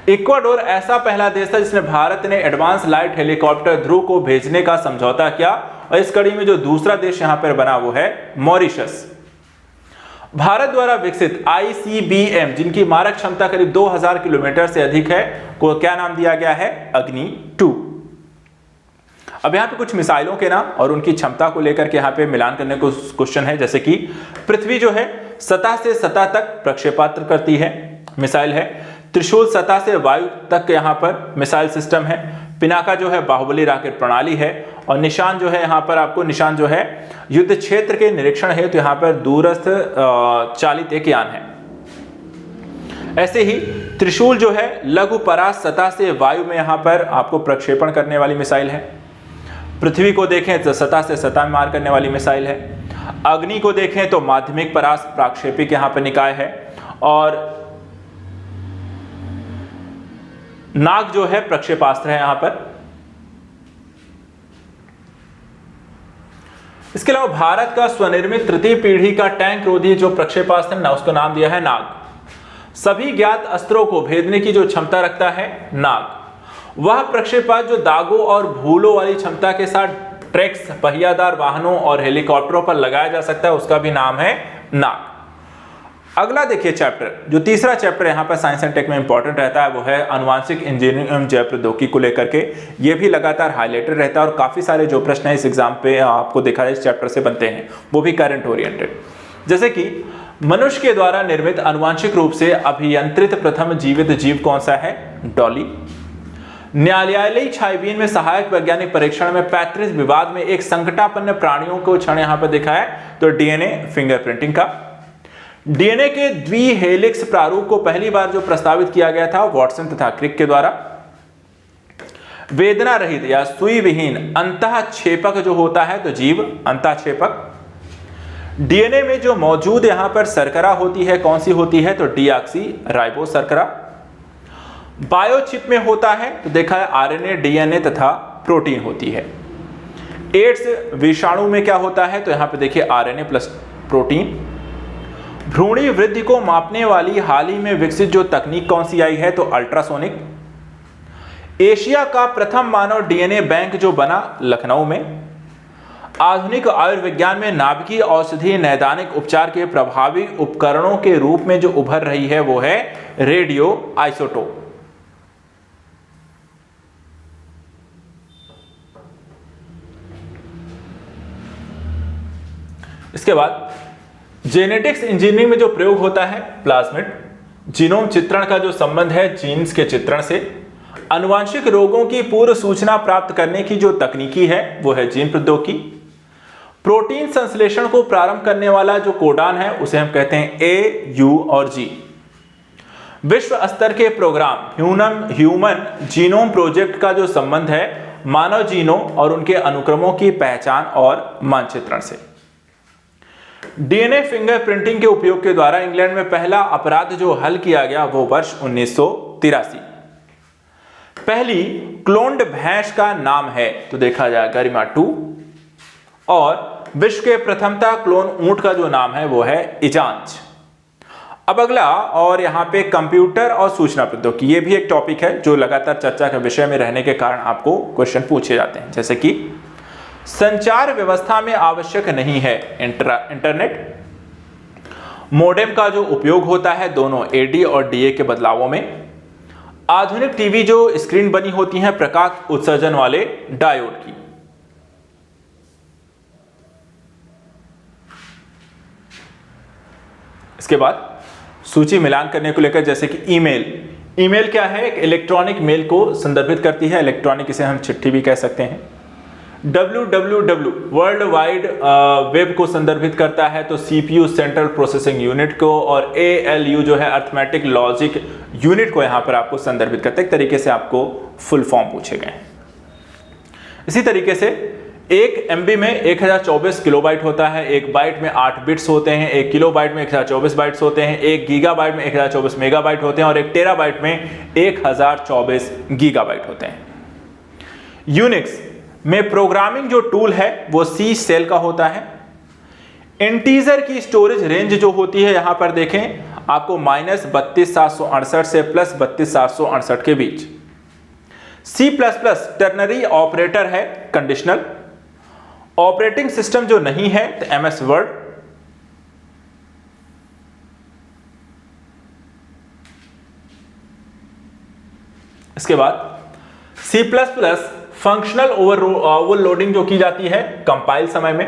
A: इक्वाडोर ऐसा पहला देश था जिसने भारत ने एडवांस लाइट हेलीकॉप्टर ध्रुव को भेजने का समझौता किया, और इस कड़ी में जो दूसरा देश यहां पर बना वो है मॉरिशस। भारत द्वारा विकसित ICBM जिनकी मारक क्षमता करीब 2000 किलोमीटर से अधिक है को क्या नाम दिया गया है? अग्नि 2। अब यहाँ पे कुछ मिसाइलों के नाम और उनकी क्षमता को लेकर के यहाँ पे मिलान करने को क्वेश्चन है, जैसे कि पृथ्वी जो है सतह से सतह तक प्रक्षेपास्त्र करती है, मिसाइल है। त्रिशूल सतह से वायु तक यहाँ पर मिसाइल सिस्टम है। पिनाका जो है बाहुबली रॉकेट प्रणाली है, और निशान जो है यहाँ पर आपको निशान जो है युद्ध क्षेत्र के निरीक्षण है, तो यहाँ पर दूरस्थ चालित एक यान है। ऐसे ही त्रिशूल जो है लघु परास सतह से वायु में यहाँ पर आपको प्रक्षेपण करने वाली मिसाइल है। पृथ्वी को देखें तो सतह से सतह में मार करने वाली मिसाइल है। अग्नि को देखें तो माध्यमिक परास प्रक्षेपिक यहाँ पर निकाय है, और नाग जो है प्रक्षेपास्त्र है यहां पर। इसके अलावा भारत का स्वनिर्मित तृतीय पीढ़ी का टैंक रोधी जो प्रक्षेपास्त्र ना उसका नाम दिया है नाग। सभी ज्ञात अस्त्रों को भेदने की जो क्षमता रखता है नाग। वह प्रक्षेपास्त्र जो दागों और भूलों वाली क्षमता के साथ ट्रैक्स पहियादार वाहनों और हेलीकॉप्टरों पर लगाया जा सकता है, उसका भी नाम है नाग। अगला देखिए चैप्टर, जो तीसरा चैप्टर यहाँ पर साइंस एंड टेक में इंपॉर्टेंट रहता है वो है अनुवांशिक इंजीनियरिंग एवं जैव प्रौद्योगिकी को लेकर के। ये भी लगातार हाईलाइटेड रहता है, और काफी सारे जो प्रश्न है इस एग्जाम पे आपको देखा जाए इस चैप्टर से बनते हैं, वो भी करंट ओरिएंटेड। जैसे कि मनुष्य के द्वारा निर्मित अनुवांशिक रूप से अभियंत्रित प्रथम जीवित जीव कौन सा है? डॉली। न्यायालयी छायाबीन में सहायक वैज्ञानिक परीक्षण में 35 विवाद में एक संकटापन्न प्राणियों को क्षण यहाँ पर दिखा है, तो डीएनए फिंगरप्रिंटिंग का। डीएनए के द्विहेलिक्स प्रारूप को पहली बार जो प्रस्तावित किया गया था वॉटसन तथा क्रिक के द्वारा। वेदना रहित या सुई विहीन अंतःक्षेपक जो होता है तो जीव अंतःक्षेपक। डीएनए में जो मौजूद यहां पर शर्करा होती है कौन सी होती है? तो डीऑक्सी राइबो शर्करा। बायोचिप में होता है तो देखा है आरएनए, डीएनए तथा प्रोटीन होती है। एड्स विषाणु में क्या होता है? तो यहां पे देखिए आरएनए प्लस प्रोटीन। भ्रूणी वृद्धि को मापने वाली हाल ही में विकसित जो तकनीक कौन सी आई है? तो अल्ट्रासोनिक। एशिया का प्रथम मानव डीएनए बैंक जो बना लखनऊ में। आधुनिक आयुर्विज्ञान में नाभिकीय औषधि नैदानिक उपचार के प्रभावी उपकरणों के रूप में जो उभर रही है वो है रेडियो आइसोटोप। इसके बाद जेनेटिक्स इंजीनियरिंग में जो प्रयोग होता है प्लाज्मिड। जीनोम चित्रण का जो संबंध है जीन्स के चित्रण से। आनुवांशिक रोगों की पूर्व सूचना प्राप्त करने की जो तकनीकी है वो है जीन प्रौद्योगिकी। प्रोटीन संश्लेषण को प्रारंभ करने वाला जो कोडान है उसे हम कहते हैं ए, यू और जी। विश्व स्तर के प्रोग्राम ह्यूमन जीनोम प्रोजेक्ट का जो संबंध है मानव जीनोम और उनके अनुक्रमों की पहचान और मानचित्रण से। डीएनए फिंगरप्रिंटिंग के उपयोग के द्वारा इंग्लैंड में पहला अपराध जो हल किया गया वो वर्ष 1983। पहली क्लोन्ड भैंस का नाम है तो देखा जाए गरिमा 2, और विश्व के प्रथमता क्लोन ऊंट का जो नाम है वो है इजांच। अब अगला, और यहां पे कंप्यूटर और सूचना प्रौद्योगिकी, ये भी एक टॉपिक है जो लगातार चर्चा के विषय में रहने के कारण आपको क्वेश्चन पूछे जाते हैं। जैसे कि संचार व्यवस्था में आवश्यक नहीं है इंटरनेट। मोडेम का जो उपयोग होता है दोनों एडी और डीए के बदलावों में। आधुनिक टीवी जो स्क्रीन बनी होती हैं प्रकाश उत्सर्जन वाले डायोड की। इसके बाद सूची मिलान करने को लेकर, जैसे कि ईमेल क्या है? एक इलेक्ट्रॉनिक मेल को संदर्भित करती है, इलेक्ट्रॉनिक इसे हम चिट्ठी भी कह सकते हैं। www वर्ल्ड वाइड वेब को संदर्भित करता है तो सीपीयू सेंट्रल प्रोसेसिंग यूनिट को, और ALU जो है अर्थमेटिक लॉजिक यूनिट को यहां पर आपको संदर्भित करते हैं। एक तरीके से आपको फुल फॉर्म पूछे गए। इसी तरीके से 1 MB में 1024 किलोबाइट होता है, 1 बाइट में 8 बिट्स होते हैं, 1 किलोबाइट में 1024 बाइट्स होते हैं, 1 गीगाबाइट में 1024 मेगाबाइट होते हैं, और 1 टेराबाइट में 1024 गीगाबाइट होते हैं। यूनिक्स में प्रोग्रामिंग जो टूल है वो C सेल का होता है। इंटीजर की स्टोरेज रेंज जो होती है यहां पर देखें आपको -32,768 से +32,768 के बीच। C++ टर्नरी ऑपरेटर है, कंडीशनल। ऑपरेटिंग सिस्टम जो नहीं है तो MS वर्ड। इसके बाद C++ फंक्शनल ओवरलोडिंग जो की जाती है कंपाइल समय में।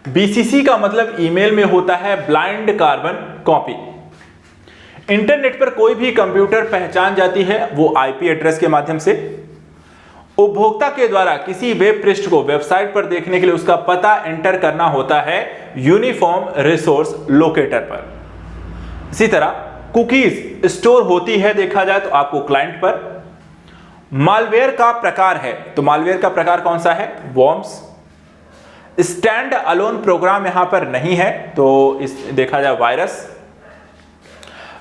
A: BCC का मतलब ईमेल में होता है ब्लाइंड कार्बन कॉपी। इंटरनेट पर कोई भी कंप्यूटर पहचान जाती है वो IP एड्रेस के माध्यम से। उपभोक्ता के द्वारा किसी वेब पृष्ठ को वेबसाइट पर देखने के लिए उसका पता एंटर करना होता है यूनिफॉर्म रिसोर्स लोकेटर पर। इसी तरह कुकीज स्टोर होती है देखा जाए तो आपको क्लाइंट पर। मालवेयर का प्रकार है तो मालवेयर का प्रकार कौन सा है, वॉर्म्स। स्टैंड अलोन प्रोग्राम यहां पर नहीं है तो इस देखा जाए वायरस।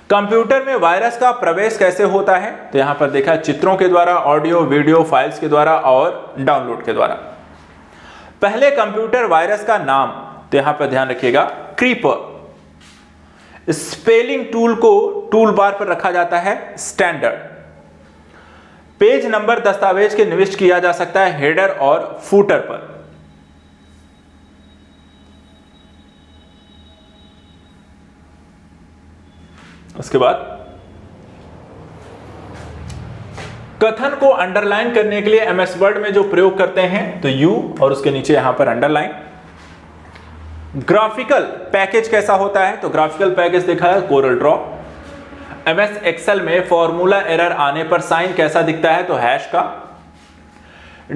A: कंप्यूटर में वायरस का प्रवेश कैसे होता है तो यहां पर देखा चित्रों के द्वारा, ऑडियो वीडियो फाइल्स के द्वारा और डाउनलोड के द्वारा। पहले कंप्यूटर वायरस का नाम तो यहां पर ध्यान रखिएगा क्रीपर। स्पेलिंग टूल को टूल बार पर रखा जाता है स्टैंडर्ड। पेज नंबर दस्तावेज के निविष्ट किया जा सकता है हेडर और फूटर पर। उसके बाद कथन को अंडरलाइन करने के लिए MS वर्ड में जो प्रयोग करते हैं तो U और उसके नीचे यहां पर अंडरलाइन। ग्राफिकल पैकेज कैसा होता है तो ग्राफिकल पैकेज देखा है कोरल ड्रॉ। MS एक्सेल में फॉर्मूला एरर आने पर साइन कैसा दिखता है तो हैश का।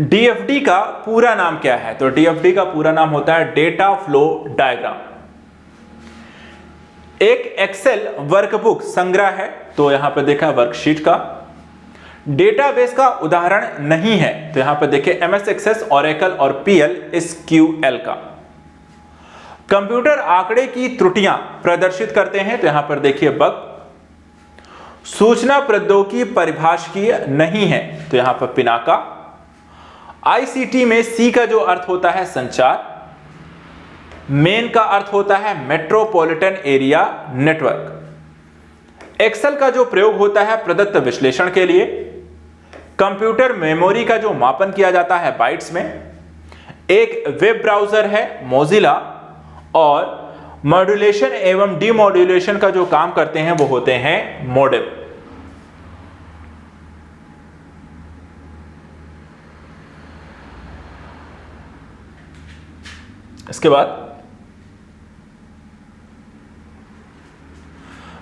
A: DFD का पूरा नाम क्या है तो DFD का पूरा नाम होता है डेटा फ्लो डायग्राम। एक एक्सेल वर्कबुक संग्रह है तो यहां पर देखा वर्कशीट का। डेटाबेस का उदाहरण नहीं है तो यहां पर देखिए MS एक्सेस, ओरेकल और PL SQL का। कंप्यूटर आंकड़े की त्रुटियां प्रदर्शित करते हैं तो यहां पर देखिए बग। सूचना प्रौद्योगिकी परिभाषीय नहीं है तो यहां पर पिनाका। ICT में C का जो अर्थ होता है संचार। मेन का अर्थ होता है मेट्रोपॉलिटन एरिया नेटवर्क। एक्सेल का जो प्रयोग होता है प्रदत्त विश्लेषण के लिए। कंप्यूटर मेमोरी का जो मापन किया जाता है बाइट्स में। एक वेब ब्राउज़र है मोजिला और मॉड्यूलेशन एवं डीमॉड्यूलेशन का जो काम करते हैं वो होते हैं मोडेम। इसके बाद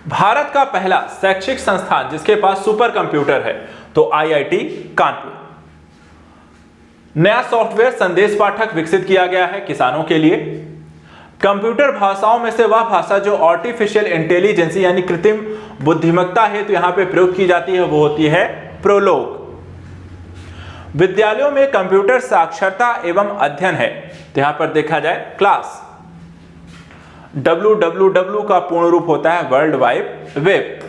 A: भारत का पहला शैक्षिक संस्थान जिसके पास सुपर कंप्यूटर है तो IIT कानपुर। नया सॉफ्टवेयर संदेश पाठक विकसित किया गया है किसानों के लिए। कंप्यूटर भाषाओं में से वह भाषा जो आर्टिफिशियल इंटेलिजेंस यानी कृत्रिम बुद्धिमत्ता है तो यहां पे प्रयोग की जाती है वो होती है प्रोलोग। विद्यालयों में कंप्यूटर साक्षरता एवं अध्ययन है तो यहां पर देखा जाए क्लास। WWW का पूर्ण रूप होता है world wide web.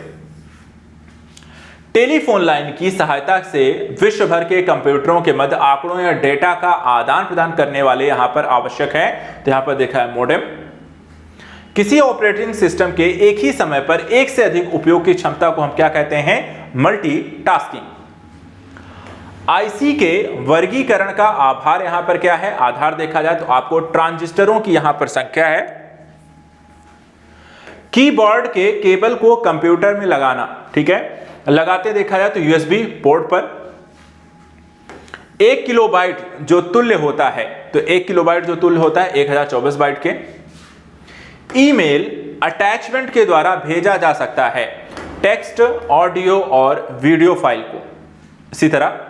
A: Telephone line की सहायता से विश्व भर के कंप्यूटरों के मध्य आंकड़ों या डेटा का आदान प्रदान करने वाले यहां पर आवश्यक है तो यहां पर देखा है मोडेम। किसी ऑपरेटिंग सिस्टम के एक ही समय पर एक से अधिक उपयोग की क्षमता को हम क्या कहते हैं, मल्टीटास्किंग। IC के वर्गीकरण का आधार यहां पर क्या है, आधार देखा जाए तो आपको ट्रांजिस्टरों की यहां पर संख्या है। कीबोर्ड के केबल को कंप्यूटर में लगाना, ठीक है, लगाते देखा जाए तो USB पोर्ट पर। 1 किलोबाइट जो तुल्य होता है तो 1 किलोबाइट जो तुल्य होता है 1024 बाइट के। ईमेल अटैचमेंट के द्वारा भेजा जा सकता है टेक्स्ट, ऑडियो और वीडियो फाइल को। इसी तरह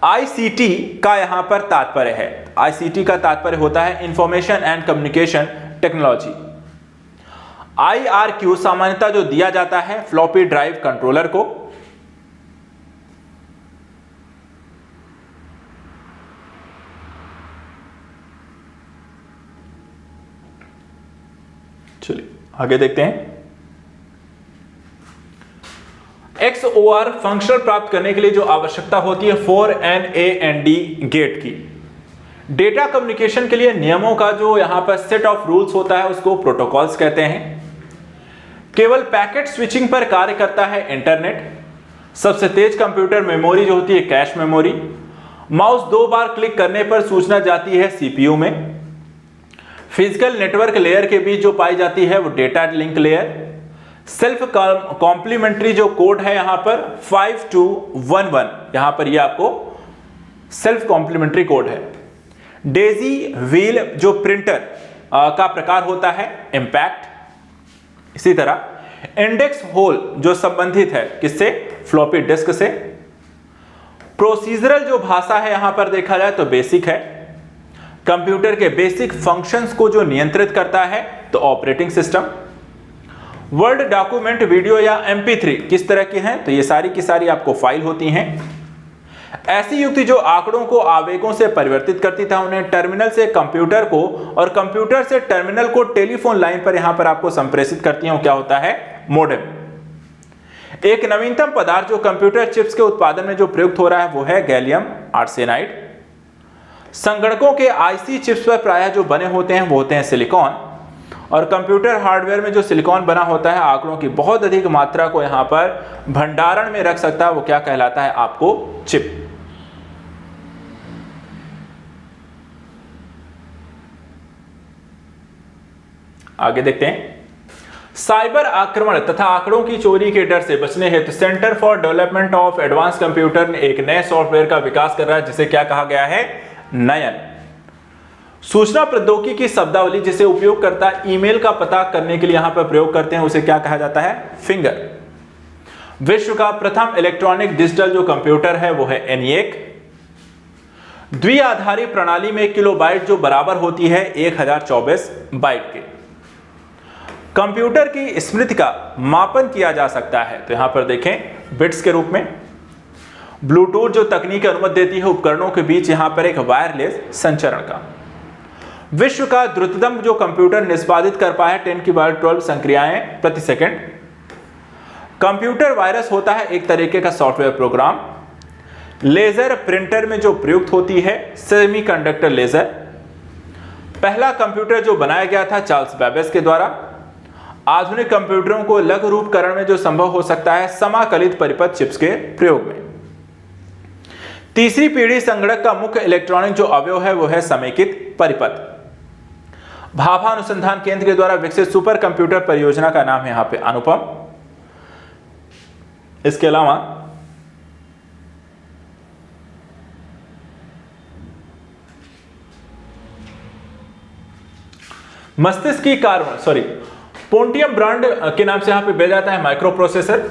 A: ICT का यहां पर तात्पर्य है, ICT का तात्पर्य होता है information and communication technology. IRQ सामान्यतः जो दिया जाता है फ्लॉपी ड्राइव कंट्रोलर को। चलिए आगे देखते हैं। XOR फंक्शन प्राप्त करने के लिए जो आवश्यकता होती है 4 NAND गेट की, डेटा कम्युनिकेशन के लिए नियमों का जो यहां पर सेट ऑफ रूल्स होता है उसको प्रोटोकॉल्स कहते हैं। केवल पैकेट स्विचिंग पर कार्य करता है इंटरनेट। सबसे तेज कंप्यूटर मेमोरी जो होती है कैश मेमोरी। माउस 2 बार क्लिक करने पर सूचना जाती है सीपीयू में। फिजिकल नेटवर्क लेयर के बीच जो पाई जाती है वो data link layer. Self complementary जो कोड है यहां पर 5211, यहां पर ये आपको सेल्फ कॉम्प्लीमेंट्री कोड है। डेजी व्हील जो प्रिंटर का प्रकार होता है इंपैक्ट। इसी तरह इंडेक्स होल जो संबंधित है किससे, फ्लॉपी डिस्क से। प्रोसीजरल जो भाषा है यहां पर देखा जाए तो बेसिक है। कंप्यूटर के बेसिक फंक्शंस को जो नियंत्रित करता है तो operating system. Word document video या MP3 किस तरह की हैं, तो ये सारी की सारी आपको फाइल होती हैं। ऐसी युक्ति जो आंकड़ों को आवेगों से परिवर्तित करती था, उन्हें टर्मिनल से कंप्यूटर को और कंप्यूटर से टर्मिनल को टेलीफोन लाइन पर यहां पर आपको संप्रेषित करती है, वो क्या होता है, मोडेम। एक नवीनतम पदार्थ जो कंप्यूटर चिप्स के उत्पादन में जो प्रयुक्त हो रहा है वो है गैलियम आर्सेनाइड। संगणकों के आईसी चिप्स पर प्रायः जो बने होते हैं वो होते हैं सिलिकॉन, और कंप्यूटर हार्डवेयर में जो सिलिकॉन बना होता है आंकड़ों की बहुत अधिक मात्रा को यहां पर भंडारण में रख सकता है, वो क्या कहलाता है आपको, चिप। आगे देखते हैं। साइबर आक्रमण तथा आंकड़ों की चोरी के डर से बचने हेतु centre for development of advance computer ने एक नए सॉफ्टवेयर का विकास कर रहा है जिसे क्या कहा गया है, नयन। सूचना प्रौद्योगिकी की शब्दावली जिसे उपयोगकर्ता ईमेल का पता करने के लिए यहां पर प्रयोग करते हैं उसे क्या कहा जाता है, फिंगर। विश्व का प्रथम इलेक्ट्रॉनिक डिजिटल जो कंप्यूटर है वो है ENIAC। द्विआधारी प्रणाली में किलोबाइट जो बराबर होती है 1024 बाइट के। कंप्यूटर की स्मृति का मापन किया जा सकता है, तो यहां पर देखें बिट्स के रूप में। ब्लूटूथ जो तकनीक अनुमति देती है उपकरणों के बीच यहां पर एक वायरलेस संचरण का। विश्व का द्रुततम जो कंप्यूटर निष्पादित कर पाया 10^12 संक्रियाएं प्रति सेकंड। कंप्यूटर वायरस होता है एक तरीके का सॉफ्टवेयर प्रोग्राम। लेजर प्रिंटर में जो प्रयुक्त होती है सेमीकंडक्टर लेजर। पहला कंप्यूटर जो बनाया गया था चार्ल्स बेबेज के द्वारा। आधुनिक कंप्यूटरों को लघु रूपकरण में जो संभव हो सकता है समाकलित परिपथ चिप्स के प्रयोग में। तीसरी पीढ़ी संगणक का मुख्य इलेक्ट्रॉनिक जो अवयव है वो है समेकित परिपथ। भाभा अनुसंधान केंद्र के द्वारा विकसित सुपर कंप्यूटर परियोजना का नाम है यहां पे अनुपम। इसके अलावा मस्तिष्क की कार्य पोंटियम ब्रांड के नाम से यहां पे भेजा जाता है माइक्रो प्रोसेसर।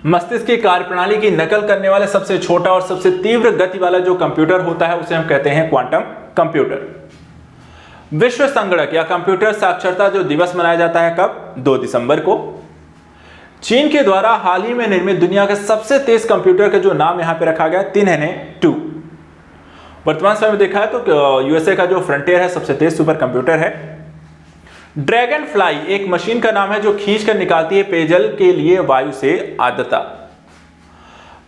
A: मस्तिष्क की कार्यप्रणाली की नकल करने वाले सबसे छोटा और सबसे तीव्र गति वाला जो कंप्यूटर होता है उसे हम कहते हैं क्वांटम कंप्यूटर। विश्व संगणक या कंप्यूटर साक्षरता जो दिवस मनाया जाता है कब, 2 दिसंबर को। चीन के द्वारा हाल ही में निर्मित दुनिया के सबसे तेज कंप्यूटर का जो नाम यहां पे रखा गया तिनहने 2। वर्तमान समय में देखा है तो यूएसए का जो फ्रंटियर है सबसे तेज सुपर कंप्यूटर है। ड्रैगन फ्लाई एक मशीन का नाम है जो खींच कर निकालती है पेयजल के लिए वायु से आर्द्रता।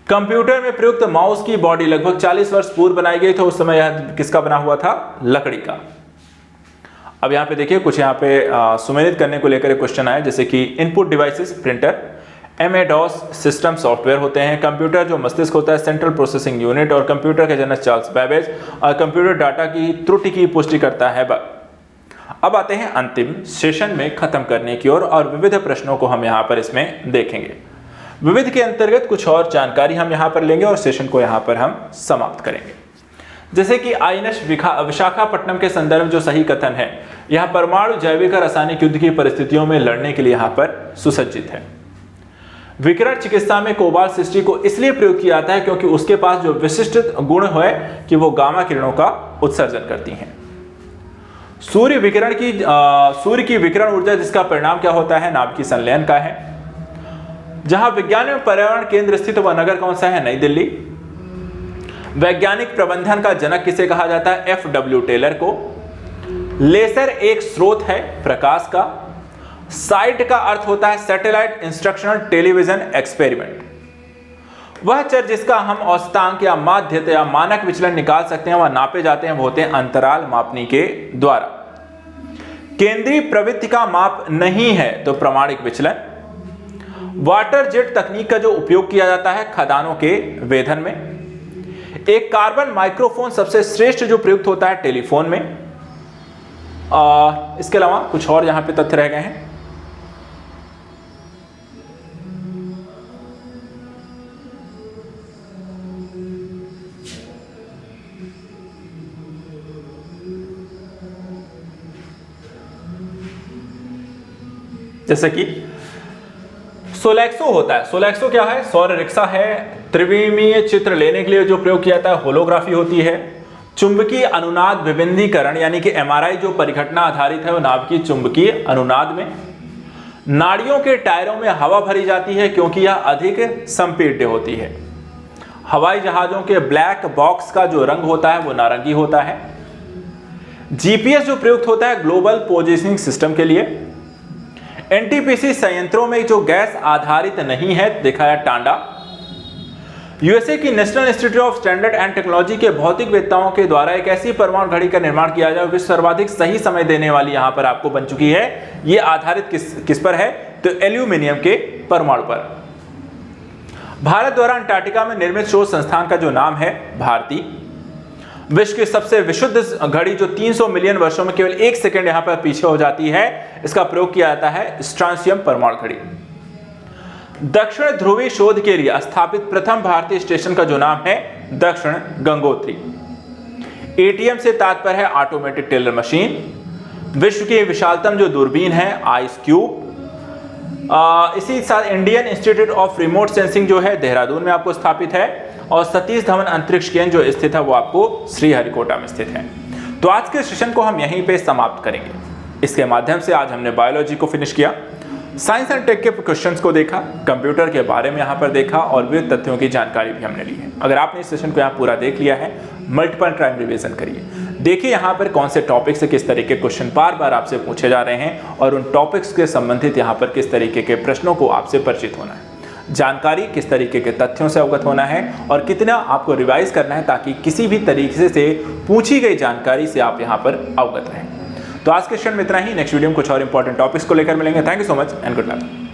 A: कंप्यूटर में प्रयुक्त माउस की बॉडी लगभग 40 वर्ष पूर्व बनाई गई थी, उस समय यह किसका बना हुआ था, लकड़ी का। अब यहां पे देखिए कुछ यहां पे सुमेलित करने को लेकर क्वेश्चन आए, जैसे कि input devices printer, MS-DOS system software होते हैं। कंप्यूटर जो मस्तिष्क होता है सेंट्रल प्रोसेसिंग यूनिट, और कंप्यूटर के जनक चार्ल्स बेबेज, और कंप्यूटर डाटा की त्रुटि की पुष्टि करता है बग। अब आते हैं अंतिम सेशन में खत्म करने की ओर, और विविध प्रश्नों को हम यहाँ पर इसमें देखेंगे। विविध के अंतर्गत कुछ और जानकारी हम यहाँ पर लेंगे और सेशन को यहाँ पर हम समाप्त करेंगे। जैसे कि आईएनएस विशाखापट्टनम के संदर्भ में जो सही कथन है, यह परमाणु जैविक और रासायनिक युद्ध की परिस्थितियों में लड़ने के लिए यहाँ पर सुसज्जित है। विकिरण चिकित्सा में कोबाल्ट 60 को इसलिए प्रयोग किया जाता है क्योंकि उसके पास जो विशिष्ट गुण है कि वो गामा किरणों का उत्सर्जन करती हैं। सूर्य की विकिरण ऊर्जा जिसका परिणाम क्या होता है, नाभिकीय संलयन का है। जहां विज्ञान एवं पर्यावरण केंद्र स्थित वह नगर कौन सा है, नई दिल्ली। वैज्ञानिक प्रबंधन का जनक किसे कहा जाता है, FW टेलर को। लेजर एक स्रोत है प्रकाश का। साइट का अर्थ होता है सैटेलाइट इंस्ट्रक्शनल टेलीविजन एक्सपेरिमेंट। वह चर जिसका हम औसतांक या माध्यता या मानक विचलन निकाल सकते हैं, वह नापे जाते हैं, वो होते हैं अंतराल मापनी के द्वारा। केंद्रीय प्रवृत्ति का माप नहीं है तो प्रमाणिक विचलन। वाटर जेट तकनीक का जो उपयोग किया जाता है खदानों के वेधन में। एक कार्बन माइक्रोफोन सबसे श्रेष्ठ जो प्रयुक्त होता है टेलीफोन में। इसके अलावा कुछ और यहां पे तथ्य रह गए हैं। जैसे कि सोलैक्सो होता है। सोलैक्सो क्या है? सौर रिक्शा है। त्रिविमीय चित्र लेने के लिए जो प्रयोग किया जाता है होलोग्राफी होती है। चुंबकीय अनुनाद विबिंदीकरण यानी कि एमआरआई जो परिघटना आधारित है वो नाभिकीय चुंबकीय अनुनाद में। नाड़ियों के टायरों में हवा भरी जाती है क्योंकि यह अधिक संपीड्य होती है। हवाई जहाजों के ब्लैक बॉक्स का जो रंग होता है वो नारंगी होता है। जीपीएस जो प्रयुक्त होता है ग्लोबल पोजिशनिंग सिस्टम के लिए। एनटीपीसी संयंत्रों में जो गैस आधारित नहीं है देखा है टांडा। यूएसए की national institute of standard and technology के भौतिक वेत्ताओं के द्वारा एक ऐसी परमाणु घड़ी का निर्माण किया जाए विश्व सर्वाधिक सही समय देने वाली यहां पर आपको बन चुकी है। यह आधारित किस पर है? तो एल्यूमिनियम के परमाणु पर। भारत द्वारा अंटार्कटिका में निर्मित शोध संस्थान का जो नाम है भारती। विश्व की सबसे विशुद्ध घड़ी जो 300 मिलियन वर्षों में केवल 1 सेकंड यहां पर पीछे हो जाती है, इसका प्रयोग किया जाता है स्ट्रांसियम परमाणु घड़ी। दक्षिण ध्रुवी शोध के लिए स्थापित प्रथम भारतीय स्टेशन का जो नाम है दक्षिण गंगोत्री। एटीएम से तात्पर्य है ऑटोमेटिक टेलर मशीन। विश्व की विशालतम जो दूरबीन है आइस क्यूब। इसी साथ Indian institute of remote sensing जो है देहरादून में आपको स्थापित है। और सतीश धवन अंतरिक्ष केंद्र जो स्थित है वो आपको श्रीहरिकोटा में स्थित है। तो आज के सेशन को हम यहीं पे समाप्त करेंगे। इसके माध्यम से आज हमने बायोलॉजी को फिनिश किया, साइंस एंड टेक के क्वेश्चंस को देखा, कंप्यूटर के बारे में यहाँ पर देखा और विविध तथ्यों की जानकारी भी हमने ली है। अगर आपने इस सेशन को यहाँ पूरा देख लिया है, मल्टीपल टाइम रिवीजन करिए, देखिए यहाँ पर कौन से टॉपिक से किस तरीके के क्वेश्चन बार बार आपसे पूछे जा रहे हैं और उन टॉपिक्स के संबंधित यहाँ पर किस तरीके के प्रश्नों को आपसे परिचित होना है, जानकारी किस तरीके के तथ्यों से अवगत होना है और कितना आपको रिवाइज करना है ताकि किसी भी तरीके से पूछी गई जानकारी से आप यहाँ पर अवगत रहें। तो आज के सेशन में इतना ही। नेक्स्ट वीडियो में कुछ और इंपॉर्टेंट टॉपिक्स को लेकर मिलेंगे। Thank you so much and good luck.